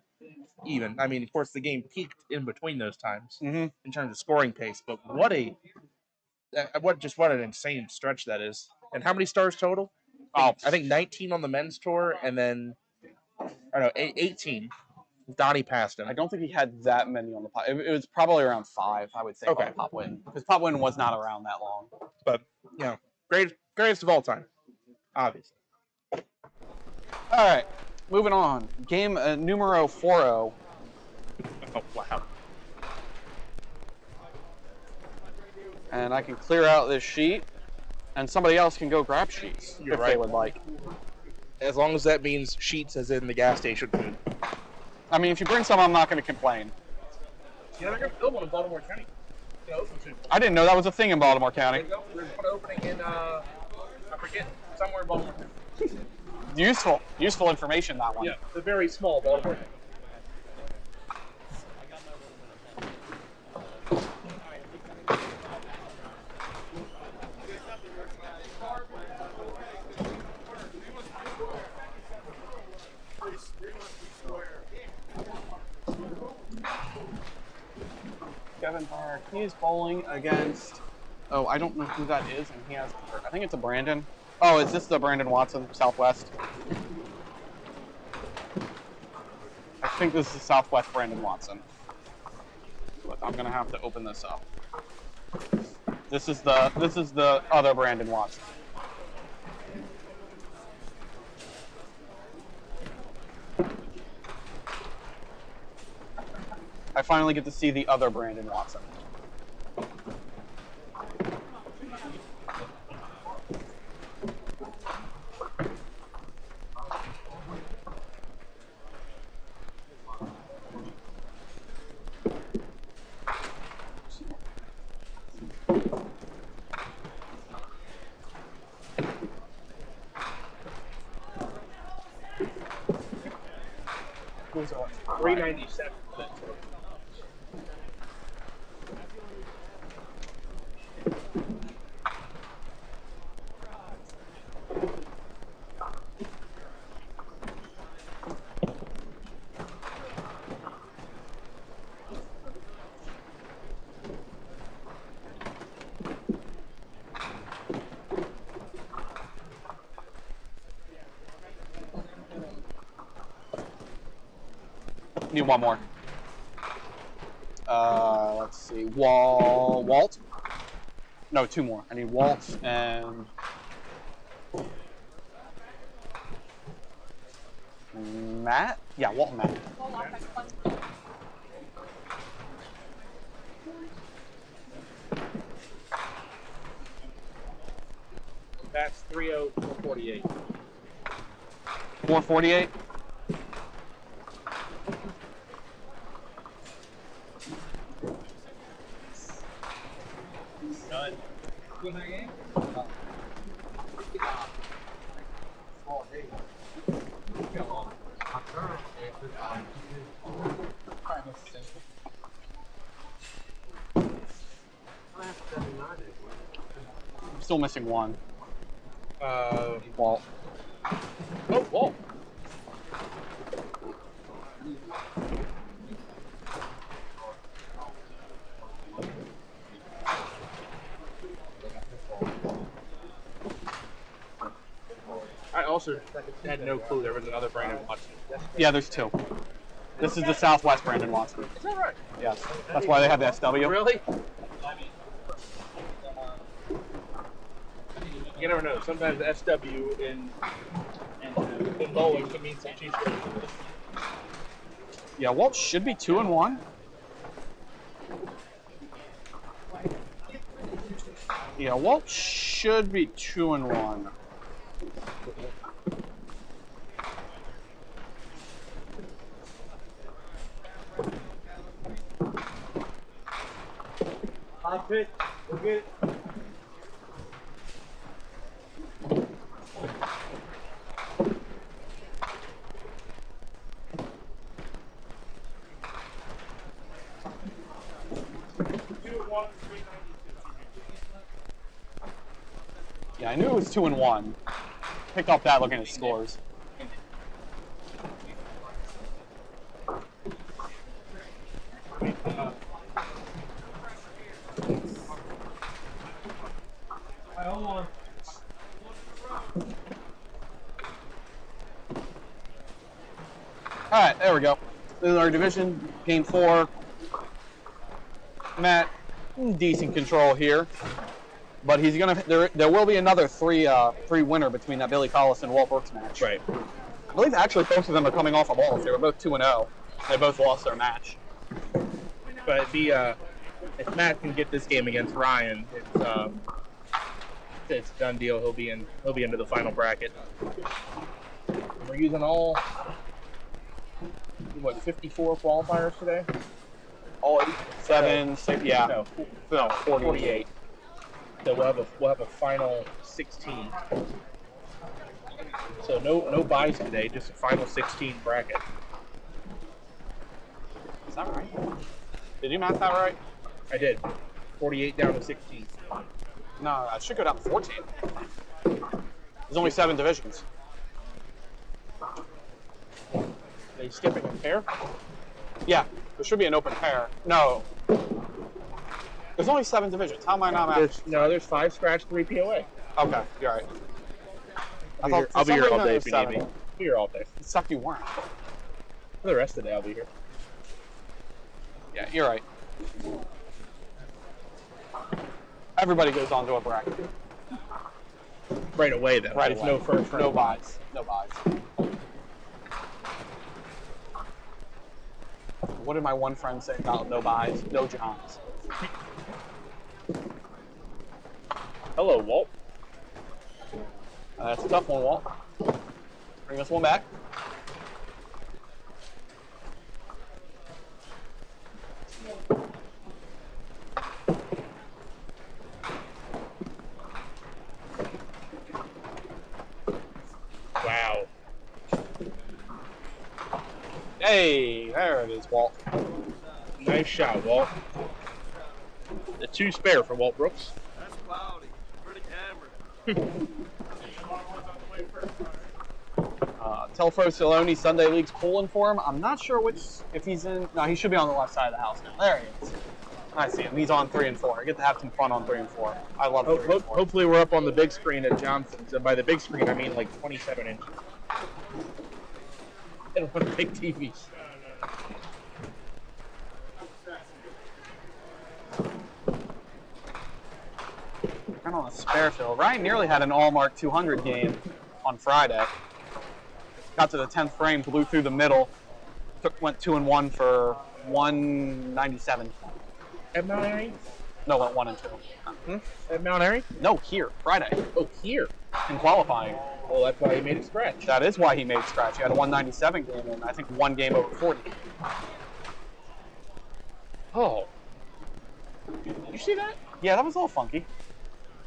Even. I mean, of course, the game peaked in between those times in terms of scoring pace. But what an insane stretch that is. And how many stars total? I think 19 on the men's tour, and then 18 Donnie passed him. I don't think he had that many on the pop. It was probably around 5, I would say, Okay. on Pop Whitten, because Pop Whitten was not around that long. But, you know, greatest of all time, obviously. All right, moving on. Game numero 4-0. Oh, wow. And I can clear out this sheet, and somebody else can go grab sheets You're if right. they would like. As long as that means sheets as in the gas station food. I mean, if you bring some, I'm not going to complain. Yeah, they're going to build one in Baltimore County. You know, I didn't know that was a thing in Baltimore County. there's one opening in, I forget, somewhere in Baltimore County. Useful information, that one. Yeah, the very small Baltimore County. Kevin Park, he is bowling against, oh, I don't know who that is, and he has, I think it's a Brandon. Oh, is this the Brandon Watson, Southwest? I think this is Southwest Brandon Watson. But I'm gonna have to open this up. This is the other Brandon Watson. I finally get to see the other Brandon Watson. Who's on? 397. Need one more. Let's see. Walt? No, 2 more. I need Walt and Matt? Yeah, Walt and Matt. That's 30448. 448? Done. I'm still missing one. Walt. Oh, Walt. I also had no clue there was another Brandon Watson. Yeah, there's 2. This is the Southwest Brandon Watson. Is that right? Yes. That's why they have the SW. Really? You never know. Sometimes the SW in bowling can mean some cheese. Yeah, Walt should be 2-1. Yeah, Walt should be 2-1. High pitch. Go get it. Yeah, I knew it was 2-1. Picked up that looking at scores. All right, there we go. in our division, game 4. Matt, decent control here, but he's gonna. There will be another three winner between that Billy Collis and Walt Brooks match. Right. I believe actually both of them are coming off of balls. They were both 2-0. They both lost their match. But if Matt can get this game against Ryan, it's a done deal. He'll be into the final bracket. We're using all 54 qualifiers today. All 7, 6, yeah. No, 48. So we'll have a final 16. So no buys today, just a final 16 bracket. Is that right? Did you math that right? I did. 48 down to 16. No, I should go down to 14. There's only 7 divisions. They skipping a pair? Yeah, there should be an open pair. No. There's only 7 divisions. How am I not math? There's 5 scratch, 3 POA. Okay, you're right. I'll be here all day if you need me. I'll be here all day. It sucked you weren't. For the rest of the day, I'll be here. Yeah, you're right. Everybody goes on to a bracket. Right away, then. Right There's away. no first round. No buys. No buys. What did my one friend say about no buys? No Johns. Hello, Walt. That's a tough one, Walt. Bring this one back. Wow. Hey, there it is, Walt. Nice shot, Walt. The 2 spare for Walt Brooks. That's cloudy. Pretty hammered. Telfro Saloni Sunday League's pulling for him. I'm not sure if he's in. No, he should be on the left side of the house now. There he is. I see him. He's on 3 and 4. I get to have some fun on 3 and 4. I love 3 and 4. Hopefully we're up on the big screen at Johnson's. And by the big screen, I mean like 27 inches. I don't want big TVs. Kind of on a spare field. Ryan nearly had an all-mark 200 game on Friday. Got to the 10th frame, blew through the middle. Went 2 and 1 for 197. At Mount Airy? No, went 1 and 2. At Mount Airy? No, here, Friday, Oh, here. in qualifying. Well, that's why he made it scratch. That is why he made scratch. He had a 197 game and I think 1 game over 40. Oh. You see that? Yeah, that was a little funky.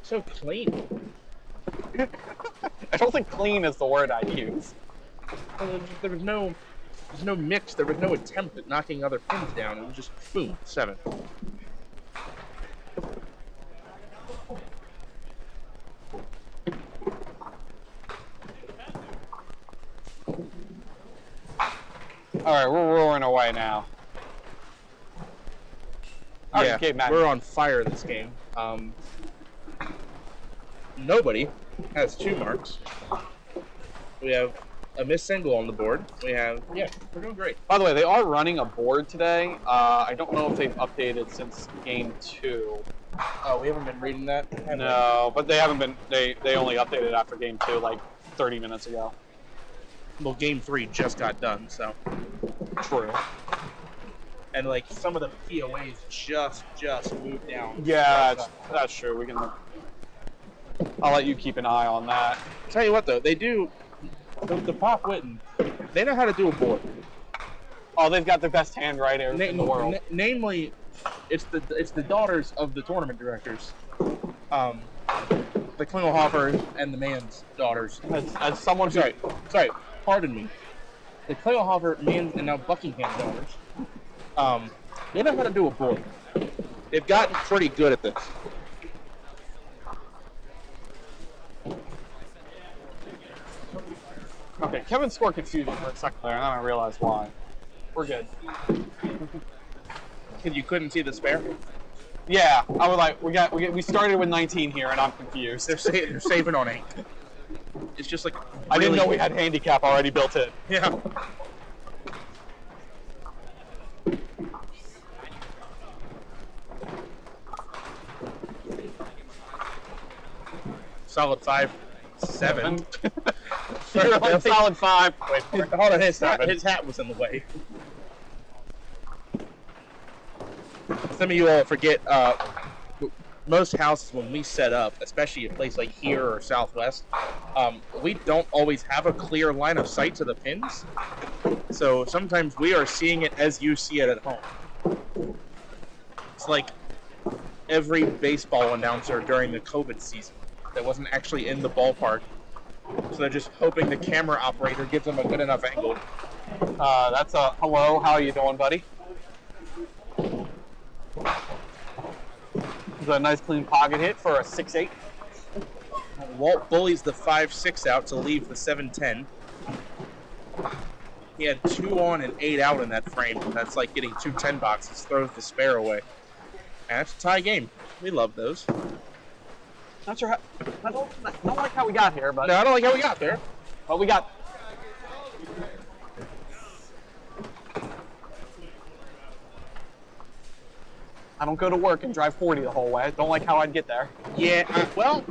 So clean. I don't think clean is the word I'd use. Well, there was no mix. There was no attempt at knocking other pins down. It was just boom, 7. All right, we're roaring away now. All right, okay, Matt. We're on fire this game. Nobody has 2 marks. We have a missed single on the board. We're doing great. By the way, they are running a board today. I don't know if they've updated since game 2. Oh, we haven't been reading that? No, but they haven't been. They only updated after game 2, like 30 minutes ago. Well, game 3 just got done, so. True. And like some of the POAs just moved down. Yeah, that's true. We can. I'll let you keep an eye on that. Tell you what though, they do. The Pop Whitten, they know how to do a board. Oh, they've got the best handwriters in the world. Namely, it's the daughters of the tournament directors, the Klingelhofer and the man's daughters. As someone who, sorry, pardon me, the Klingelhofer, man's, and now Buckingham daughters. They know how to do a board. They've gotten pretty good at this. Okay, Kevin scored confusing for a second there, and then I realized why. We're good. You couldn't see the spare? Yeah, I was like, we started with 19 here, and I'm confused. They're saving on 8. It's just like I didn't know we had handicap already built in. Yeah. solid 5'7". You're like solid 5. Wait, hold on, his hat was in the way. Some of you all forget, most houses when we set up, especially a place like here or Southwest, we don't always have a clear line of sight to the pins. So sometimes we are seeing it as you see it at home. It's like every baseball announcer during the COVID season that wasn't actually in the ballpark. So they're just hoping the camera operator gives them a good enough angle. That's a hello. How are you doing, buddy? It's a nice clean pocket hit for a 6-8. Walt bullies the 5-6 out to leave the 7-10. He had 2 on and 8 out in that frame. That's like getting 2 10 boxes, throws the spare away. And that's a tie game. We love those. Not sure how. I don't like how we got here, but No, I don't like how we got there. But we got. I don't go to work and drive 40 the whole way. Don't like how I'd get there. Yeah, well,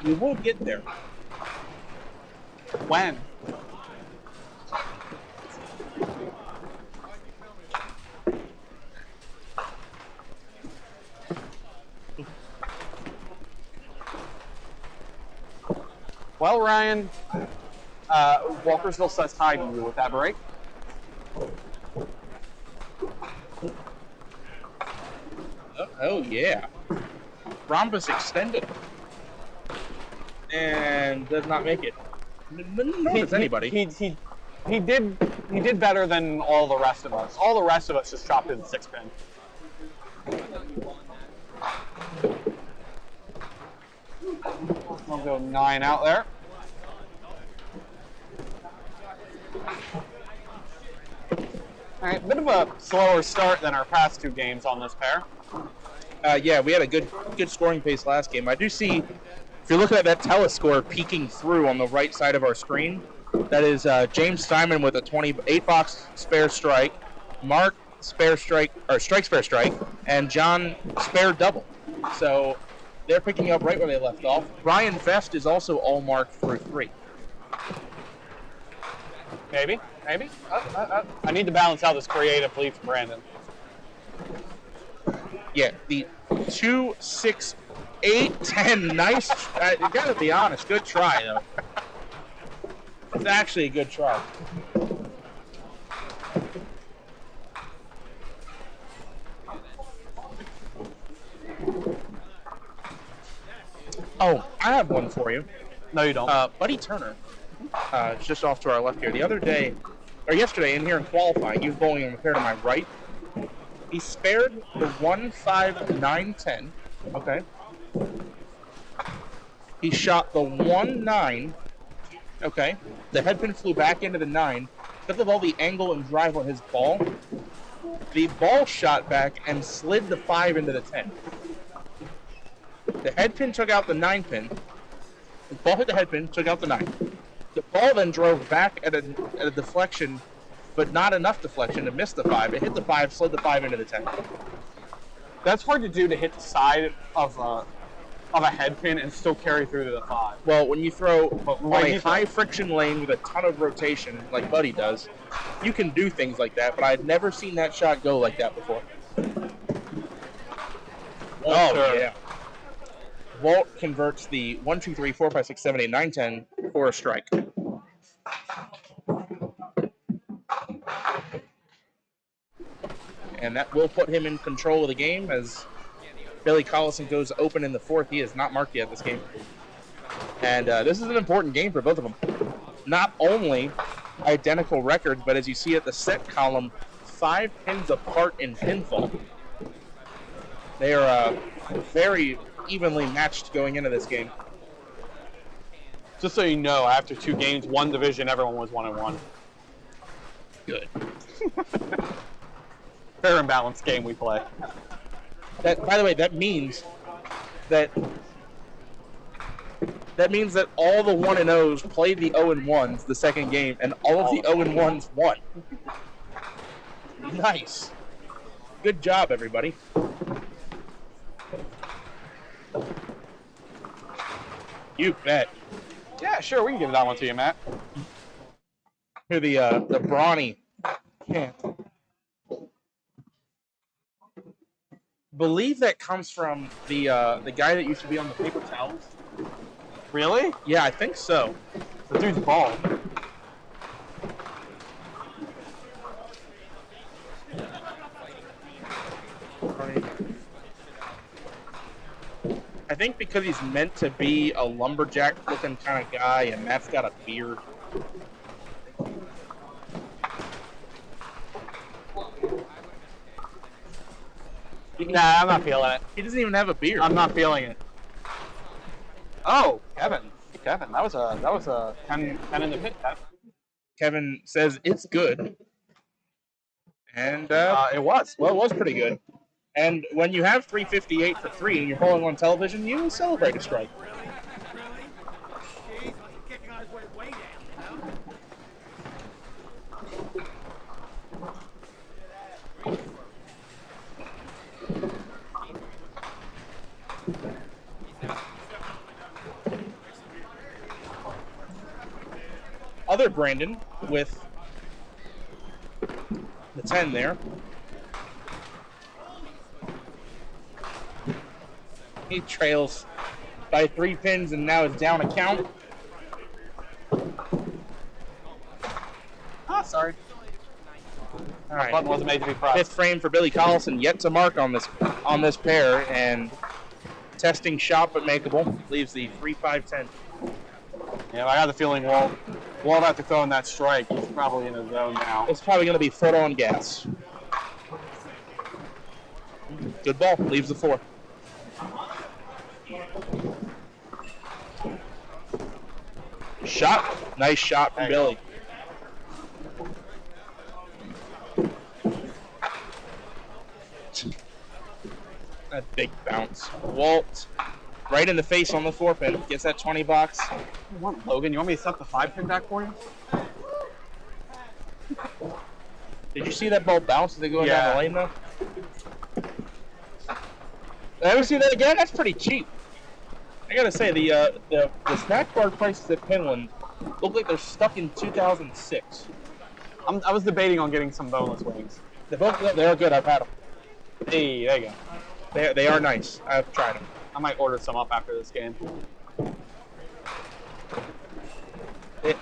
you will get there. When? Well, Ryan, Walkersville says hi to you with that break. Oh yeah. Rhombus extended. And does not make it. Nor does anybody. He did better than all the rest of us. All the rest of us just chopped in the 6-pin. We'll go 9 out there. All right, bit of a slower start than our past 2 games on this pair. Yeah, we had a good scoring pace last game. I do see, if you're looking at that telescore peeking through on the right side of our screen, that is James Steinman with a 28-box spare strike, Mark spare strike, or strike spare strike, and John spare double. So they're picking up right where they left off. Ryan Vest is also all marked through 3. Maybe. I need to balance out this creative lead from Brandon. Yeah, the 2, 6, 8, 10. Nice. You gotta be honest. Good try, though. It's actually a good try. Oh, I have one for you. No, you don't. Buddy Turner, just off to our left here. The other day, or yesterday, in here in qualifying, he was bowling on the pair to my right. He spared the 1, 5, 9, 10. Okay. He shot the 1, 9. Okay. The headpin flew back into the 9. Because of all the angle and drive on his ball, the ball shot back and slid the 5 into the 10. The headpin took out the 9 pin. The ball hit the headpin, took out the 9. The ball then drove back at a deflection, but not enough deflection to miss the 5. It hit the 5, slid the 5 into the 10. That's hard to do, to hit the side of a headpin and still carry through to the 5. Well, when you throw on a high friction lane with a ton of rotation, like Buddy does, you can do things like that, but I'd never seen that shot go like that before. Oh, sure. Yeah. Walt converts the 1, 2, 3, 4, 5, 6, 7, 8, 9, 10 for a strike. And that will put him in control of the game as Billy Collison goes open in the 4th. He is not marked yet this game. And this is an important game for both of them. Not only identical records, but as you see at the set column, 5 pins apart in pinfall. They are very evenly matched going into this game. Just so you know, after 2 games, 1 division, everyone was 1-1. Good. Fair and balanced game we play. That, by the way, that means that all the 1-0s played the 0-1s the second game, and all of the 0-1s won. Nice. Good job, everybody. You bet. Yeah, sure, we can give that one to you, Matt. Here, the brawny can. Believe that comes from the guy that used to be on the paper towels. Really? Yeah, I think so. The dude's bald. I think because he's meant to be a lumberjack-looking kind of guy, and Matt's got a beard. Nah, I'm not feeling it. He doesn't even have a beard. I'm not feeling it. Oh, Kevin, that was a 10 in the pit. Kevin says it's good, and It was. well, it was pretty good. And when you have 358 for 3 and you're pulling on television, you celebrate a strike. Other Brandon with the 10 there. He trails by 3 pins and now is down a count. Ah, sorry. All right. Button wasn't made to be pressed. 5th frame for Billy Collison, yet to mark on this pair, and testing shot but makeable leaves the 3-5-10. Yeah, I got the feeling Walt after throwing that strike, he's probably in his zone now. It's probably going to be foot on gas. Good ball, leaves the 4. Shot, nice shot from Billy. That big bounce. Walt, right in the face on the 4-pin. Gets that 20 bucks. Logan, you want me to set the 5-pin back for you? Did you see that ball bounce as they go down the lane, though? Ever see that again? That's pretty cheap. I gotta say, the snack bar prices at Pinland look like they're stuck in 2006. I was debating on getting some boneless wings. They're good. I've had them. Hey, there you go. They are nice. I've tried them. I might order some up after this game.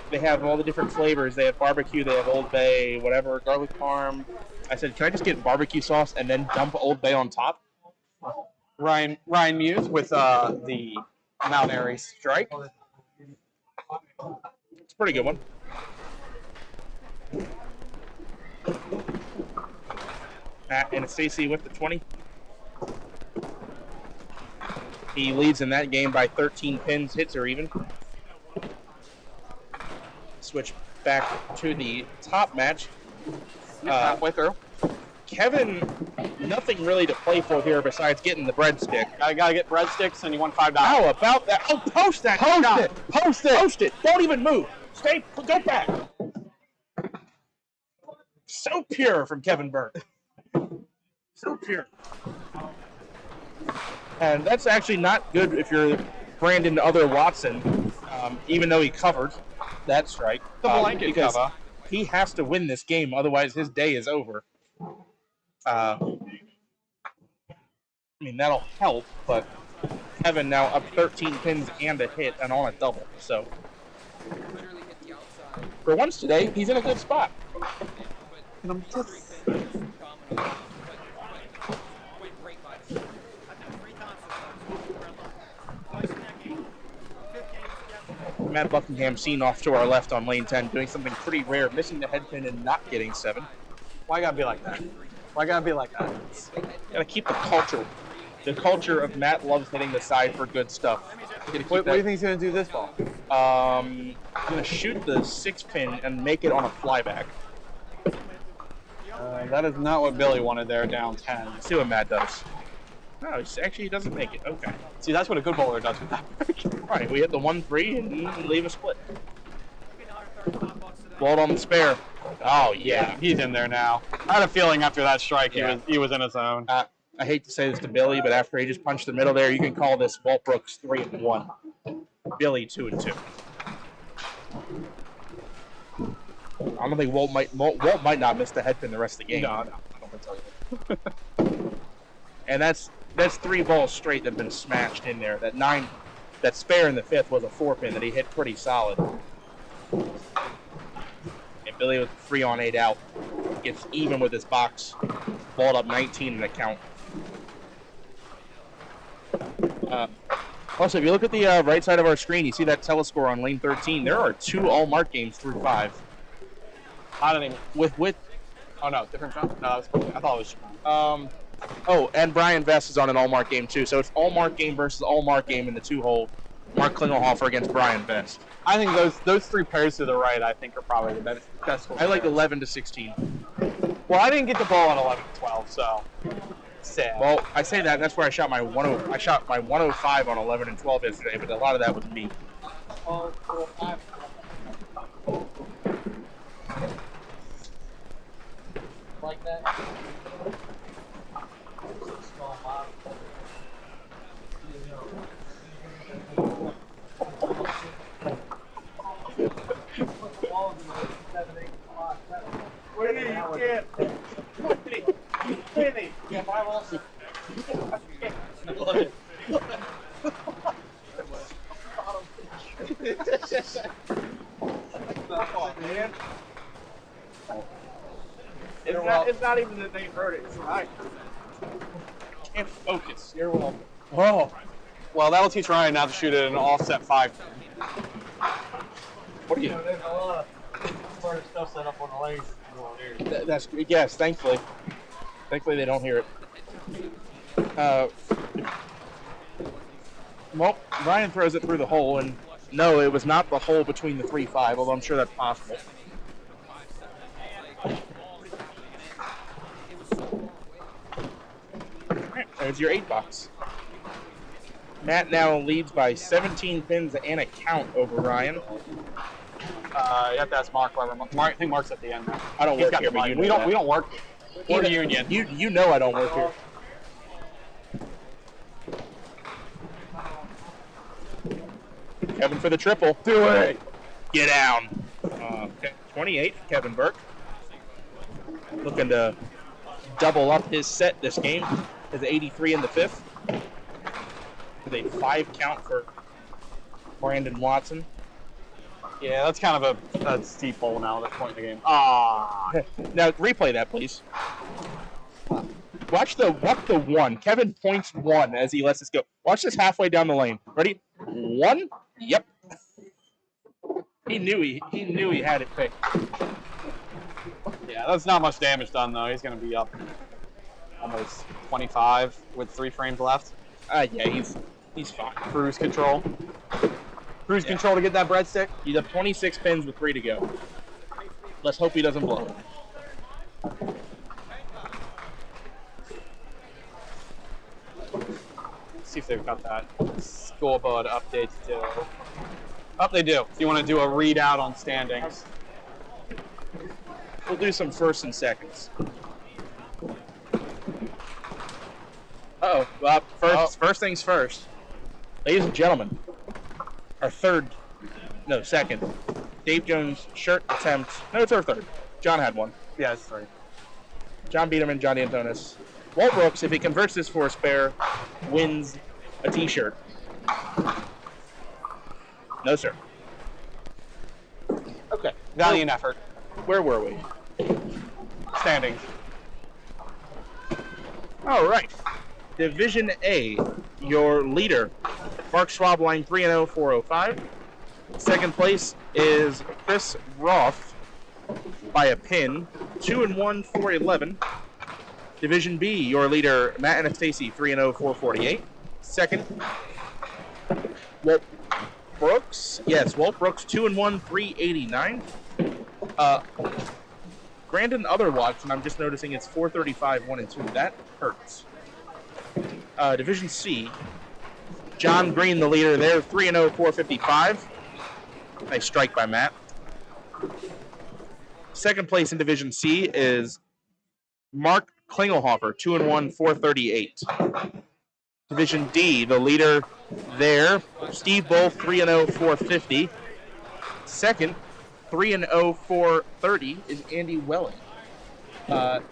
They have all the different flavors. They have barbecue, they have Old Bay, whatever, garlic parm. I said, can I just get barbecue sauce and then dump Old Bay on top? Ryan Muse with the Mount Airy strike. It's a pretty good one. Matt Anastasi with the 20. He leads in that game by 13 pins, hits or even. Switch back to the top match. Halfway through. Kevin, nothing really to play for here besides getting the breadstick. I gotta get breadsticks, and you won $5. How about that? Oh, post that! Post it! Post it! Post it! Don't even move. Go back. So pure from Kevin Burke. So pure. And that's actually not good if you're Brandon Other Watson, even though he covered that strike. The blanket because cover. He has to win this game, otherwise his day is over. I mean, that'll help, but Kevin now up 13 pins and a hit and on a double. So for once today, he's in a good spot. Matt Buckingham seen off to our left on lane 10, doing something pretty rare, missing the head pin and not getting 7. Why gotta be like that? Why gotta be like that? Gotta keep the culture. The culture of Matt loves hitting the side for good stuff. What do you think he's gonna do this ball? I'm gonna shoot the 6-pin and make it on a flyback. That is not what Billy wanted there, down 10. Let's see what Matt does. No, actually he doesn't make it. Okay. See, that's what a good bowler does with that. Right, we hit the 1-3 and leave a split. Walt on the spare. Oh yeah, he's in there now. I had a feeling after that strike he was in his zone. I hate to say this to Billy, but after he just punched the middle there, you can call this Walt Brooks 3-1. Billy 2-2. I don't think Walt might not miss the head pin the rest of the game. No, I don't think so. And that's 3 balls straight that have been smashed in there. That spare in the 5th was a 4-pin that he hit pretty solid. And Billy with 3 on 8 out gets even with his box, balled up 19 in the count. Also, if you look at the right side of our screen, you see that telescore on lane 13. There are 2 all-mark games through 5. I don't even. With Oh no, different John? No, I thought it was. Oh, and Brian Vest is on an all-mark game too. So it's all-mark game versus all-mark game in the 2-hole. Mark Klingelhofer against Brian Vest. I think those 3 pairs to the right, I think, are probably the best. I like 11 to 16. Well, I didn't get the ball on 11 to 12, so sad. Well, I say that. That's where I shot my 105 on 11 and 12 yesterday, but a lot of that was me. Like that. Yeah, my also. It's not even that they heard it. It's right. Can't focus. You're welcome. Oh. Well, that'll teach Ryan not to shoot at an offset 5. What are you? There's a lot of smarter stuff set up on the lanes. That's yes. Thankfully they don't hear it. Well, Ryan throws it through the hole, and no, it was not the hole between the 3-5, although I'm sure that's possible. There's your 8 box. Matt now leads by 17 pins and a count over Ryan. You have to ask Mark. I think Mark's at the end. I don't work here, but we don't work here. We're a union. You know I don't work here. Kevin for the triple. Do it. Get down. 28, Kevin Burke. Looking to double up his set this game. His 83 in the 5th. With a 5 count for Brandon Watson. Yeah, that's kind of a steep hole now at this point in the game. Now replay that, please. Watch the 1. Kevin points 1 as he lets this go. Watch this halfway down the lane. Ready? 1. Yep. He knew he had it picked. Yeah, that's not much damage done though. He's going to be up almost 25 with 3 frames left. Yeah, he's fine. Cruise control. Cruise control to get that breadstick. He's up 26 pins with 3 to go. Let's hope he doesn't blow. Let's see if they've got that scoreboard update still. Oh, they do. If you want to do a readout on standings. We'll do some firsts and seconds. Well, first things first. Ladies and gentlemen, our second. Dave Jones shirt attempt. No, it's our third. John had one. Yeah, it's 3. John Biederman, Johnny Antonis. Walt Brooks, if he converts this for a spare, wins a t-shirt. No, sir. Okay. Valiant effort. Where were we? Standings. All right. Division A, your leader, Mark Schwab, line 3-0, 405. Second place is Chris Roth by a pin, 2-1, 411. Division B, your leader, Matt Anastasi, 3-0, 448. Second, Walt Brooks. Yes, Walt Brooks, 2-1, 389. Brandon Watson, I'm just noticing it's 435, 1-2. That hurts. Division C, John Green, the leader there, 3-0, 455. Nice strike by Matt. Second place in Division C is Mark Klingelhofer, 2-1, 438. Division D, the leader there, Steve Bull, 3-0, 450. Second, 3-0, 430 is Andy Welling.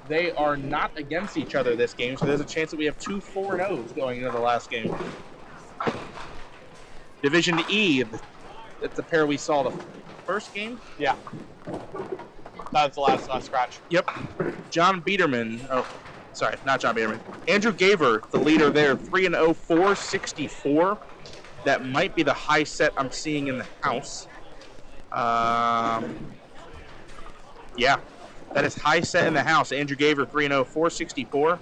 They are not against each other this game, so there's a chance that we have two 4-0s going into the last game. Division E, that's the pair we saw the first game. Yeah. That's the last scratch. Yep. John Biederman. Oh, sorry, not John Biederman. Andrew Gaver, the leader there, 3-0, 464. That might be the high set I'm seeing in the house. Yeah, that is high set in the house. Andrew Gaver, 3-0, 464.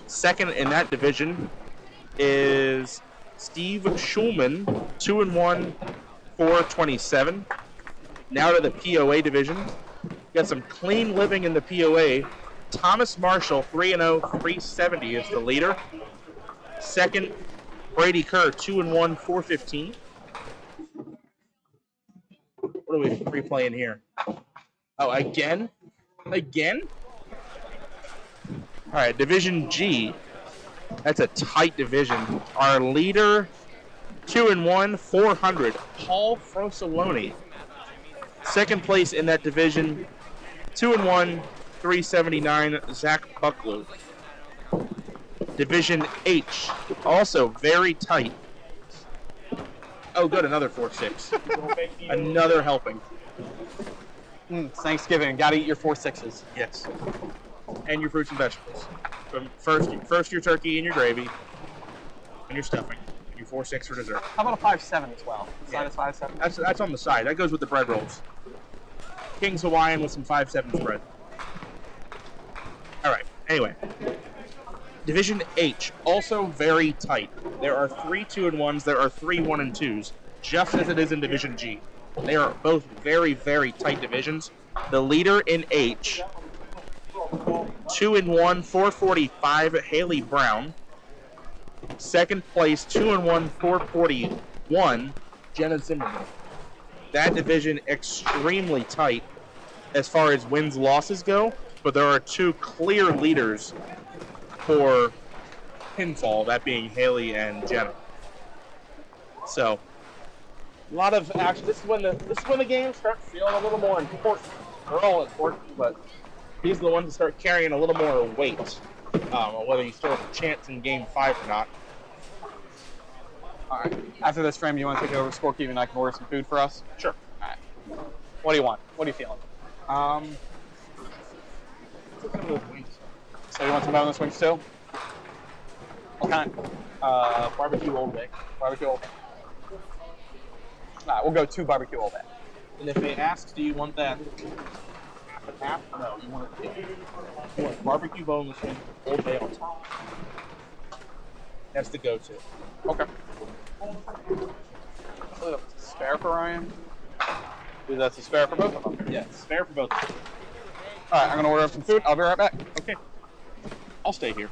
Second in that division is Steve Schulman, 2-1, 427. Now to the POA division. Got some clean living in the POA. Thomas Marshall, 3-0, 370 is the leader. Second, Brady Kerr, 2-1, 415. What are we replaying here? Oh, again? Again? All right, Division G. That's a tight division. Our leader, 2-1, 400, Paul Frosoloni. Second place in that division, 2-1, 379, Zach Bucklew. Division H, also very tight. Oh, good, another 4-6. Another helping. It's Thanksgiving. Got to eat your 4-6s. Yes. And your fruits and vegetables. First your turkey and your gravy, and your stuffing, and your 4-6 for dessert. How about a 5-7 as well? Side is 5-7. That's on the side. That goes with the bread rolls. King's Hawaiian with some 5-7 spread. All right. Anyway, Division H, also very tight. There are 3 2-1s. There are 3 1-2s, just as it is in Division G. They are both very, very tight divisions. The leader in H, 2-1, 445, Haley Brown. Second place, 2-1, 441, Jenna Zimmerman. That division extremely tight as far as wins-losses go, but there are 2 clear leaders for pinfall, that being Haley and Jenna. So, a lot of action. This is when the games start feeling a little more important. They're all important, but these are the ones that start carrying a little more weight, whether you still have a chance in Game 5 or not. All right. After this frame, you want to take over scorekeeping and I can order some food for us? Sure. All right. What do you want? What are you feeling? So you want some boneless wings too? What kind? Barbecue Old Bay. Barbecue Old Bay. All right, we'll go 2 barbecue Old Bay. And if they ask, do you want that half? No, you want it. You want barbecue boneless wings, Old Bay on top. That's the go-to. Okay. So that's a spare for Ryan? That's a spare for both of them? Yeah, spare for both of them. All right, I'm going to order some food. I'll be right back. Okay. I'll stay here.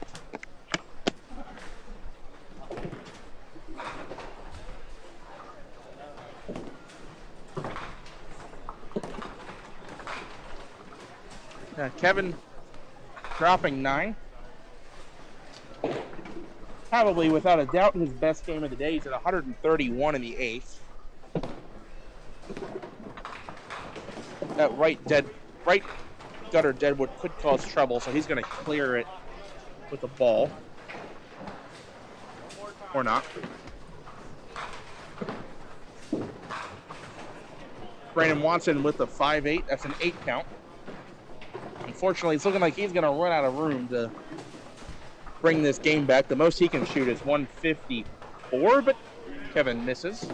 Kevin dropping 9. Probably, without a doubt, his best game of the day. He's at 131 in the 8th. That right gutter deadwood could cause trouble, so he's going to clear it with the ball. Or not. Brandon Watson with the 5-8. That's an 8 count. Unfortunately, it's looking like he's going to run out of room to bring this game back. The most he can shoot is 154, but Kevin misses.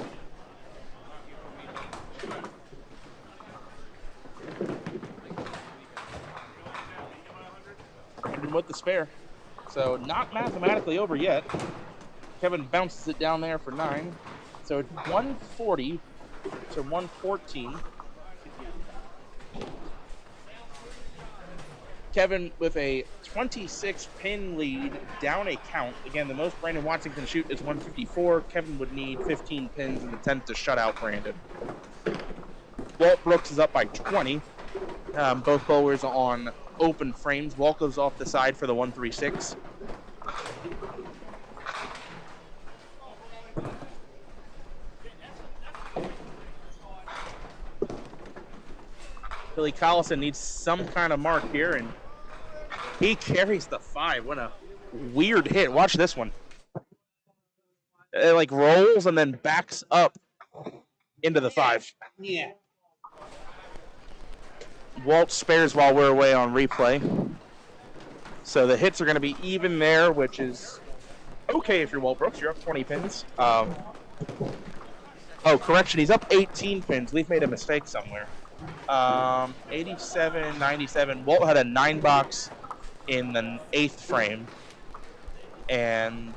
And with the spare. So not mathematically over yet. Kevin bounces it down there for 9. So it's 140 to 114. Kevin with a 26-pin lead, down a count. Again, the most Brandon Watson can shoot is 154. Kevin would need 15 pins in the 10th to shut out Brandon. Walt Brooks is up by 20. Both bowlers on open frames. Walt goes off the side for the 136. Billy Collison needs some kind of mark here, and he carries the 5. What a weird hit. Watch this one. It like rolls and then backs up into the 5. Yeah. Walt spares while we're away on replay. So the hits are going to be even there, which is okay if you're Walt Brooks. You're up 20 pins. Oh, correction. He's up 18 pins. We've made a mistake somewhere. 87, 97. Walt had a 9-box in the 8th frame. And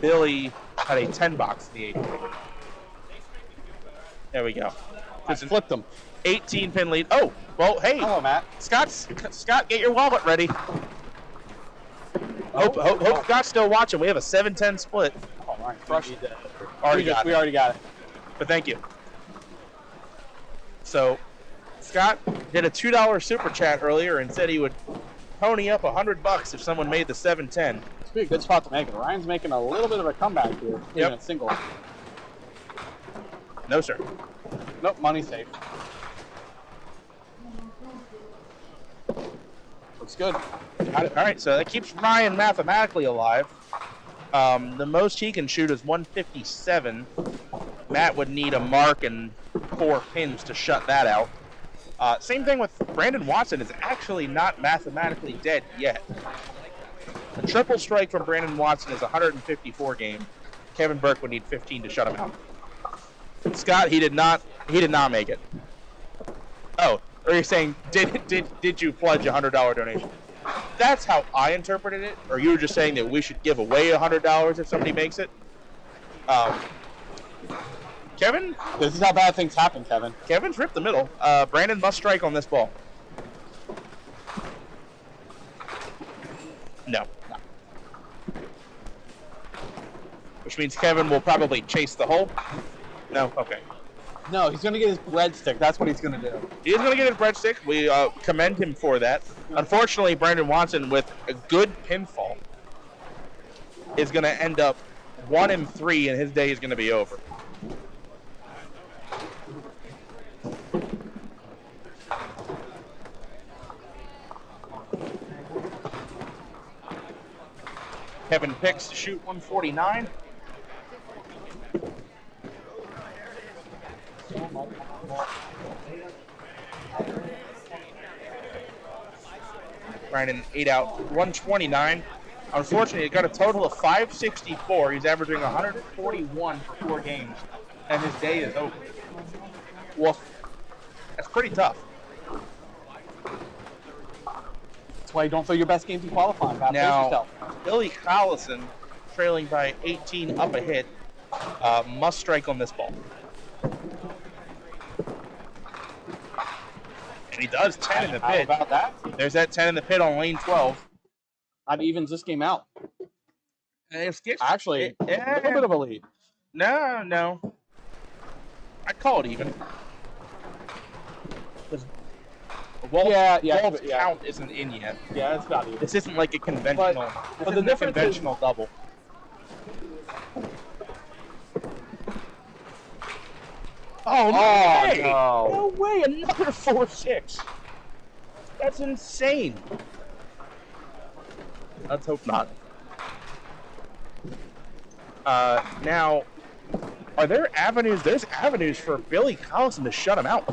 Billy had a 10-box in the 8th frame. There we go. Just flipped him. 18-pin lead. Oh, well, hey. Hello, Matt. Scott, get your wallet ready. Hope Scott's still watching. We have a 7-10 split. Oh, all right. Fresh. We already got it. But thank you. So, Scott did a $2 super chat earlier and said he would pony up $100 if someone made the 7-10. It's be a good spot to make it. Ryan's making a little bit of a comeback here. Yep. A single. No, sir. Nope, money safe. Looks good. All right, so that keeps Ryan mathematically alive. The most he can shoot is 157. Matt would need a mark and 4 pins to shut that out. Same thing with Brandon Watson is actually not mathematically dead yet. A triple strike from Brandon Watson is 154 game. Kevin Burke would need 15 to shut him out. Scott, he did not make it. Oh, or you're saying did you pledge a $100 donation? That's how I interpreted it. Or you were just saying that we should give away $100 if somebody makes it? Kevin? This is how bad things happen, Kevin. Kevin's ripped the middle. Brandon must strike on this ball. No. Which means Kevin will probably chase the hole. No? Okay. No, he's going to get his breadstick. That's what he's going to do. He is going to get his breadstick. We commend him for that. Unfortunately, Brandon Watson, with a good pinfall, is going to end up 1-3, and his day is going to be over. Kevin picks to shoot 149. Brandon 8 out, 129. Unfortunately, he got a total of 564. He's averaging 141 for 4 games, and his day is over. Woof. That's pretty tough. That's why you don't throw your best games in qualifying. Now, Billy Collison, trailing by 18 up a hit, must strike on this ball. And he does 10 in the pit. How about that? There's that 10 in the pit on lane 12. That evens this game out. Actually, a little bit of a lead. No. I'd call it even. Walt's count isn't in yet. Yeah, it's not even. This isn't like a conventional. But the difference conventional double. Oh, no way! No way! Another 4-6. That's insane. Let's hope not. Now, are there avenues? There's avenues for Billy Collison to shut him out.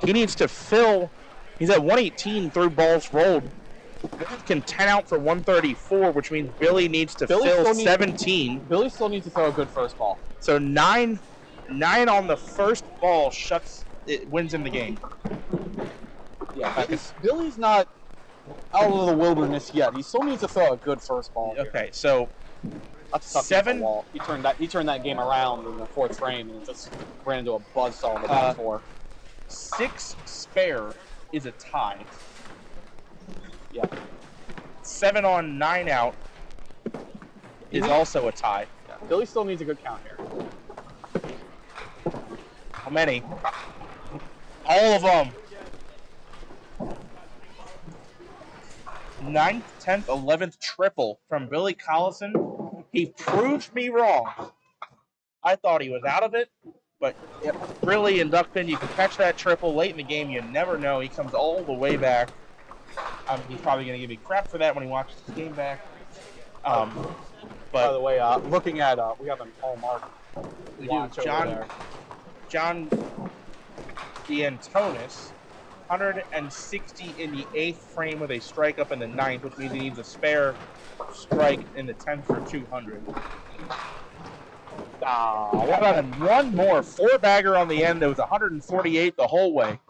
He needs to fill. He's at 118 through balls rolled. Can 10 out for 134, which means Billy needs to fill 17. Billy still needs to throw a good first ball. So 9 on the first ball wins him the game. Yeah, Billy's not out of the wilderness yet. He still needs to throw a good first ball. Okay, so that's tough 7. Wall. He turned that game around in the 4th frame and just ran into a buzzsaw in the back 4. 6 spare is a tie. Yeah. 7 on 9 out is also a tie. Yeah. Billy still needs a good count here. How many? All of them. 9th, 10th, 11th triple from Billy Collison. He proved me wrong. I thought he was out of it. But really, in duckpin, you can catch that triple late in the game. You never know. He comes all the way back. He's probably going to give me crap for that when he watches the game back. By But the way, looking at we have an all-mark we watch do over there. John D'Antonis, 160 in the 8th frame with a strike up in the 9th, which means he needs a spare strike in the 10th for 200. What about one more 4-bagger on the end that was 148 the whole way.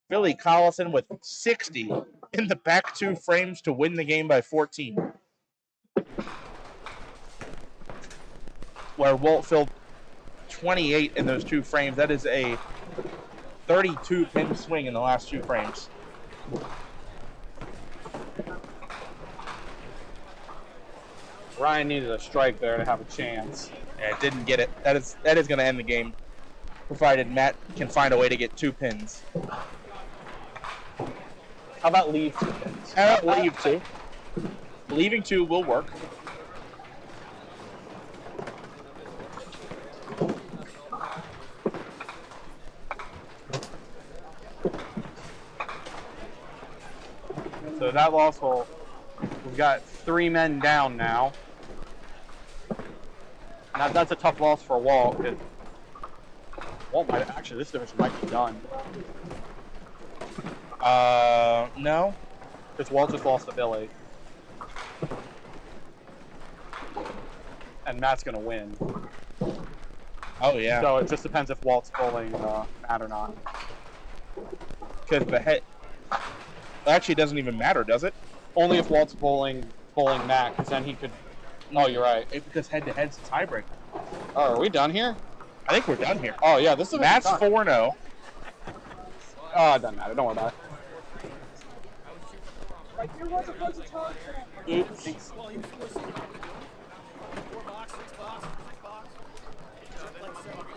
Billy Collison with 60 in the back 2 frames to win the game by 14. Where Walt filled 28 in those 2 frames. That is a 32 pin swing in the last 2 frames. Ryan needed a strike there to have a chance. Yeah, didn't get it. That is going to end the game, provided Matt can find a way to get 2 pins. How about leave 2 pins? How about leave 2? Leaving 2 will work. So that loss will. We've got 3 men down now. That's a tough loss for Walt, because Walt might actually, this division might be done. No. Because Walt just lost to Billy. And Matt's going to win. Oh, yeah. So it just depends if Walt's bowling Matt or not. Because the head. Actually, it doesn't even matter, does it? Only if Walt's bowling Matt, because then he could. Oh, you're right. Because head-to-head's a tiebreaker. Oh, are we done here? I think we're done here. Oh, yeah, this is Matt's 4-0. Oh, it doesn't matter. Don't worry about it. Oops.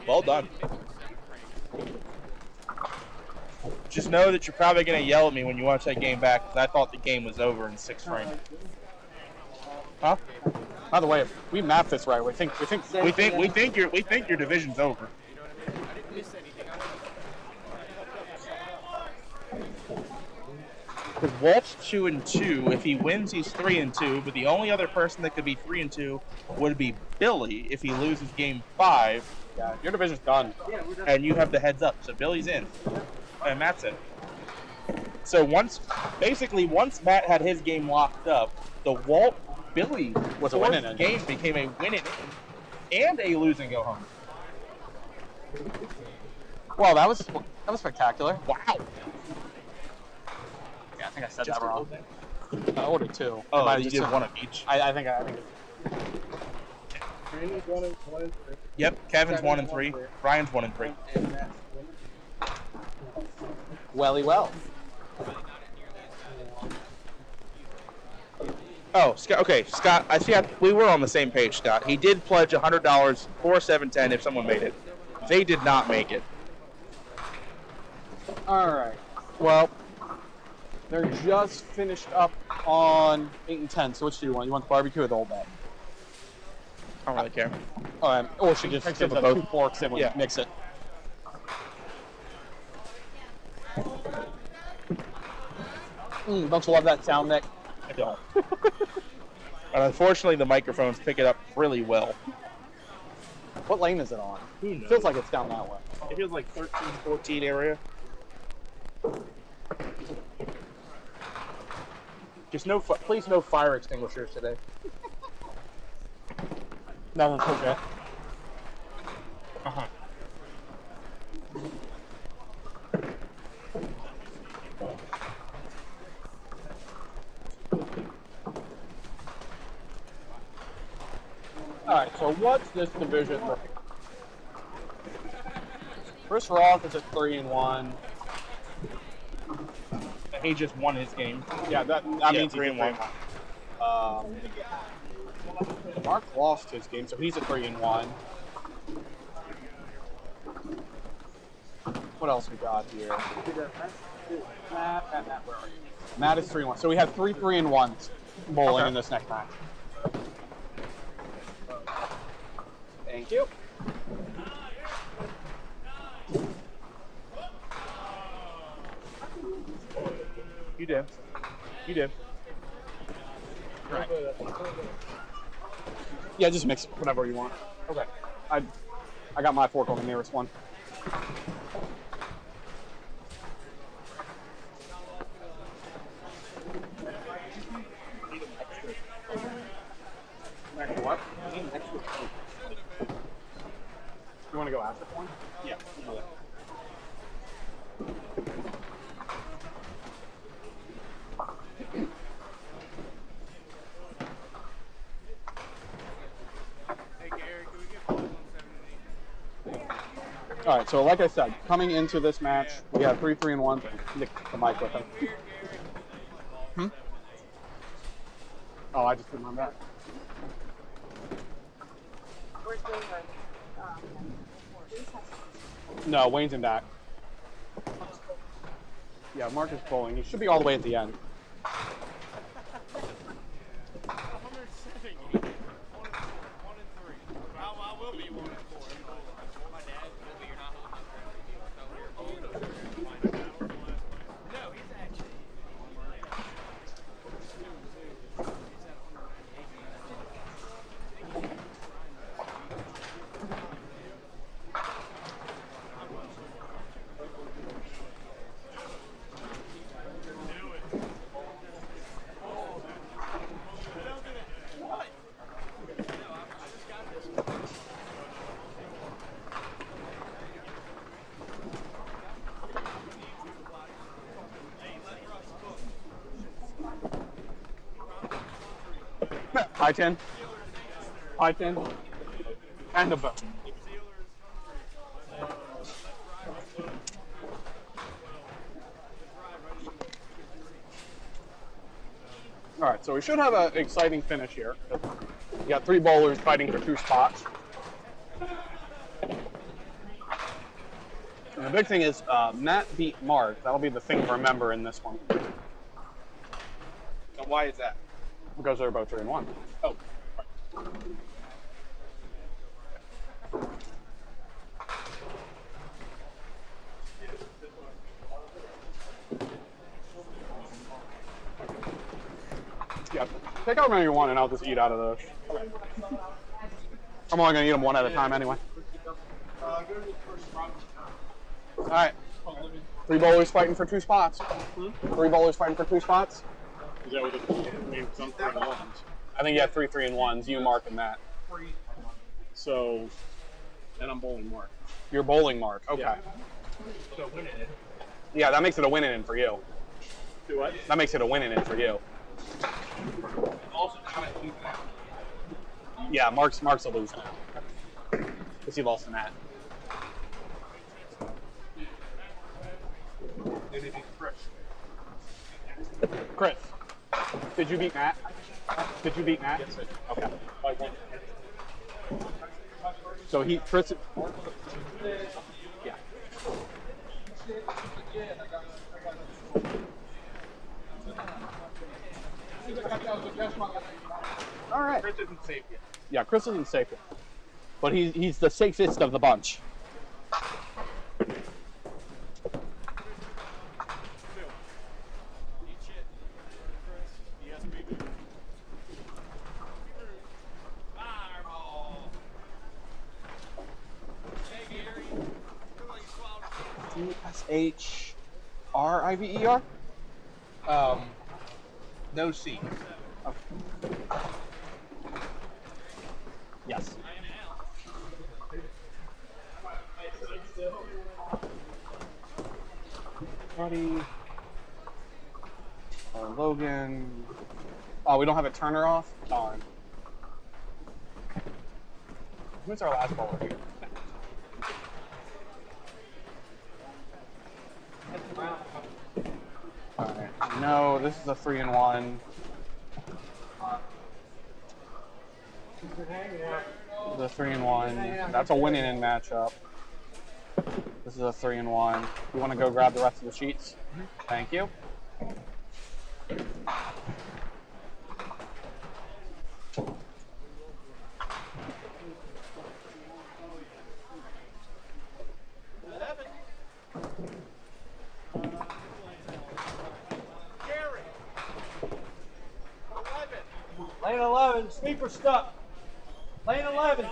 Well done. Just know that you're probably going to yell at me when you watch that game back, because I thought the game was over in 6 frames. Huh? By the way, if we map this right, we think your division's over. Because Walt's 2-2. If he wins, he's 3-2. But the only other person that could be 3-2 would be Billy if he loses game 5. Yeah, your division's done. And you have the heads up. So Billy's in. And Matt's in. So once Matt had his game locked up, the Billy was a winning game became a winning and a lose and go home. Well, that was spectacular. Wow. Yeah, I think I said that wrong. I ordered 2. Oh, you did 1 of each. I think. Randy's 1 and 3. Yep, Kevin's 1 and 3. Brian's 1 and 3. Welly well. Oh, Scott. Okay, Scott. I see. We were on the same page, Scott. He did pledge $100 for 710 if someone made it. They did not make it. All right. Well, they're just finished up on 8 and 10. So which do you want? You want the barbecue or the old bag? I don't really care. Or should just give them 2 forks and we mix it. Don't you love that sound, Nick? I don't. And unfortunately, the microphones pick it up really well. What lane is it on? Who knows? Feels like it's down that way. It feels like 13, 14 area. Just please no fire extinguishers today. No, that's okay. Uh-huh. All right, so what's this division looking? Chris Roth is at 3-1. He just won his game. Yeah, that means 3-1. Mark lost his game, so he's at 3-1. What else we got here? Matt, where are you? Matt is 3-1. So we have 3 3-1s bowling in this next match. Thank you. You did. You did. Right. Yeah, just mix whatever you want. Okay. I got my fork on the nearest one. What? You want to go after one? Yeah. We'll do that. All right, so like I said, coming into this match, we have 3 3-1s. Nick the mic with him. Oh, I just put mine back. No, Wayne's in back. Yeah, Mark is bowling. He should be all the way at the end. High 10. High 10. And a bow. All right, so we should have an exciting finish here. You got 3 bowlers fighting for 2 spots. And the big thing is Matt beat Mark. That'll be the thing to remember in this one. And why is that? Because they're both 3-1. Oh. Yeah, take out whatever you want and I'll just eat out of those. I'm only going to eat them one at a time anyway. All right. 3 bowlers fighting for 2 spots. 3 bowlers fighting for 2 spots. Is that what it means? Some 3-1s. I think you have 3 3-1s. You, Mark, and Matt. So, and I'm bowling Mark. You're bowling Mark. Okay. Yeah. So winning it. Yeah, that makes it a winning in for you. Do what? That makes it a winning in for you. Also, kind of even out. Yeah, Mark's a loser now. Because he lost to Matt. Chris, did you beat Matt? Did you beat Matt? Yes, I did. Okay. By 1. So Chris. Yeah. All right. Chris isn't safe yet. Yeah, Chris isn't safe yet. But he's the safest of the bunch. Dshriver? No C. Yes. Buddy. Logan. Oh, we don't have a turner off? Darn. Who's our last bowler here? Alright. No, this is a 3-1. The 3-1. That's a winning in matchup. This is a 3-1. You want to go grab the rest of the sheets? Thank you. 11. Sweeper stuck. Lane 11.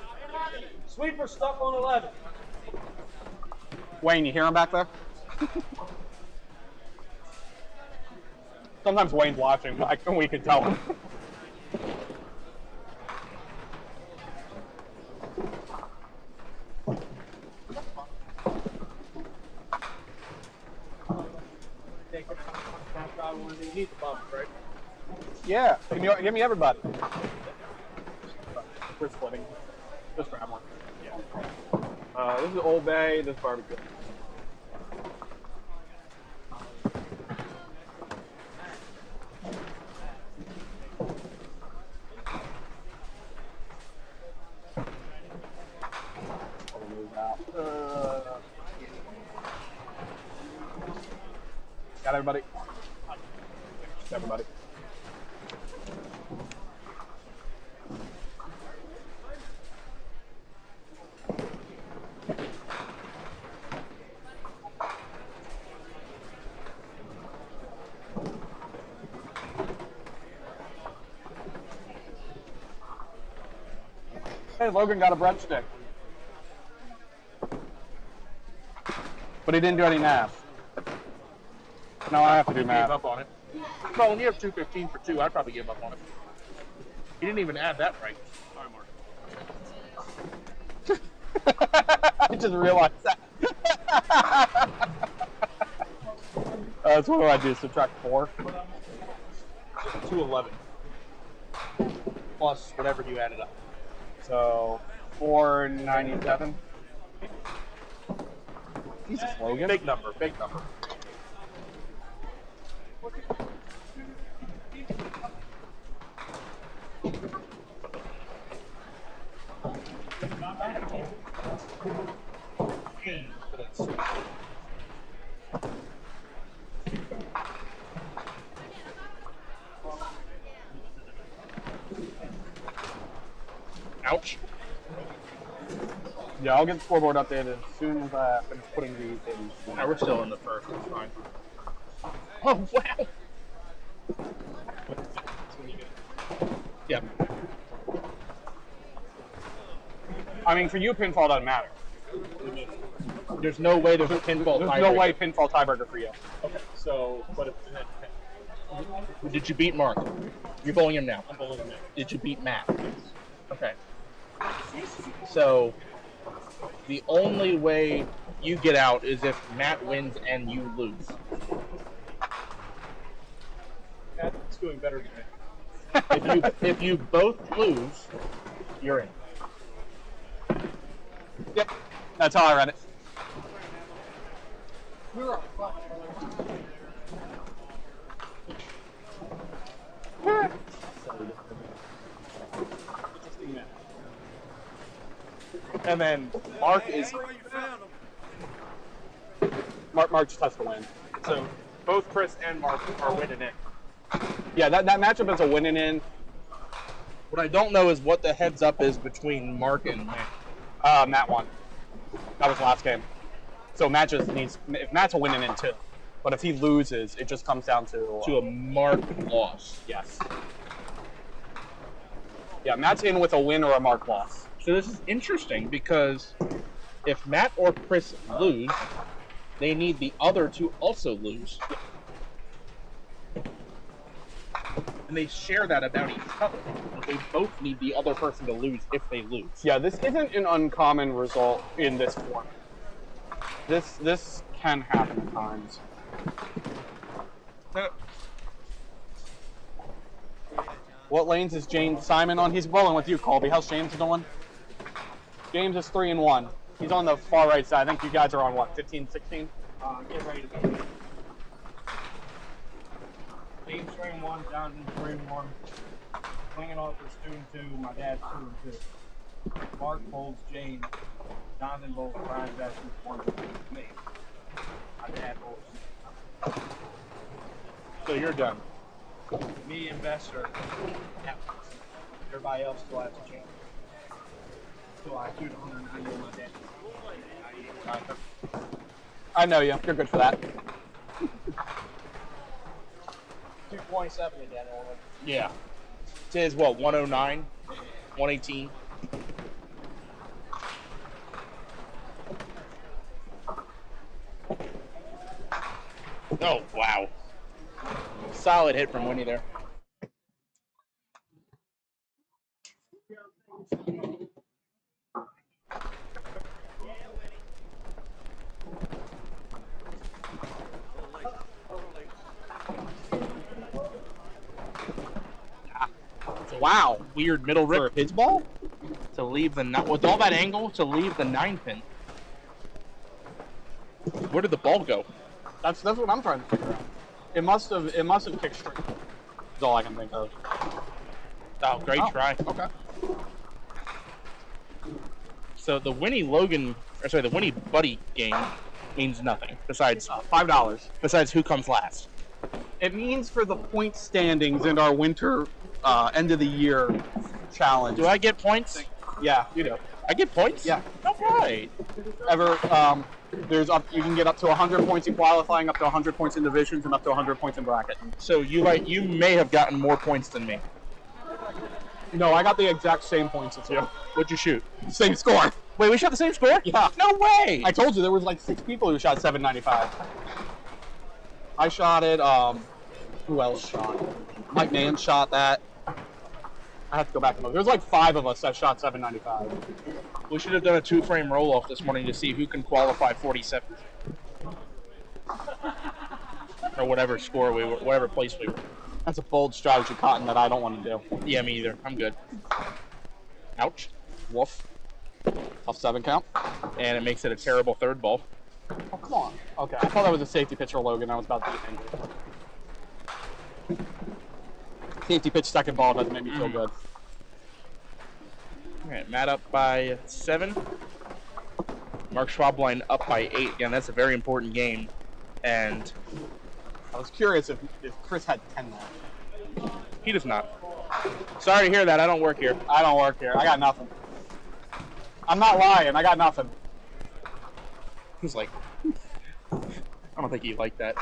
Sweeper stuck on 11. Wayne, you hear him back there? Sometimes Wayne's watching, but we can tell him. You need the bump, right? Yeah, give me everybody. We're splitting. Just grab one. Yeah. This is Old Bay. This is barbecue. Got everybody? Everybody. Hey, Logan got a breadstick. But he didn't do any math. No, I have to do math. Gave up on it. Well, when you have 215 for 2, I'd probably give up on it. He didn't even add that right. Sorry, Mark. I just realized that. So what do I do? Subtract 4? 211. Plus whatever you added up. So 497. Jesus, Logan. Big number, big number. Ouch. Yeah, I'll get the scoreboard updated as soon as I finish putting these in. No, we're still in the first. It's fine. Oh, wow. Yeah. I mean, for you, pinfall doesn't matter. There's no way there's a pinfall There's tiebreaker. no way pinfall tiebreaker for you. Okay, so, but if, did you beat Mark? You're bowling him now. I'm bowling him now. Did you beat Matt? Okay. So, the only way you get out is if Matt wins and you lose. That's doing better than me. If you both lose, you're in. Yep, that's how I read it. And then Mark is Mark just has to win. So both Chris and Mark are winning it. Yeah, that matchup is a winning in. What I don't know is what the heads up is between Mark and Matt. Matt won. That was the last game. So Matt just needs. If Matt's a winning in too, but if he loses, it just comes down to A Mark loss. yes. Yeah, Matt's in with a win or a Mark loss. So this is interesting because if Matt or Chris lose, they need the other to also lose. And they share that about each other. They both need the other person to lose if they lose. Yeah, this isn't an uncommon result in this format. This can happen at times. What lanes is James Simon on? He's bowling with you, Colby. How's James doing? James is 3-1. He's on the far right side. I think you guys are on what, 15, 16? Get ready to go. James 3-1, Jonathan 3-1. Swinging off is 2-2. My dad's 2-2. Mark bowls James. Jonathan bowls Brian Jackson 1-2. Me. My dad bowls. So you're done. Me, investor. Yeah. Everybody else still has a chance. So I shoot 190 on my dad. I know you. You're good for that. 227 again on him. Yeah. Today's what, 109, 118. Oh, wow. Solid hit from Winnie there. Wow, weird middle rip his ball to leave the with all that angle to leave the 9 pin. Where did the ball go? That's what I'm trying to figure out. It must have kicked straight. That's all I can think of. Oh, great try. Okay. So the Winnie Buddy game means nothing besides $5. Besides who comes last. It means for the point standings in our winter end of the year challenge. Do I get points? Yeah, you do. I get points? Yeah. All right. You can get up to 100 points in qualifying, up to 100 points in divisions, and up to 100 points in bracket. So you may have gotten more points than me. No, I got the exact same points as you. What'd you shoot? Same score. Wait, we shot the same score? Yeah. No way! I told you there was like 6 people who shot 795. I shot it. Who else shot it? Mike Mann shot that. I have to go back and look. There's like 5 of us that shot 795. We should have done a 2-frame roll-off this morning to see who can qualify 47. Or whatever score we were, whatever place we were. That's a bold strategy, Cotton, that I don't want to do. Yeah, me either. I'm good. Ouch. Woof. Tough 7 count. And it makes it a terrible third ball. Oh, come on. Okay, I thought that was a safety pitch for Logan. I was about to get angry. Safety pitch second ball doesn't make me feel good. All right, Matt up by 7. Mark Schwabline up by 8. Again, that's a very important game. And I was curious if Chris had 10 left. He does not. Sorry to hear that. I don't work here. I don't work here. I got nothing. I'm not lying. I got nothing. He's like, I don't think he liked that.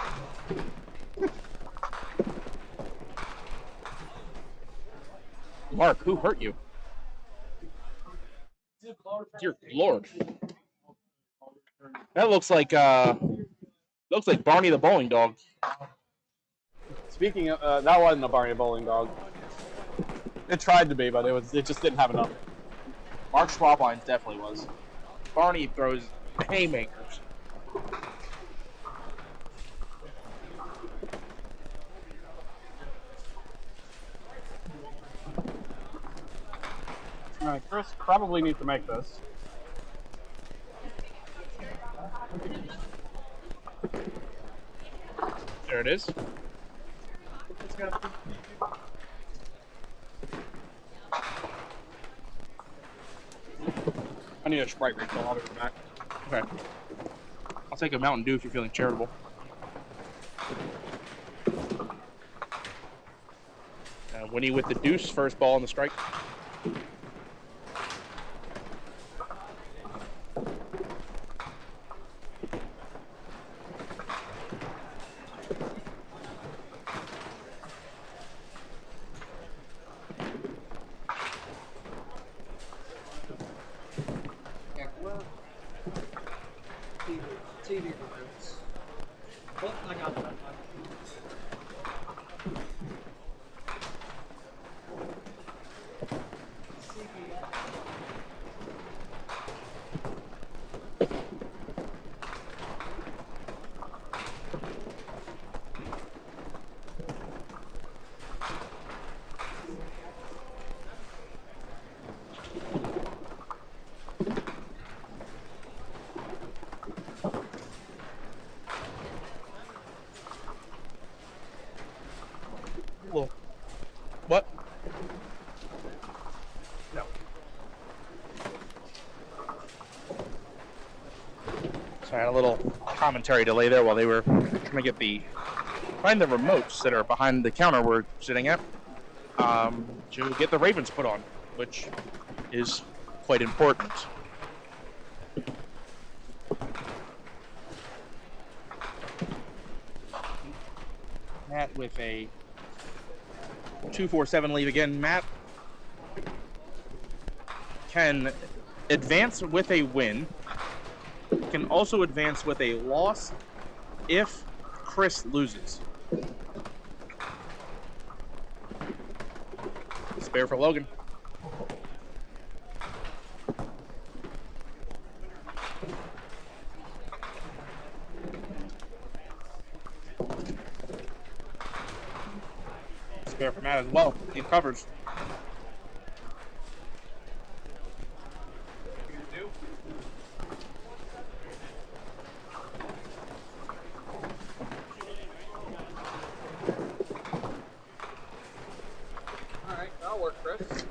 Mark, who hurt you? Dear Lord. That looks like Barney the bowling dog. Speaking of, that wasn't a Barney bowling dog. It tried to be, but it just didn't have enough. Mark Schwabline's definitely was. Barney throws haymakers. All right, Chris probably needs to make this. There it is. I need a Sprite refill. I'll be right back. Okay. I'll take a Mountain Dew if you're feeling charitable. Winnie with the deuce, first ball on the strike. TV remotes. Oh, I got that. What? No. So I had a little commentary delay there while they were trying to find the remotes that are behind the counter we're sitting at to get the Ravens put on, which is quite important. Matt with a 2-4-7 leave again. Matt can advance with a win, can also advance with a loss if Chris loses. Spare for Logan. Spare for Matt as well. He covers. Alright, that'll work, Chris.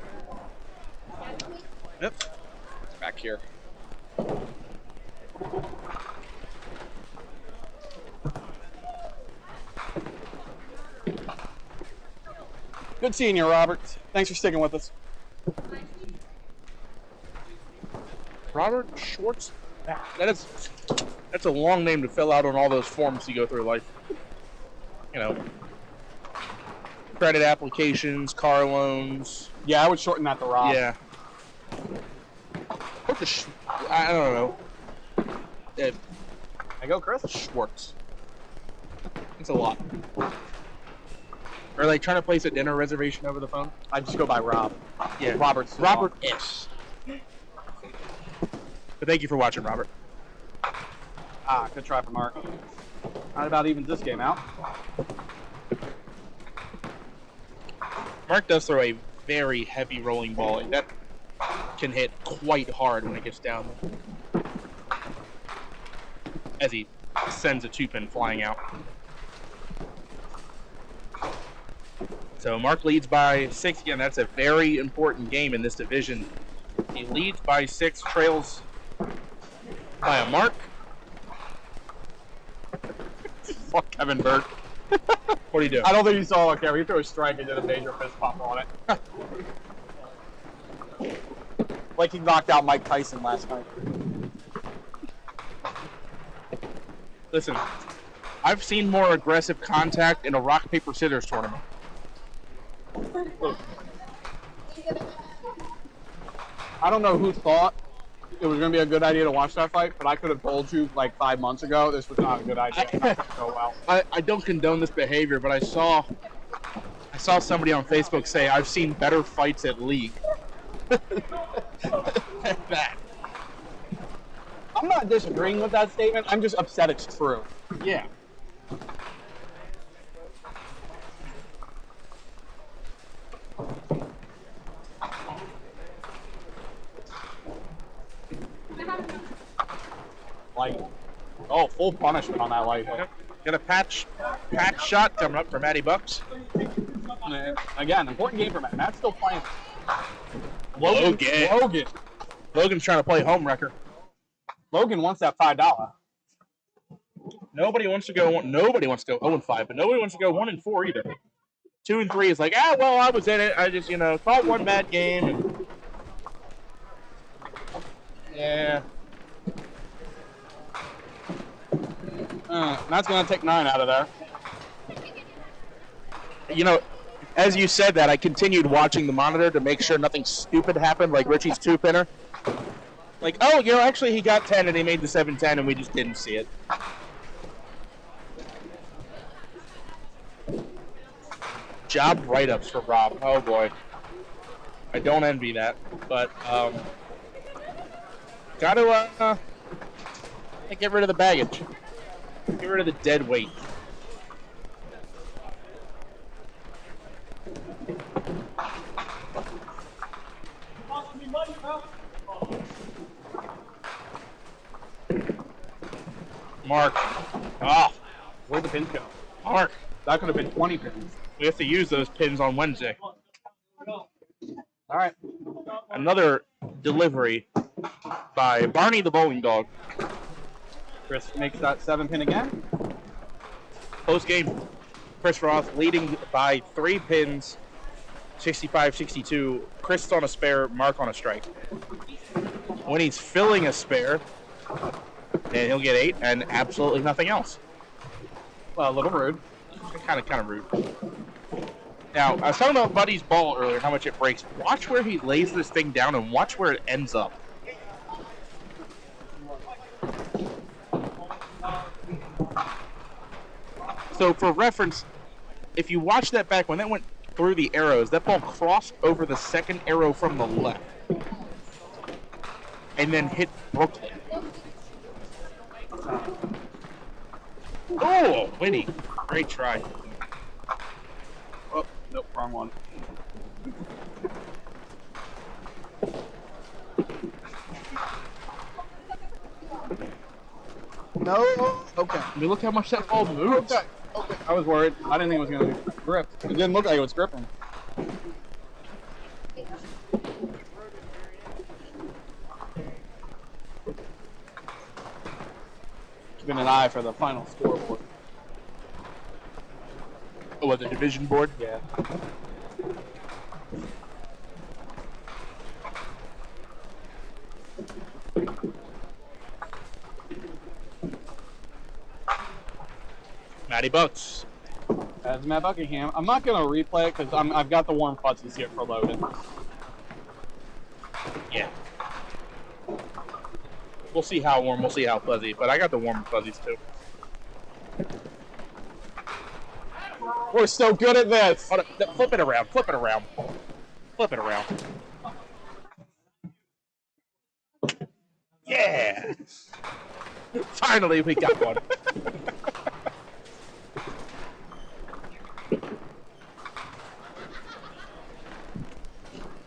Yep. Back here. Good seeing you, Robert. Thanks for sticking with us. Robert Schwartz. That's a long name to fill out on all those forms you go through life. You know, credit applications, car loans. Yeah, I would shorten that to Rob. Yeah. What the I don't know. I go, Chris. Schwartz. It's a lot. Or like trying to place a dinner reservation over the phone. I just go by Rob. Yeah. Robert S. But thank you for watching, Robert. Ah, good try for Mark. Not about evens this game out. Mark does throw a very heavy rolling ball. That can hit quite hard when it gets down. As he sends a 2-pin flying out. So Mark leads by 6. Again, that's a very important game in this division. He leads by 6, trails by a mark. Fuck Kevin Burke. What do you do? I don't think you saw it, Kevin. He threw a strike and did a major fist pump on it. Like he knocked out Mike Tyson last night. Listen, I've seen more aggressive contact in a rock, paper, scissors tournament. I don't know who thought it was going to be a good idea to watch that fight, but I could have told you like 5 months ago this was not a good idea. So well. I don't condone this behavior, but I saw somebody on Facebook say I've seen better fights at League. That. I'm not disagreeing with that statement. I'm just upset it's true. Yeah. Like, oh, full punishment on that light hook. Got a patch shot coming up for Matty Bucks. Again, important game for Matt. Matt's still playing. Logan. Logan's trying to play home wrecker. Logan wants that $5. Nobody wants to go 0-5, but nobody wants to go 1-4 either. 2 and 3 is like, well, I was in it. I just, caught one bad game. And... yeah. Matt's going to take 9 out of there. As you said that, I continued watching the monitor to make sure nothing stupid happened, like Richie's 2-pinner. Like, actually he got 10 and he made the 7-10 and we just didn't see it. Job write-ups for Rob. Oh, boy. I don't envy that, but got to get rid of the baggage. Get rid of the dead weight. Mark. Where'd the pins go? Mark. That could have been 20 pins. We have to use those pins on Wednesday. All right. Another delivery by Barney the bowling dog. Chris makes that 7-pin again. Post game, Chris Roth leading by 3 pins, 65-62. Chris on a spare, Mark on a strike. When he's filling a spare, and he'll get 8 and absolutely nothing else. Well, a little rude. Kind of rude. Now, I was talking about Buddy's ball earlier, how much it breaks. Watch where he lays this thing down and watch where it ends up. So, for reference, if you watch that back, when that went through the arrows, that ball crossed over the second arrow from the left and then hit Brooklyn. Oh, Winnie. Great try. Oh, nope, wrong one. No? Okay. I mean, look how much that ball moves. Okay. Okay. I was worried. I didn't think it was going to be gripped. It didn't look like it was gripping. Keeping an eye for the final scoreboard. Oh, what, the division board? Yeah. Matty Bucks. As Matt Buckingham. I'm not going to replay it because I've got the warm fuzzies here for loading. Yeah. We'll see how warm, we'll see how fuzzy, but I got the warm fuzzies too. We're so good at this. Hold on, flip it around, flip it around. Flip it around. Yeah! Finally, we got one.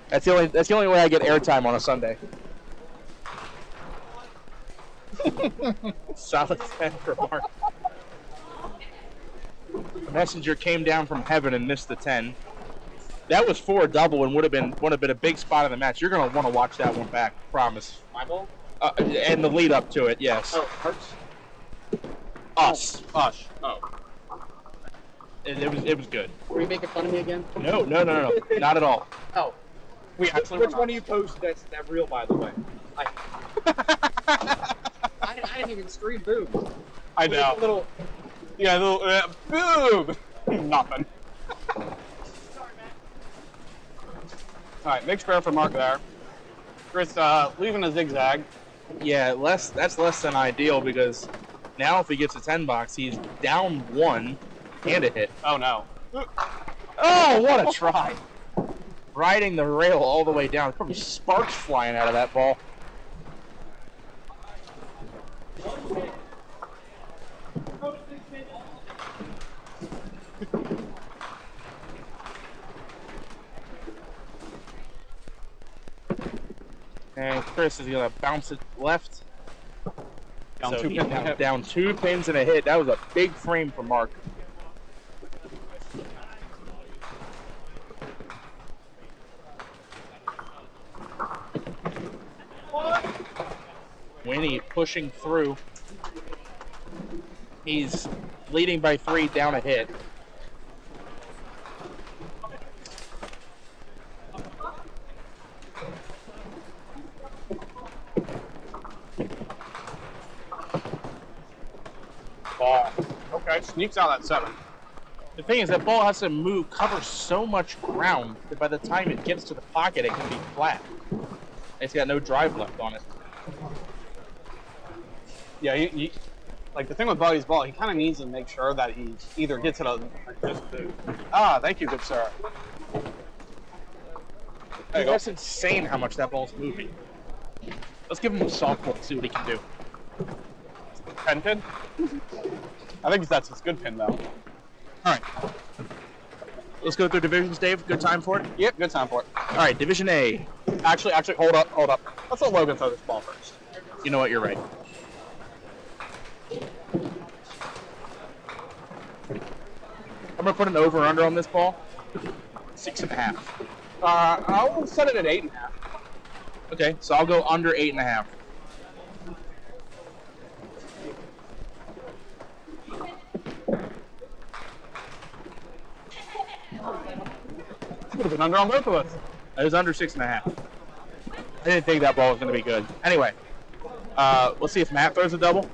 That's the only way I get airtime on a Sunday. Solid 10 for Mark. Messenger came down from heaven and missed the 10. That was for a double and would have been a big spot in the match. You're gonna want to watch that one back, promise. My ball? And the lead up to it, yes. Oh, Hurts? Us. Hush. Oh. It was good. Were you making fun of me again? No, not at all. Oh. We actually Which one of you posted that reel, by the way? I didn't even stream boom. I know. Little. Yeah, boom! Nothing. Alright, big spare for Mark there. Chris leaving a zigzag. Yeah, that's less than ideal because now if he gets a 10 box, he's down 1 and a hit. Oh no. Oh, what a try! Riding the rail all the way down. Probably sparks flying out of that ball. And Chris is going to bounce it left. Down So two he's pins and a hit. down 2 pins and a hit. That was a big frame for Mark. Winnie pushing through. He's leading by 3, down a hit. Ball. Okay, sneaks out at 7. The thing is, that ball has to cover so much ground that by the time it gets to the pocket, it can be flat. It's got no drive left on it. Yeah, like the thing with Buddy's ball, he kind of needs to make sure that he either gets it on just thank you, good sir. There you go. That's insane how much that ball's moving. Let's give him a softball and see what he can do. 10 pin? I think that's his good pin though. Alright. Let's go through divisions, Dave. Good time for it? Yep, good time for it. Alright, Division A. Actually, hold up. Let's let Logan throw this ball first. You know what? You're right. I'm going to put an over-under on this ball. 6.5. I'll set it at 8.5. Okay, so I'll go under 8.5. Would have been under on both of us. It was under 6.5. I didn't think that ball was going to be good. Anyway, let's see if Matt throws a double.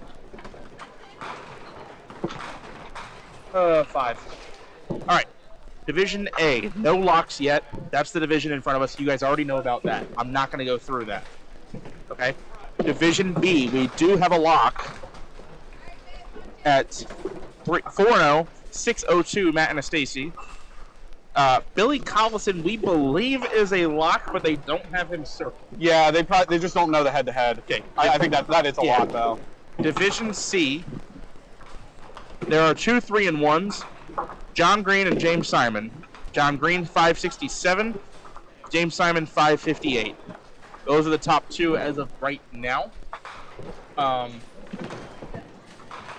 5. All right. Division A, no locks yet. That's the division in front of us. You guys already know about that. I'm not going to go through that. Okay? Division B, we do have a lock at 4-0, 602, Matt and Stacy. Billy Collison, we believe, is a lock, but they don't have him circled. Yeah, they just don't know the head-to-head. Okay. I think that is a lock, though. Division C, there are 2 3-1s, John Green and James Simon. John Green, 567. James Simon, 558. Those are the top 2 as of right now.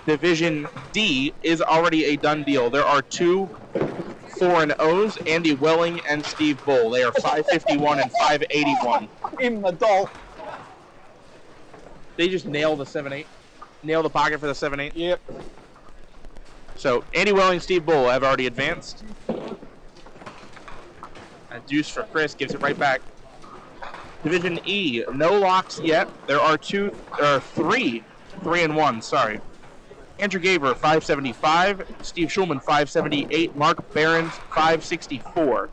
Division D is already a done deal. There are 2 4-0s, Andy Welling and Steve Bull. They are 551 and 581. Even adult. They just nail the 7-8. Nail the pocket for the 7-8. Yep. So Andy Welling and Steve Bull have already advanced. A deuce for Chris, gives it right back. Division E, no locks yet. There are 3 3-1, sorry. Andrew Gaber, 575. Steve Schulman, 578. Mark Behrens, 564.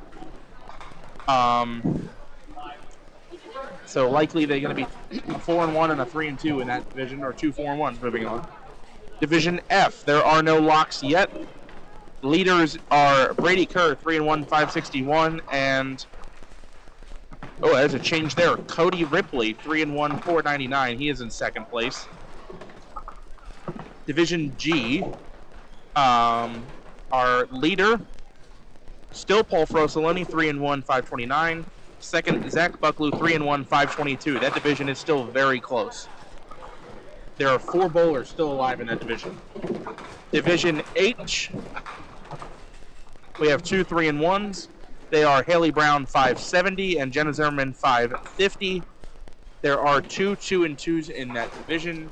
So likely they're going to be a 4-1 and a 3-2 in that division, or 2 4-1s moving on. Division F, there are no locks yet. Leaders are Brady Kerr, 3-1, 561, and there's a change there. Cody Ripley, 3-1, 499. He is in second place. Division G, our leader, still Paul Frosoloni, 3-1, 529. Second, Zach Bucklew, 3-1, 522. That division is still very close. There are 4 bowlers still alive in that division. Division H, we have 2 3-1s. They are Haley Brown, 570, and Jenna Zimmerman, 550. There are 2 2-2s in that division,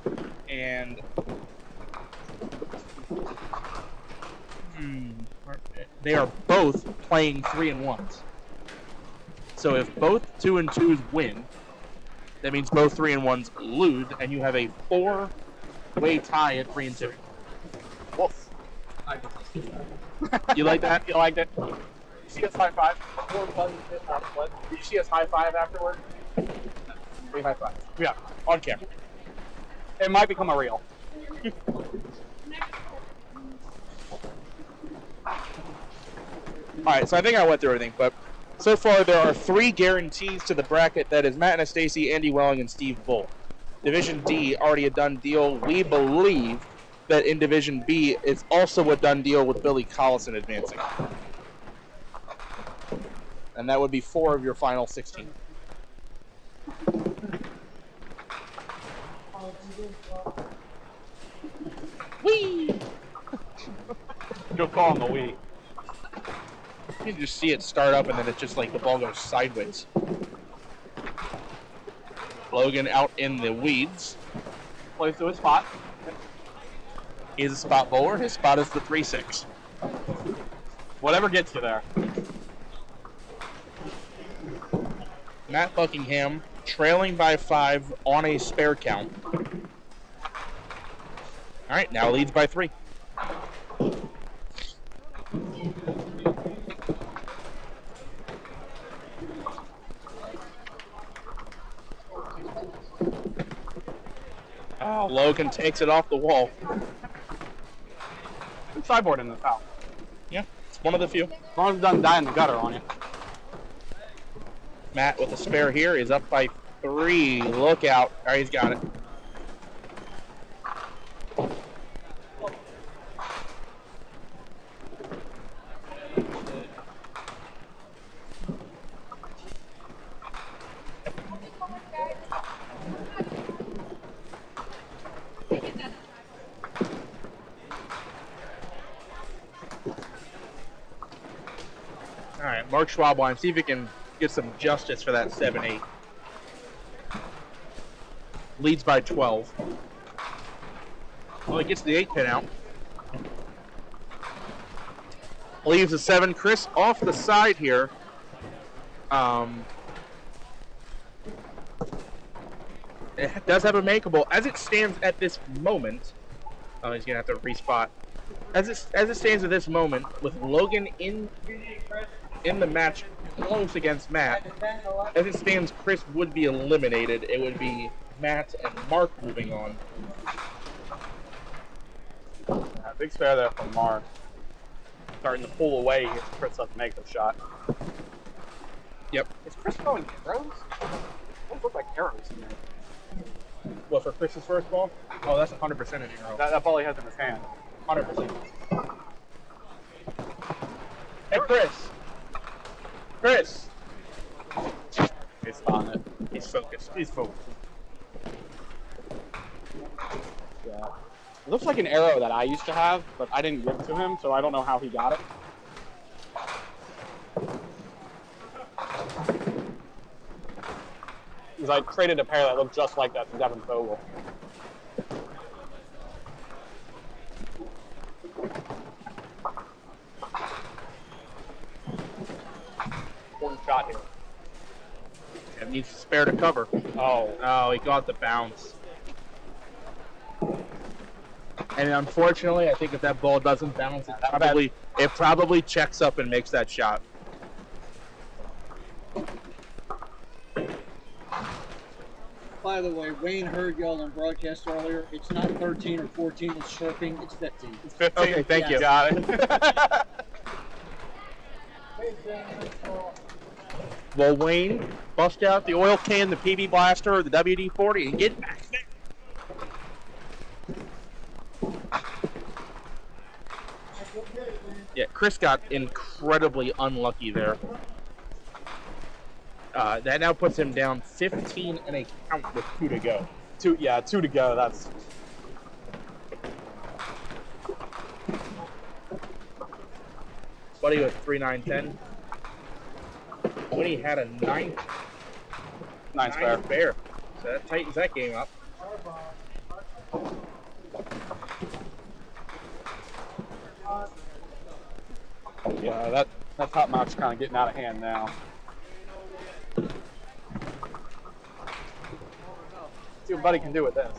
and they are both playing 3-1s. So if both 2-2s win, that means both 3-1s lose, and you have a 4-way tie at 3-2. Woof. You like that? You liked it? You see us high five? Did you see us high five afterward? We high five. Yeah, on camera. It might become a reel. All right, so I think I went through everything, but so far there are 3 guarantees to the bracket. That is Matt Anastasi, Andy Welling, and Steve Bull. Division D, already a done deal. We believe that in Division B, it's also a done deal with Billy Collison advancing. And that would be 4 of your final 16. Whee! You'll call him the wee. You can just see it start up, and then it's just like the ball goes sideways. Logan out in the weeds. Plays to his spot. He's a spot bowler. His spot is the 3-6. Whatever gets you there. Matt Buckingham trailing by 5 on a spare count. All right, now leads by 3. Oh, Logan takes it off the wall. Sideboard in the foul. Yeah, it's one of the few. As long as it doesn't die in the gutter on you. Matt with a spare here is up by 3. Look out. All right, he's got it. All right, Mark Schwabwein, see if he can get some justice for that 7-8. Leads by 12. Well, he gets the 8 pin out. Leaves a 7. Chris off the side here. It does have a makeable. As it stands at this moment, he's going to have to respot. As it stands at this moment, with Logan in the match close against Matt, as it stands, Chris would be eliminated. It would be Matt and Mark moving on. Big spare there from Mark. Starting to pull away if Chris doesn't make the shot. Yep. Is Chris throwing arrows? Those look like arrows in there. What, for Chris's first ball? Oh, that's 100% an arrow. That ball he has in his hand. 100%. Hey, Chris! Chris! He's on it. He's focused. He's focused. Yeah. It looks like an arrow that I used to have, but I didn't give it to him, so I don't know how he got it. Because I traded a pair that looked just like that to Devin Fogel. Important shot here. It needs to spare to cover. Oh, he got the bounce. And unfortunately, I think if that ball doesn't bounce, it probably checks up and makes that shot. By the way, Wayne heard y'all on broadcast earlier. It's not 13 or 14 that's chirping, it's 15. It's 15. Okay, thank you. Got it. Well, Wayne, bust out the oil can, the PB blaster, or the WD-40, and get back there. Yeah, Chris got incredibly unlucky there. That now puts him down 15 and a count with 2 to go. 2 to go. That's Buddy with 3-9-10. Woody had a 9 spare. So that tightens that game up. yeah. That top notch kind of getting out of hand now. See what Buddy can do with this.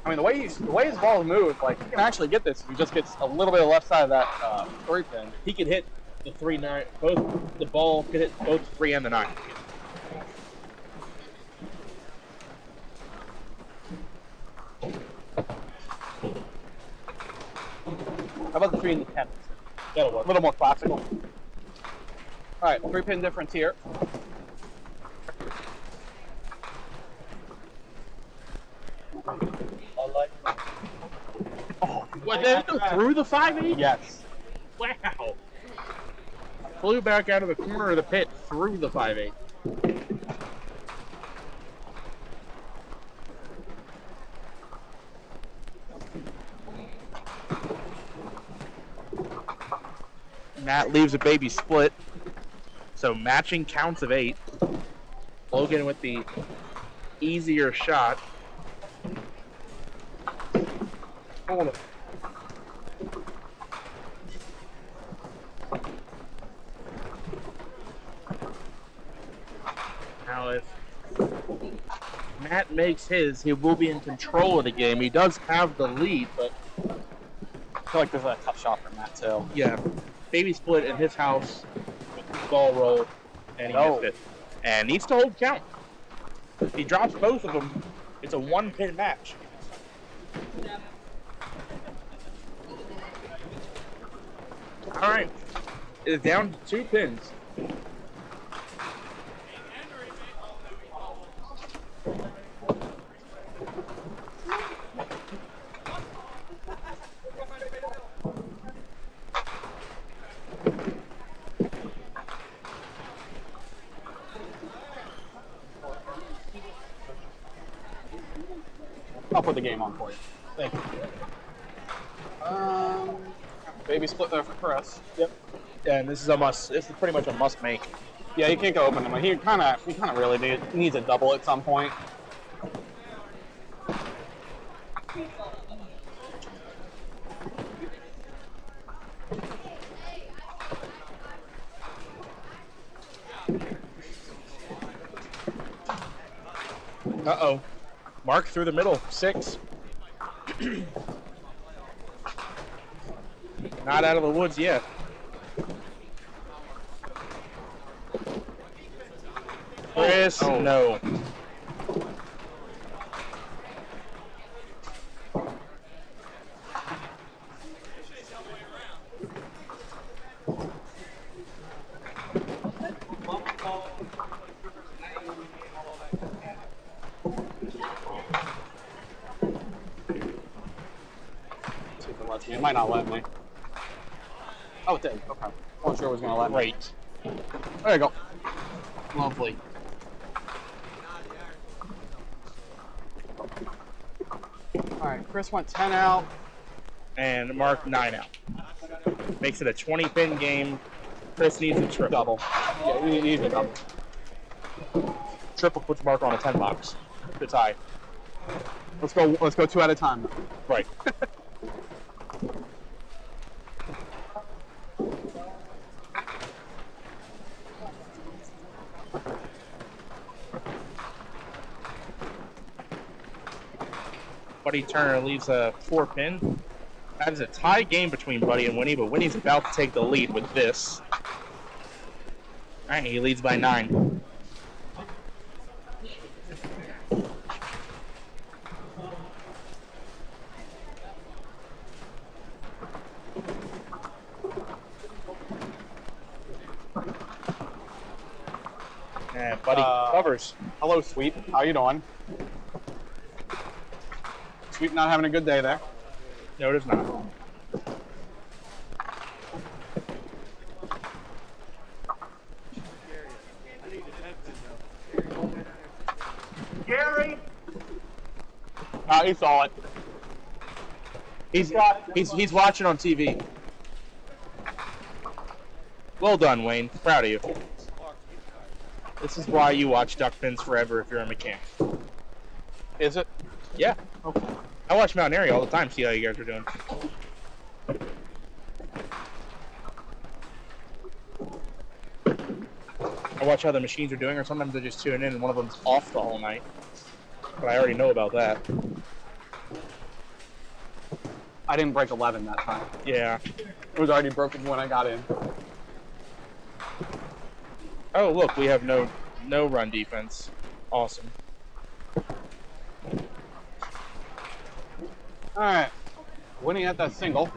I mean, the way his ball moves, like he can actually get this. If he just gets a little bit of the left side of that 3 pin. He could hit the 3-9. The ball could hit both 3 and the 9. How about the 3 and the 10? That'll work. A little more classical. All right, 3 pin difference here. What, then through the 5-8? Yes. Wow. Flew back out of the corner of the pit through the 5-8. Matt leaves a baby split. So matching counts of 8. Logan with the easier shot. Hold it. Now if Matt makes his, he will be in control of the game. He does have the lead, but I feel like this is a tough shot for Matt too. yeah, baby split in his house, ball roll, and he missed it. And needs to hold count. If he drops both of them, it's a 1-pin match. All right, it's down to 2 pins. I'll put the game on for you. Thank you. Baby split there for Chris. Yep. And this is a must. This is pretty much a must make. Yeah, you can't go open him. He kind of really needs a double at some point. Uh-oh. Mark through the middle. 6. Not out of the woods yet. Chris, Oh. no. See if it lets me. It might not let me. Oh, it did. Okay. Wasn't sure it was going to let me. Great. There you go. Lovely. All right, Chris went 10 out. And Mark 9 out. Makes it a 20-pin game. Chris needs a triple. Double. Yeah, you need a double. Triple puts Mark on a 10 box. To tie. Let's go 2 at a time. Right. Buddy Turner leaves a 4-pin. That is a tie game between Buddy and Winnie, but Winnie's about to take the lead with this. All right, he leads by 9. And Buddy covers. Hello, Sweep. How you doing? Sweep not having a good day there. No, it is not. Gary, He saw it. He's watching on TV. Well done, Wayne. Proud of you. This is why you watch duck pins forever if you're a mechanic. Is it? Yeah. Okay. I watch Mountain Area all the time, see how you guys are doing. I watch how the machines are doing, or sometimes I just tune in and one of them's off the whole night. But I already know about that. I didn't break 11 that time. Yeah. It was already broken when I got in. Oh, look, we have no run defense. Awesome. All right. Winning at that single.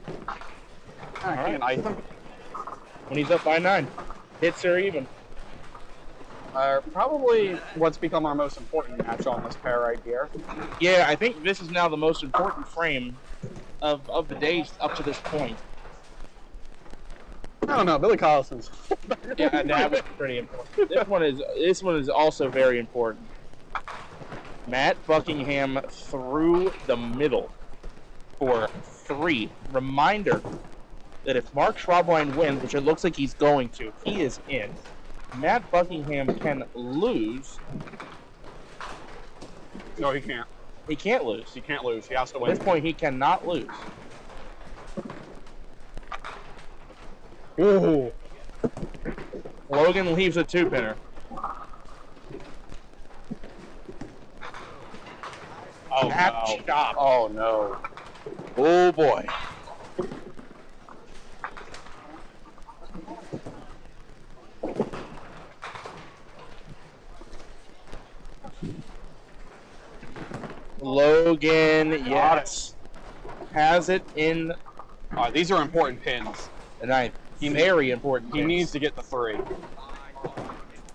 All right, he and Item. When he's up by 9. Hits are even. Probably what's become our most important match on this pair right here. Yeah, I think this is now the most important frame of the days up to this point. I don't know, Billy Collison's. Yeah, that was pretty important. This one is also very important. Matt Buckingham through the middle for 3. Reminder that if Mark Schwabwein wins, which it looks like he's going to, he is in. Matt Buckingham can lose. No, he can't. He can't lose. He can't lose. He has to At win. this point, he cannot lose. Ooh. Logan leaves a 2-pinner. Oh, Matt no. Chop. Oh, no. Oh, boy. Logan, yes, has it in These are important pins. the 9th. Very important. He pins. needs to get the 3.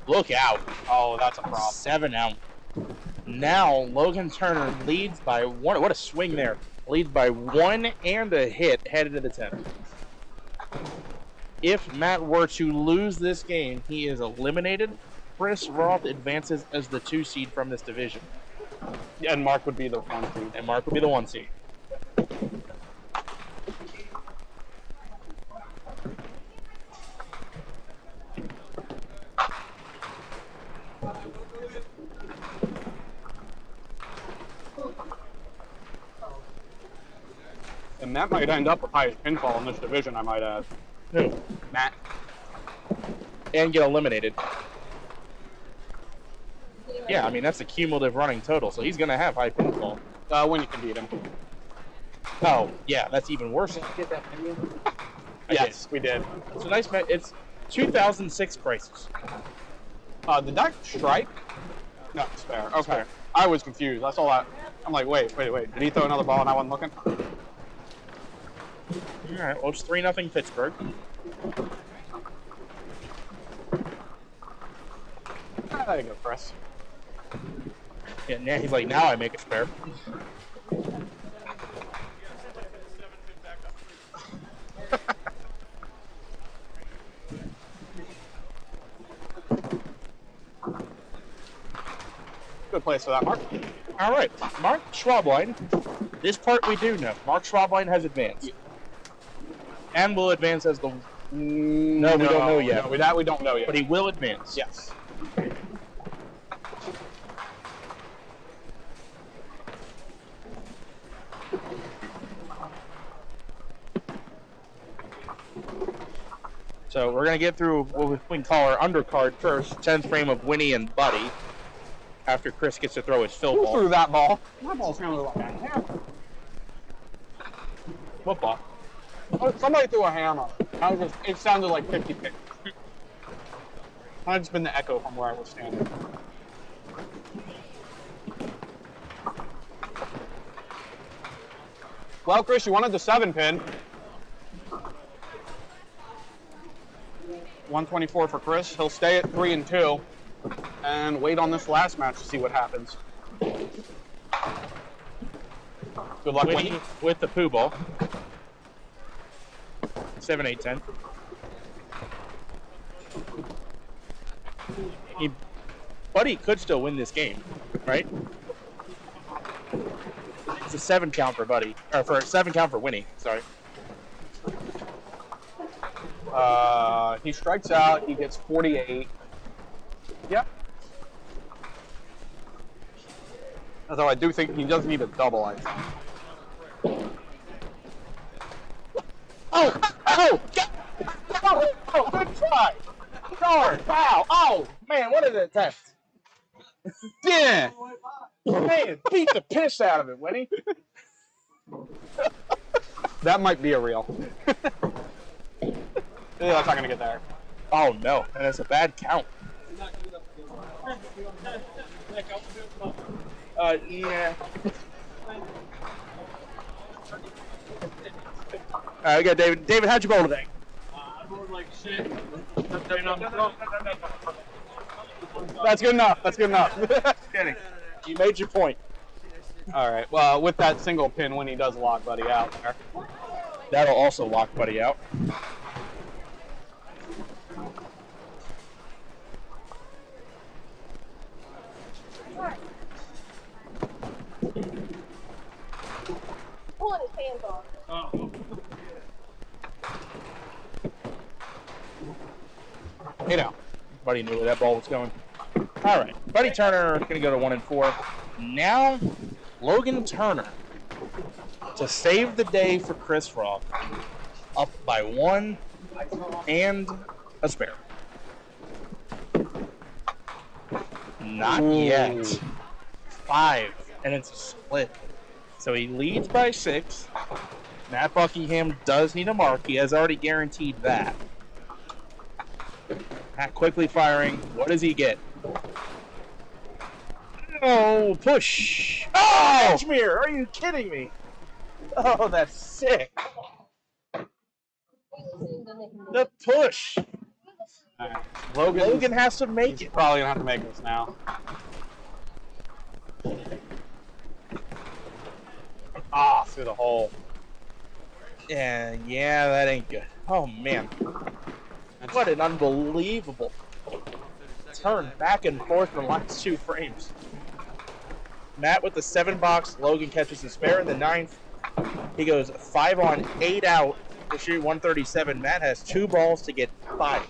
Look out. Oh, that's a problem. 7 out. Now Logan Turner leads by 1. What a swing there. Leads by 1 and a hit headed to the 10th. If Matt were to lose this game, he is eliminated. Chris Roth advances as the 2 seed from this division. Yeah, and Mark would be the 1 seed. And Mark will be the 1 seed. And Matt might end up with highest pinfall in this division, I might add. Who? Matt. And get eliminated. Yeah, I mean, that's a cumulative running total, so he's going to have high pinfall. When you can beat him. Oh, yeah, that's even worse. Get that menu? Yes, we did. It's a nice. It's 2006 prices. Did that strike? No, spare. Okay. Spare. I was confused. I saw that. I'm like, wait. Did he throw another ball and I wasn't looking? All right. Well, it's 3-0 Pittsburgh. There you go, Chris. Yeah, now he's like, now I make a spare. Good place for that, Mark. All right, Mark Schwabline. This part we do know. Mark Schwabline has advanced. And will advance as the... No, we don't know yet. No, that we don't know yet. But he will advance. Yes. So we're going to get through what we can call our undercard first. 10th frame of Winnie and Buddy. After Chris gets to throw his fill Who ball. threw that ball? My ball sounded like a hammer. What ball? Oh, somebody threw a hammer. It sounded like 50-50. Might have just been the echo from where I was standing. Well, Chris, you wanted the 7-pin. 124 for Chris. He'll stay at 3-2 and wait on this last match to see what happens. Good luck, Winnie. With the poo ball. 7, 8, 10. Buddy could still win this game, right? It's a 7 count for Buddy, or for a 7 count for Winnie. Sorry. He strikes out. He gets 48. Yep. Although I do think he does need a double, I think. Oh, good try. Darn, wow. Oh, man, what an attempt. Yeah. Man, beat the piss out of it, Winnie. That might be a reel. Yeah, that's not going to get there. Oh, no. And it's a bad count. Yeah. All right, we got David. David, how'd you bowl today? I rolled like shit. That's good enough. That's good enough. Kidding. You made your point. All right. Well, with that single pin, when he does lock Buddy out there. That'll also lock Buddy out. Pulling his hands off. Oh. You know. Buddy knew where that ball was going. All right. Buddy Turner going to go to 1-4. Now, Logan Turner to save the day for Chris Roth. Up by 1 and a spare. Not yet. 5, and it's a split. So he leads by 6. Matt Buckingham does need a mark. He has already guaranteed that. Matt quickly firing. What does he get? Oh, push. Oh! Kashmir, are you kidding me? Oh, that's sick. The push. All right. Logan has to make it. Probably going to have to make this now. Ah, through the hole. Yeah, that ain't good. Oh, man. What an unbelievable turn back and forth in the last 2 frames. Matt with the 7-box. Logan catches the spare in the 9th. He goes 5 on, 8 out to shoot 137. Matt has 2 balls to get 5.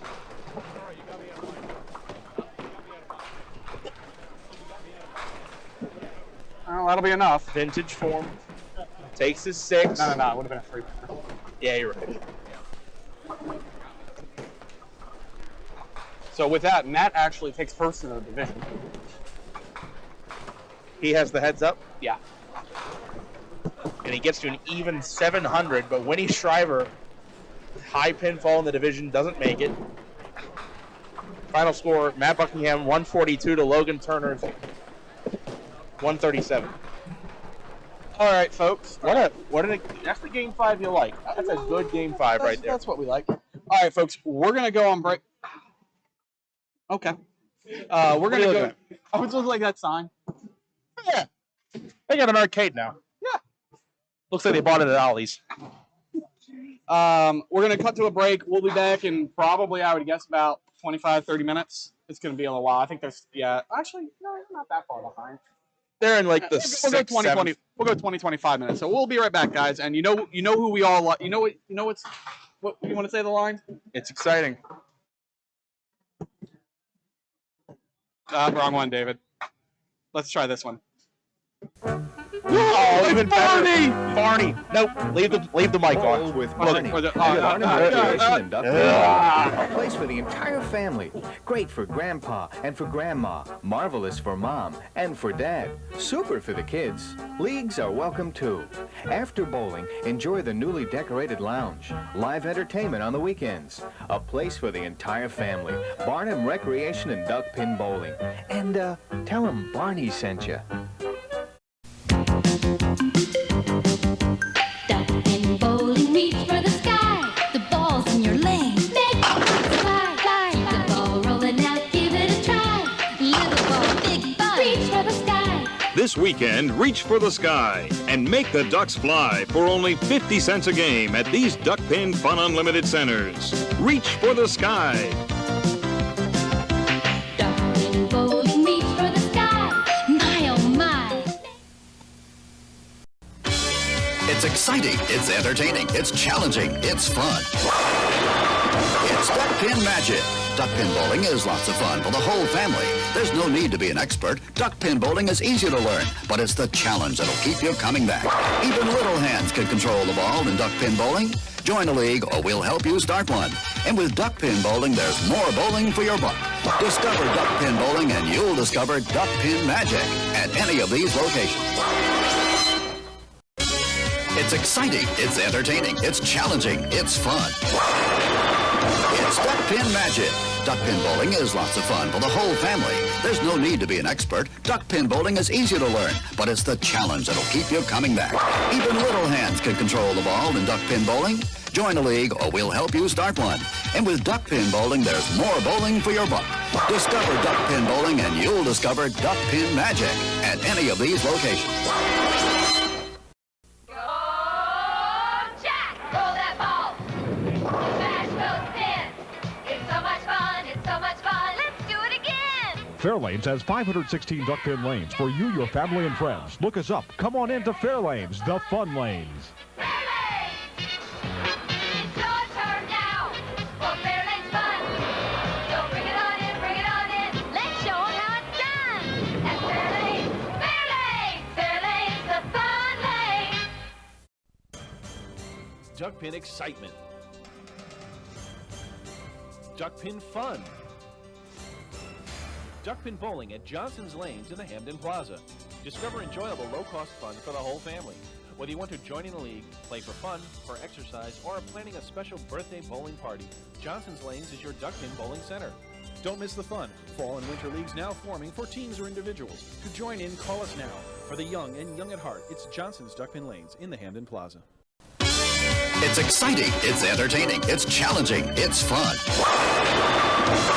Well, that'll be enough. Vintage form. Takes his 6. No. It would have been a 3. Yeah, you're right. So with that, Matt actually takes first in the division. He has the heads up. Yeah. and he gets to an even 700, but Winnie Shriver, high pinfall in the division, doesn't make it. Final score, Matt Buckingham 142 to Logan Turner's 137. All right, folks. That's the game 5 you like. That's a good game 5 right there. That's what we like. All right, folks. We're gonna go on break. Okay. We're gonna go. Oh, it looks like that sign. Yeah. They got an arcade now. Yeah. Looks like they bought it at Ollie's. We're gonna cut to a break. We'll be back in probably, I would guess, about 25, 30 minutes. It's gonna be a little while. I think there's, actually, no, they're not that far behind. They're in like the We'll go 20, 20. We'll go 20, 25 minutes. So we'll be right back, guys. And you know who we all like. You know what you want to say the line? It's exciting. Wrong one, David. Let's try this one. Oh, even Barney! Barney! Nope. Leave the mic on. With Barney. A place for the entire family. Great for grandpa and for grandma. Marvelous for mom and for dad. Super for the kids. Leagues are welcome too. After bowling, enjoy the newly decorated lounge. Live entertainment on the weekends. A place for the entire family. Barnum Recreation and Duck Pin Bowling. And tell them Barney sent you. Duck pin bowling, reach for the sky. The ball's in your lane. Make it fly, fly. Keep the ball rolling out, give it a try. Little ball, big fun. Reach for the sky. This weekend, reach for the sky and make the ducks fly for only 50 cents a game at these Duck Pin Fun Unlimited centers. Reach for the sky. Duck pin bowling, reach for the sky. My oh my. It's exciting, it's entertaining, it's challenging, it's fun. It's Duck Pin Magic. Duck pin bowling is lots of fun for the whole family. There's no need to be an expert. Duck pin bowling is easy to learn, but it's the challenge that'll keep you coming back. Even little hands can control the ball in duck pin bowling. Join a league or we'll help you start one. And with duck pin bowling, there's more bowling for your buck. Discover duck pin bowling and you'll discover duck pin magic at any of these locations. It's exciting, it's entertaining, it's challenging, it's fun. It's Duck Pin Magic. Duck pin bowling is lots of fun for the whole family. There's no need to be an expert. Duck pin bowling is easy to learn, but it's the challenge that'll keep you coming back. Even little hands can control the ball in duck pin bowling. Join a league or we'll help you start one. And with duck pin bowling, there's more bowling for your buck. Discover duck pin bowling and you'll discover duck pin magic at any of these locations. Fairlanes has 516 duck pin lanes for you, your family, and friends. Look us up. Come on in to Fairlanes, the fun lanes. Fairlanes! It's your turn now for Fairlanes fun. So bring it on in. Let's show them how it's done. At Fairlanes, Fairlanes, the fun lane. Duck pin excitement. Duck pin fun. Duck pin bowling at Johnson's Lanes in the Hamden Plaza. Discover enjoyable low-cost fun for the whole family. Whether you want to join in a league, play for fun, for exercise, or are planning a special birthday bowling party, Johnson's Lanes is your duck pin bowling center. Don't miss the fun. Fall and winter leagues now forming for teams or individuals. To join in, call us now. For the young and young at heart, it's Johnson's Duck Pin Lanes in the Hamden Plaza. It's exciting, it's entertaining, it's challenging, it's fun.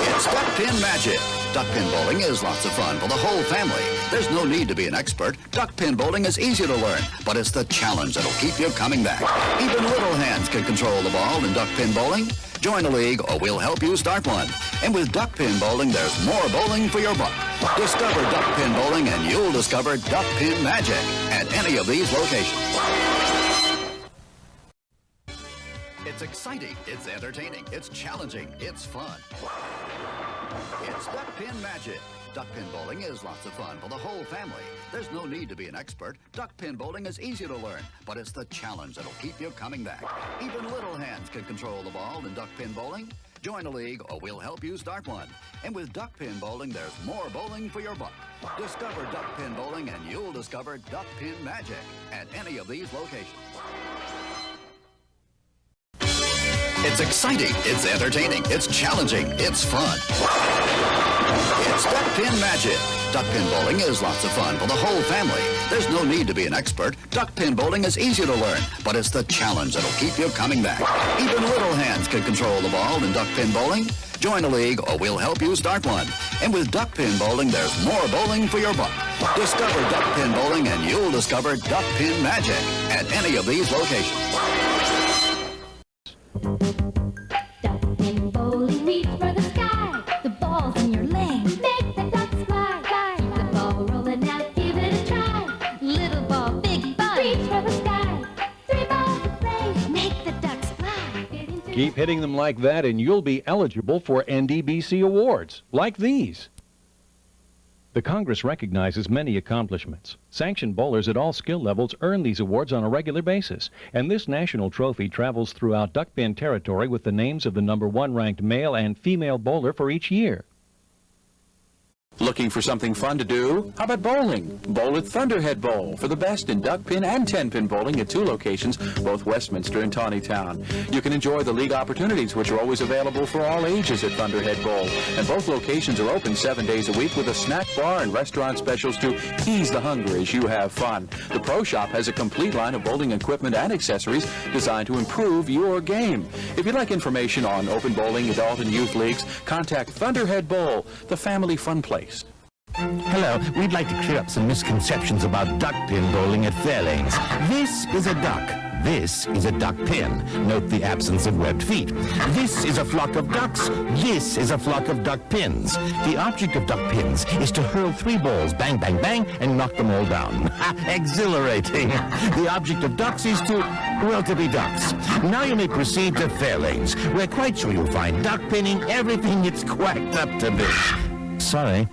It's Duck Pin Magic. Duck pin bowling is lots of fun for the whole family. There's no need to be an expert. Duck pin bowling is easy to learn, but it's the challenge that'll keep you coming back. Even little hands can control the ball in duck pin bowling. Join a league or we'll help you start one. And with duck pin bowling, there's more bowling for your buck. Discover duck pin bowling and you'll discover duck pin magic at any of these locations. It's exciting, it's entertaining, it's challenging, it's fun. It's Duck Pin Magic. Duck pin bowling is lots of fun for the whole family. There's no need to be an expert. Duck pin bowling is easy to learn, but it's the challenge that'll keep you coming back. Even little hands can control the ball in duck pin bowling. Join a league or we'll help you start one. And with duck pin bowling, there's more bowling for your buck. Discover duck pin bowling and you'll discover duck pin magic at any of these locations. It's exciting, it's entertaining, it's challenging, it's fun. It's duck pin magic. Duck pin bowling is lots of fun for the whole family. There's no need to be an expert. Duck pin bowling is easy to learn, but it's the challenge that'll keep you coming back. Even little hands can control the ball in duck pin bowling. Join a league or we'll help you start one. And with duck pin bowling, there's more bowling for your buck. Discover duck pin bowling and you'll discover duck pin magic at any of these locations. Duck pin bowling, reach for the sky. The ball's in your lane. Make the ducks fly, fly. Keep the ball rolling out, give it a try. Little ball, big bun. Reach for the sky. 3 balls to play. Make the ducks fly. Keep hitting them like that and you'll be eligible for NDBC awards, like these. The Congress recognizes many accomplishments. Sanctioned bowlers at all skill levels earn these awards on a regular basis, and this national trophy travels throughout duck pin territory with the names of the #1 ranked male and female bowler for each year. Looking for something fun to do? How about bowling? Bowl at Thunderhead Bowl for the best in duck pin and 10-pin bowling at 2 locations, both Westminster and Tawnytown. You can enjoy the league opportunities, which are always available for all ages at Thunderhead Bowl. And both locations are open 7 days a week with a snack bar and restaurant specials to ease the hunger as you have fun. The Pro Shop has a complete line of bowling equipment and accessories designed to improve your game. If you'd like information on open bowling, adult and youth leagues, contact Thunderhead Bowl, the family fun place. Hello, we'd like to clear up some misconceptions about duck pin bowling at Fairlanes. This is a duck. This is a duck pin. Note the absence of webbed feet. This is a flock of ducks. This is a flock of duck pins. The object of duck pins is to hurl 3 balls, bang, bang, bang, and knock them all down. Exhilarating. The object of ducks is to be ducks. Now you may proceed to Fairlanes. We're quite sure you'll find duck pinning everything it's quacked up to be. Sorry.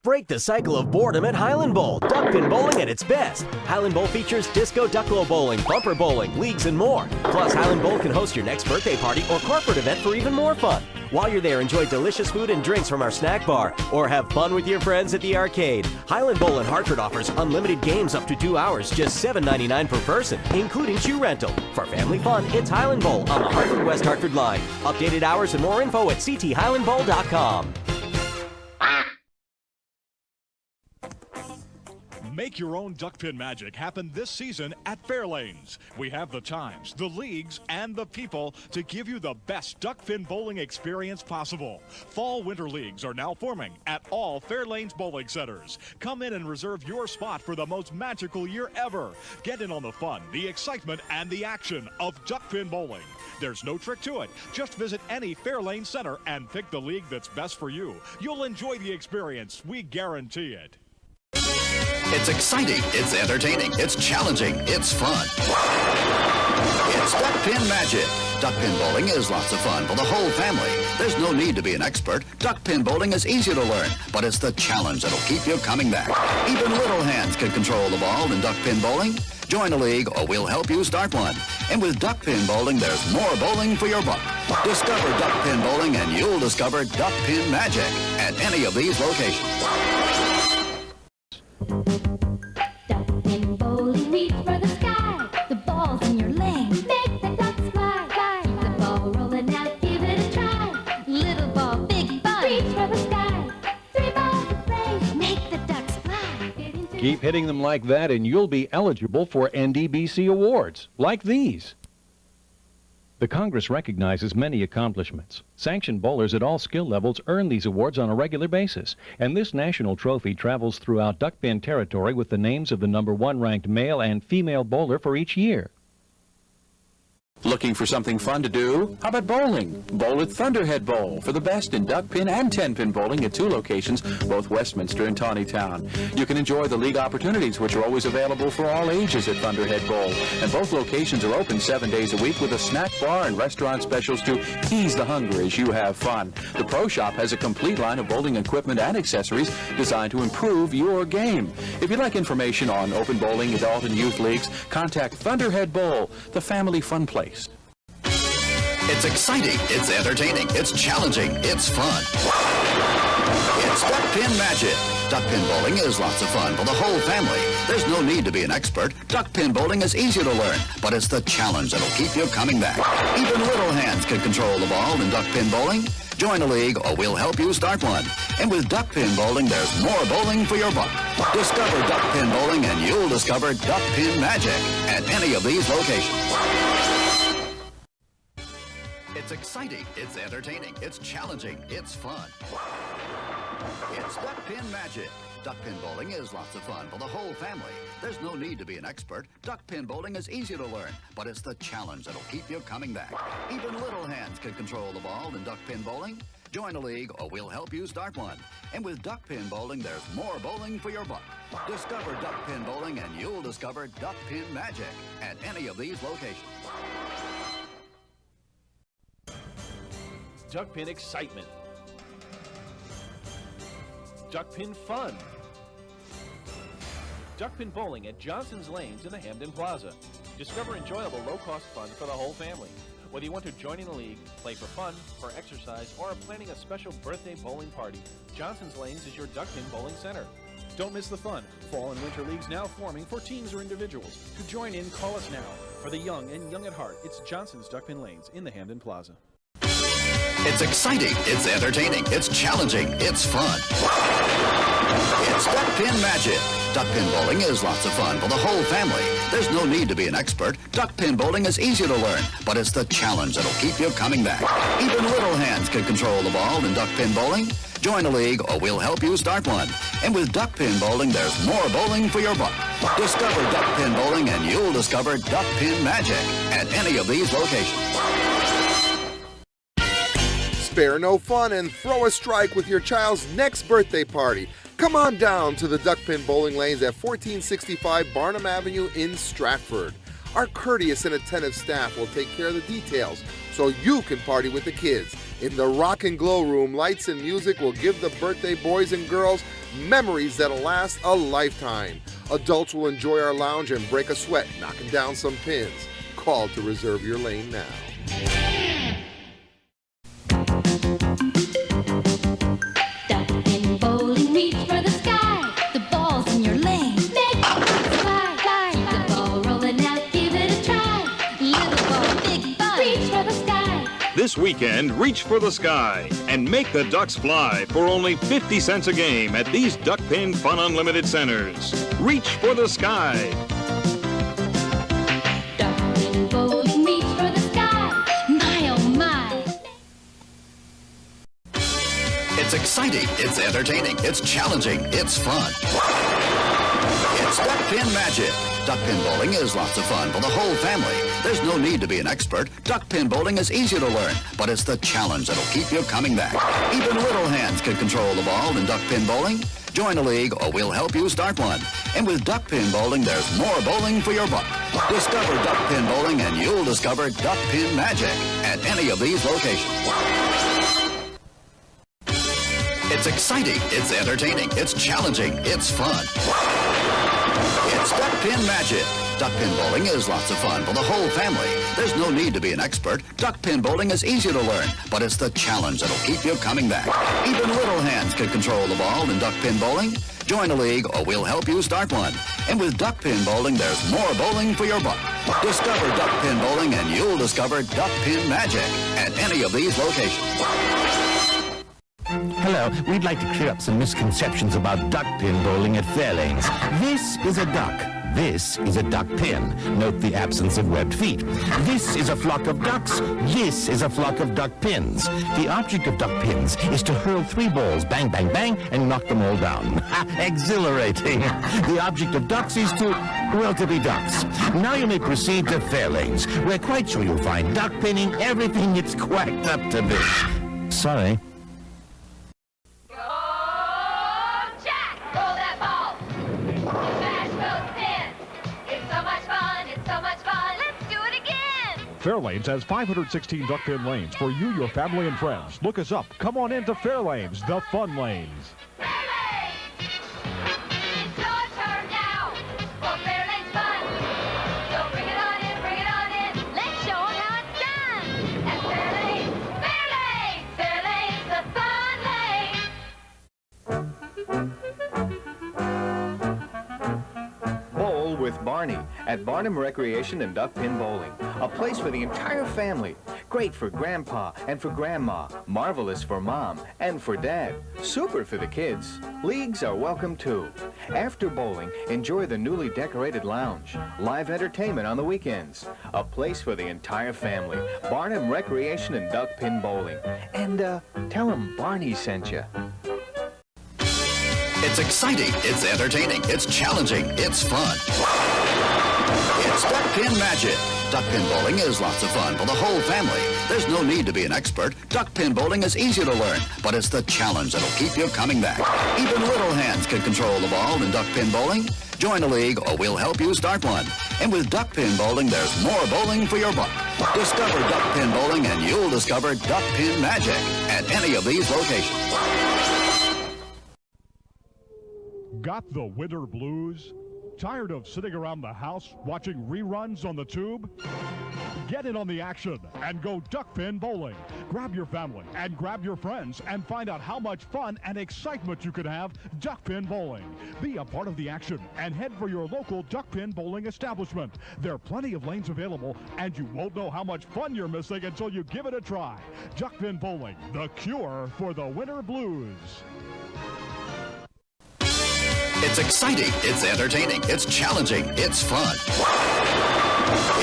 Break the cycle of boredom at Highland Bowl. Duck pin bowling at its best. Highland Bowl features disco ducklo bowling, bumper bowling, leagues, and more. Plus, Highland Bowl can host your next birthday party or corporate event for even more fun. While you're there, enjoy delicious food and drinks from our snack bar, or have fun with your friends at the arcade. Highland Bowl in Hartford offers unlimited games up to 2 hours, just $7.99 per person, including shoe rental. For family fun, it's Highland Bowl on the Hartford-West Hartford line. Updated hours and more info at cthighlandbowl.com. Make your own duck pin magic happen this season at Fairlanes. We have the times, the leagues, and the people to give you the best duck pin bowling experience possible. Fall-winter leagues are now forming at all Fairlanes bowling centers. Come in and reserve your spot for the most magical year ever. Get in on the fun, the excitement, and the action of duck pin bowling. There's no trick to it. Just visit any Fairlane center and pick the league that's best for you. You'll enjoy the experience. We guarantee it. It's exciting, it's entertaining, it's challenging, it's fun. It's duck pin magic. Duck pin bowling is lots of fun for the whole family. There's no need to be an expert. Duck pin bowling is easy to learn, but it's the challenge that'll keep you coming back. Even little hands can control the ball in duck pin bowling. Join a league or we'll help you start one. And with duck pin bowling, there's more bowling for your buck. Discover duck pin bowling and you'll discover duck pin magic at any of these locations. Duck pin bowling, reach for the sky. The ball's in your lane. Make the ducks fly, fly. Keep the ball rolling out, give it a try. Little ball, big bun. Reach for the sky. 3 balls to play. Make the ducks fly. Keep hitting them like that and you'll be eligible for NDBC awards, like these. The Congress recognizes many accomplishments. Sanctioned bowlers at all skill levels earn these awards on a regular basis, and this national trophy travels throughout duck pin territory with the names of the #1 ranked male and female bowler for each year. Looking for something fun to do? How about bowling? Bowl at Thunderhead Bowl for the best in duck pin and 10-pin bowling at 2 locations, both Westminster and Tawnytown. You can enjoy the league opportunities, which are always available for all ages at Thunderhead Bowl. And both locations are open 7 days a week with a snack bar and restaurant specials to ease the hunger as you have fun. The Pro Shop has a complete line of bowling equipment and accessories designed to improve your game. If you'd like information on open bowling, adult and youth leagues, contact Thunderhead Bowl, the family fun place. It's exciting, it's entertaining, it's challenging, it's fun. It's Duck Pin Magic. Duck pin bowling is lots of fun for the whole family. There's no need to be an expert. Duck pin bowling is easy to learn, but it's the challenge that'll keep you coming back. Even little hands can control the ball in duck pin bowling. Join a league or we'll help you start one. And with duck pin bowling, there's more bowling for your buck. Discover duck pin bowling and you'll discover duck pin magic at any of these locations. It's exciting, it's entertaining, it's challenging, it's fun. It's Duck Pin Magic. Duck pin bowling is lots of fun for the whole family. There's no need to be an expert. Duck pin bowling is easy to learn, but it's the challenge that'll keep you coming back. Even little hands can control the ball in duck pin bowling. Join a league or we'll help you start one. And with duck pin bowling, there's more bowling for your buck. Discover duck pin bowling and you'll discover duck pin magic at any of these locations. Duck pin excitement. Duck pin fun. Duck pin bowling at Johnson's Lanes in the Hamden Plaza. Discover enjoyable low-cost fun for the whole family. Whether you want to join in the league, play for fun, for exercise, or are planning a special birthday bowling party, Johnson's Lanes is your duck pin bowling center. Don't miss the fun. Fall and winter leagues now forming for teams or individuals. To join in, call us now. For the young and young at heart, it's Johnson's Duck Pin Lanes in the Hamden Plaza. It's exciting, it's entertaining, it's challenging, it's fun. It's Duck Pin Magic. Duck pin bowling is lots of fun for the whole family. There's no need to be an expert. Duck pin bowling is easy to learn, but it's the challenge that'll keep you coming back. Even little hands can control the ball in duck pin bowling. Join a league or we'll help you start one. And with duck pin bowling, there's more bowling for your buck. Discover duck pin bowling and you'll discover duck pin magic at any of these locations. Spare no fun and throw a strike with your child's next birthday party. Come on down to the Duck Pin Bowling Lanes at 1465 Barnum Avenue in Stratford. Our courteous and attentive staff will take care of the details so you can party with the kids. In the Rock and Glow Room, lights and music will give the birthday boys and girls memories that'll last a lifetime. Adults will enjoy our lounge and break a sweat knocking down some pins. Call to reserve your lane now. Duck pin bowling, reach for the sky. The ball's in your lane. Make it fly, fly. Keep the ball rolling out, give it a try. Little ball, big ball, reach for the sky. This weekend, reach for the sky and make the Ducks fly for only 50 cents a game at these Duck Pin Fun Unlimited centers. Reach for the sky. Duck pin bowling, reach for the sky. My oh my. It's exciting, it's entertaining, it's challenging, it's fun. It's Duck Pin Magic. Duck pin bowling is lots of fun for the whole family. There's no need to be an expert. Duck pin bowling is easy to learn, but it's the challenge that'll keep you coming back. Even little hands can control the ball in duck pin bowling. Join a league or we'll help you start one. And with duck pin bowling, there's more bowling for your buck. Discover duck pin bowling and you'll discover duck pin magic at any of these locations. It's exciting, it's entertaining, it's challenging, it's fun. It's Duck Pin Magic. Duck pin bowling is lots of fun for the whole family. There's no need to be an expert. Duck pin bowling is easy to learn, but it's the challenge that'll keep you coming back. Even little hands can control the ball in duck pin bowling. Join a league or we'll help you start one. And with duck pin bowling, there's more bowling for your buck. Discover duck pin bowling and you'll discover duck pin magic at any of these locations. Hello, we'd like to clear up some misconceptions about duck pin bowling at Fairlanes. This is a duck. This is a duck pin. Note the absence of webbed feet. This is a flock of ducks. This is a flock of duck pins. The object of duck pins is to hurl 3 balls, bang, bang, bang, and knock them all down. Exhilarating. The object of ducks is to be ducks. Now you may proceed to Fairlanes. We're quite sure you'll find duck pinning everything it's quacked up to be. Sorry. Fairlanes has 516 duck pin lanes for you, your family, and friends. Look us up. Come on into Fairlanes, the fun lanes. It's your turn now for Fairlanes fun. So bring it on in, bring it on in. Let's show 'em how it's done. At Fairlanes. Barney at Barnum Recreation and Duck Pin Bowling. A place for the entire family. Great for Grandpa and for Grandma. Marvelous for Mom and for Dad. Super for the kids. Leagues are welcome too. After bowling, enjoy the newly decorated lounge. Live entertainment on the weekends. A place for the entire family. Barnum Recreation and Duck Pin Bowling. And tell them Barney sent you. It's exciting, it's entertaining, it's challenging, it's fun. It's Duck Pin Magic. Duck pin bowling is lots of fun for the whole family. There's no need to be an expert. Duck pin bowling is easy to learn, but it's the challenge that'll keep you coming back. Even little hands can control the ball in duck pin bowling. Join a league or we'll help you start one. And with duck pin bowling, there's more bowling for your buck. Discover duck pin bowling and you'll discover duck pin magic at any of these locations. Got the winter blues? Tired of sitting around the house watching reruns on the tube? Get in on the action and go duck pin bowling. Grab your family and grab your friends and find out how much fun and excitement you could have duck pin bowling. Be a part of the action and head for your local duck pin bowling establishment. There are plenty of lanes available and you won't know how much fun you're missing until you give it a try. Duck pin bowling, the cure for the winter blues. It's exciting, it's entertaining, it's challenging, it's fun.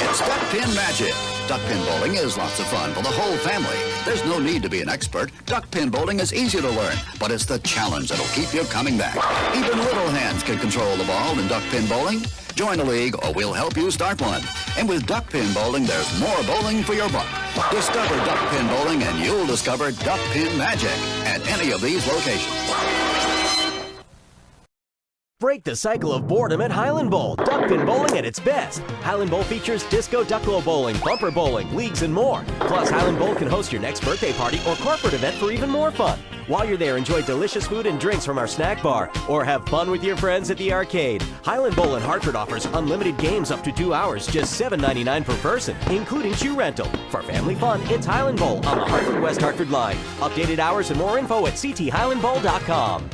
It's Duck Pin Magic. Duck pin bowling is lots of fun for the whole family. There's no need to be an expert. Duck pin bowling is easy to learn, but it's the challenge that'll keep you coming back. Even little hands can control the ball in duck pin bowling. Join a league or we'll help you start one. And with duck pin bowling, there's more bowling for your buck. Discover duck pin bowling and you'll discover duck pin magic at any of these locations. Break the cycle of boredom at Highland Bowl. Duck pin bowling at its best. Highland Bowl features disco ducklo bowling, bumper bowling, leagues, and more. Plus, Highland Bowl can host your next birthday party or corporate event for even more fun. While you're there, enjoy delicious food and drinks from our snack bar or have fun with your friends at the arcade. Highland Bowl in Hartford offers unlimited games up to 2 hours, just $7.99 per person, including shoe rental. For family fun, it's Highland Bowl on the Hartford-West Hartford line. Updated hours and more info at cthighlandbowl.com.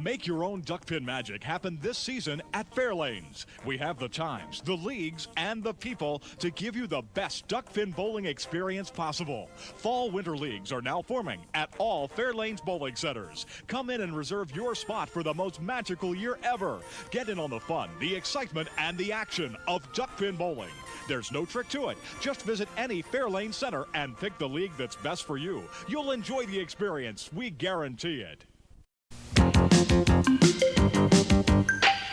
Make your own duck pin magic happen this season at Fairlanes. We have the times, the leagues, and the people to give you the best duck pin bowling experience possible. Fall-winter leagues are now forming at all Fairlanes bowling centers. Come in and reserve your spot for the most magical year ever. Get in on the fun, the excitement, and the action of duck pin bowling. There's no trick to it. Just visit any Fairlane center and pick the league that's best for you. You'll enjoy the experience. We guarantee it.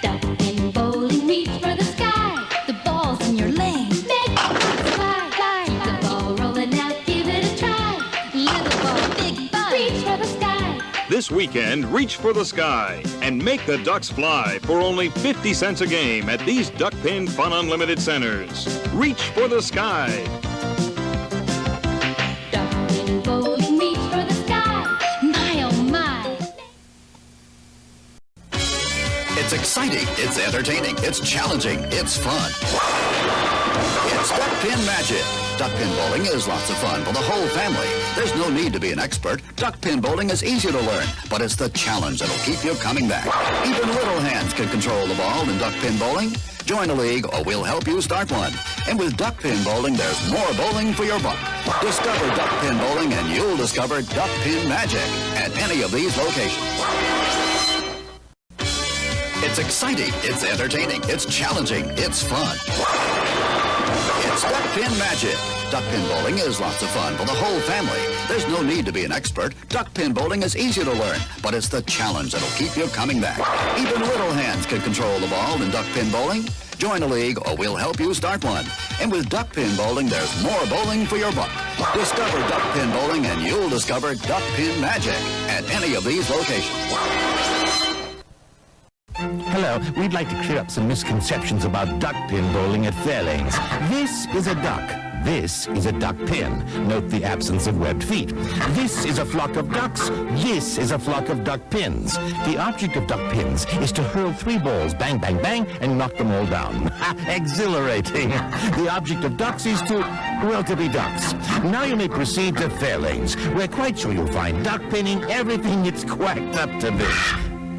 Duck pin bowling, reach for the sky. The ball's in your lane. Make it fly, fly. Keep the ball rolling out, give it a try. Little ball, big fun. Reach for the sky. This weekend, reach for the sky and make the Ducks fly for only 50 cents a game at these Duck Pin Fun Unlimited centers. Reach for the sky. Duck pin bowling, reach for the sky. My oh my. It's exciting, it's entertaining, it's challenging, it's fun. It's Duck Pin Magic. Duck pin bowling is lots of fun for the whole family. There's no need to be an expert. Duck pin bowling is easy to learn, but it's the challenge that'll keep you coming back. Even little hands can control the ball in duck pin bowling. Join a league or we'll help you start one. And with duck pin bowling, there's more bowling for your buck. Discover duck pin bowling and you'll discover duck pin magic at any of these locations. It's exciting, it's entertaining, it's challenging, it's fun. It's Duck Pin Magic. Duck pin bowling is lots of fun for the whole family. There's no need to be an expert. Duck pin bowling is easy to learn, but it's the challenge that'll keep you coming back. Even little hands can control the ball in duck pin bowling. Join a league or we'll help you start one. And with duck pin bowling, there's more bowling for your buck. Discover duck pin bowling and you'll discover duck pin magic at any of these locations. Hello, we'd like to clear up some misconceptions about duck pin bowling at Fairlanes. This is a duck. This is a duck pin. Note the absence of webbed feet. This is a flock of ducks. This is a flock of duck pins. The object of duck pins is to hurl 3 balls, bang, bang, bang, and knock them all down. Exhilarating. The object of ducks is to be ducks. Now you may proceed to Fairlanes. We're quite sure you'll find duck pinning everything it's quacked up to be.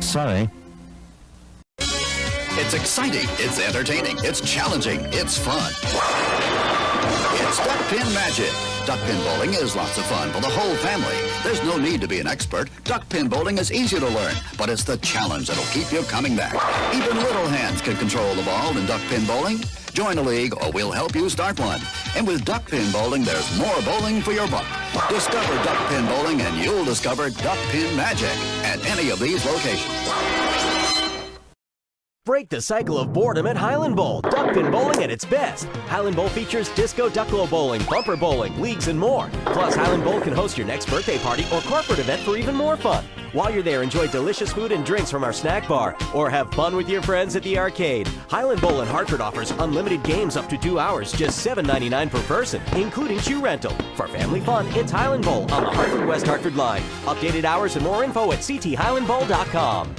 Sorry. It's exciting, it's entertaining, it's challenging, it's fun. It's Duck Pin Magic. Duck pin bowling is lots of fun for the whole family. There's no need to be an expert. Duck pin bowling is easy to learn, but it's the challenge that'll keep you coming back. Even little hands can control the ball in duck pin bowling. Join a league or we'll help you start one. And with duck pin bowling, there's more bowling for your buck. Discover duck pin bowling and you'll discover duck pin magic at any of these locations. Break the cycle of boredom at Highland Bowl. Duck pin bowling at its best. Highland Bowl features disco ducklo bowling, bumper bowling, leagues, and more. Plus, Highland Bowl can host your next birthday party or corporate event for even more fun. While you're there, enjoy delicious food and drinks from our snack bar or have fun with your friends at the arcade. Highland Bowl in Hartford offers unlimited games up to 2 hours, just $7.99 per person, including shoe rental. For family fun, it's Highland Bowl on the Hartford-West Hartford line. Updated hours and more info at cthighlandbowl.com.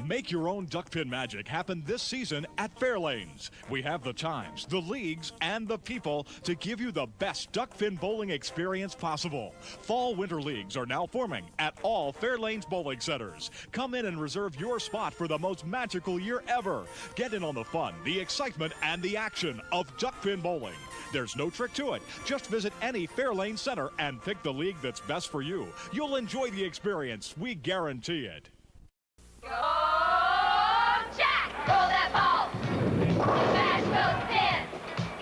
Make your own duck pin magic happen this season at Fairlanes. We have the times, the leagues, and the people to give you the best duck pin bowling experience possible. Fall-winter leagues are now forming at all Fairlanes bowling centers. Come in and reserve your spot for the most magical year ever. Get in on the fun, the excitement, and the action of duck pin bowling. There's no trick to it. Just visit any Fairlane center and pick the league that's best for you. You'll enjoy the experience. We guarantee it. Go, Jack! Roll that ball! Smash those pins!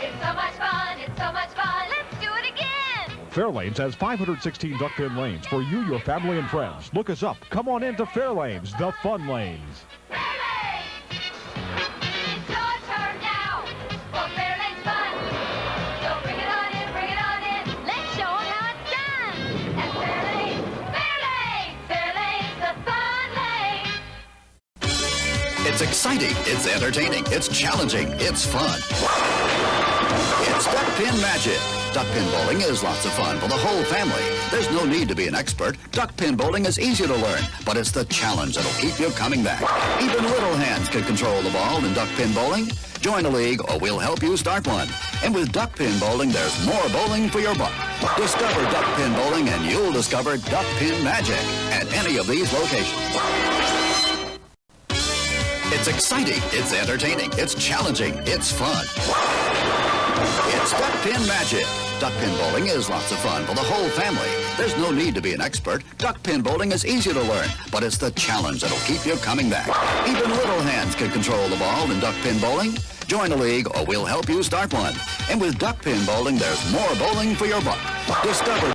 It's so much fun! It's so much fun! Let's do it again! Fairlanes has 516 duck pin lanes for you, your family, and friends. Look us up. Come on into Fairlanes, the fun lanes. It's your turn now for Fairlane's fun. So bring it on in, bring it on in. Let's show 'em how it's done. At Fairlanes, Fairlanes, Fairlanes, the fun lane. It's exciting, it's entertaining, it's challenging, it's fun. It's Duck Pin Magic. Duck pin bowling is lots of fun for the whole family. There's no need to be an expert. Duck pin bowling is easy to learn, but it's the challenge that'll keep you coming back. Even little hands can control the ball in duck pin bowling. Join a league or we'll help you start one. And with duck pin bowling, there's more bowling for your buck. Discover duck pin bowling and you'll discover duck pin magic at any of these locations. It's exciting, it's entertaining, it's challenging, it's fun. It's Duck Pin Magic. Duck pin bowling is lots of fun for the whole family. There's no need to be an expert. Duck pin bowling is easy to learn, but it's the challenge that'll keep you coming back. Even little hands can control the ball in duck pin bowling. Join a league or we'll help you start one. And with duck pin bowling, there's more bowling for your buck. Discover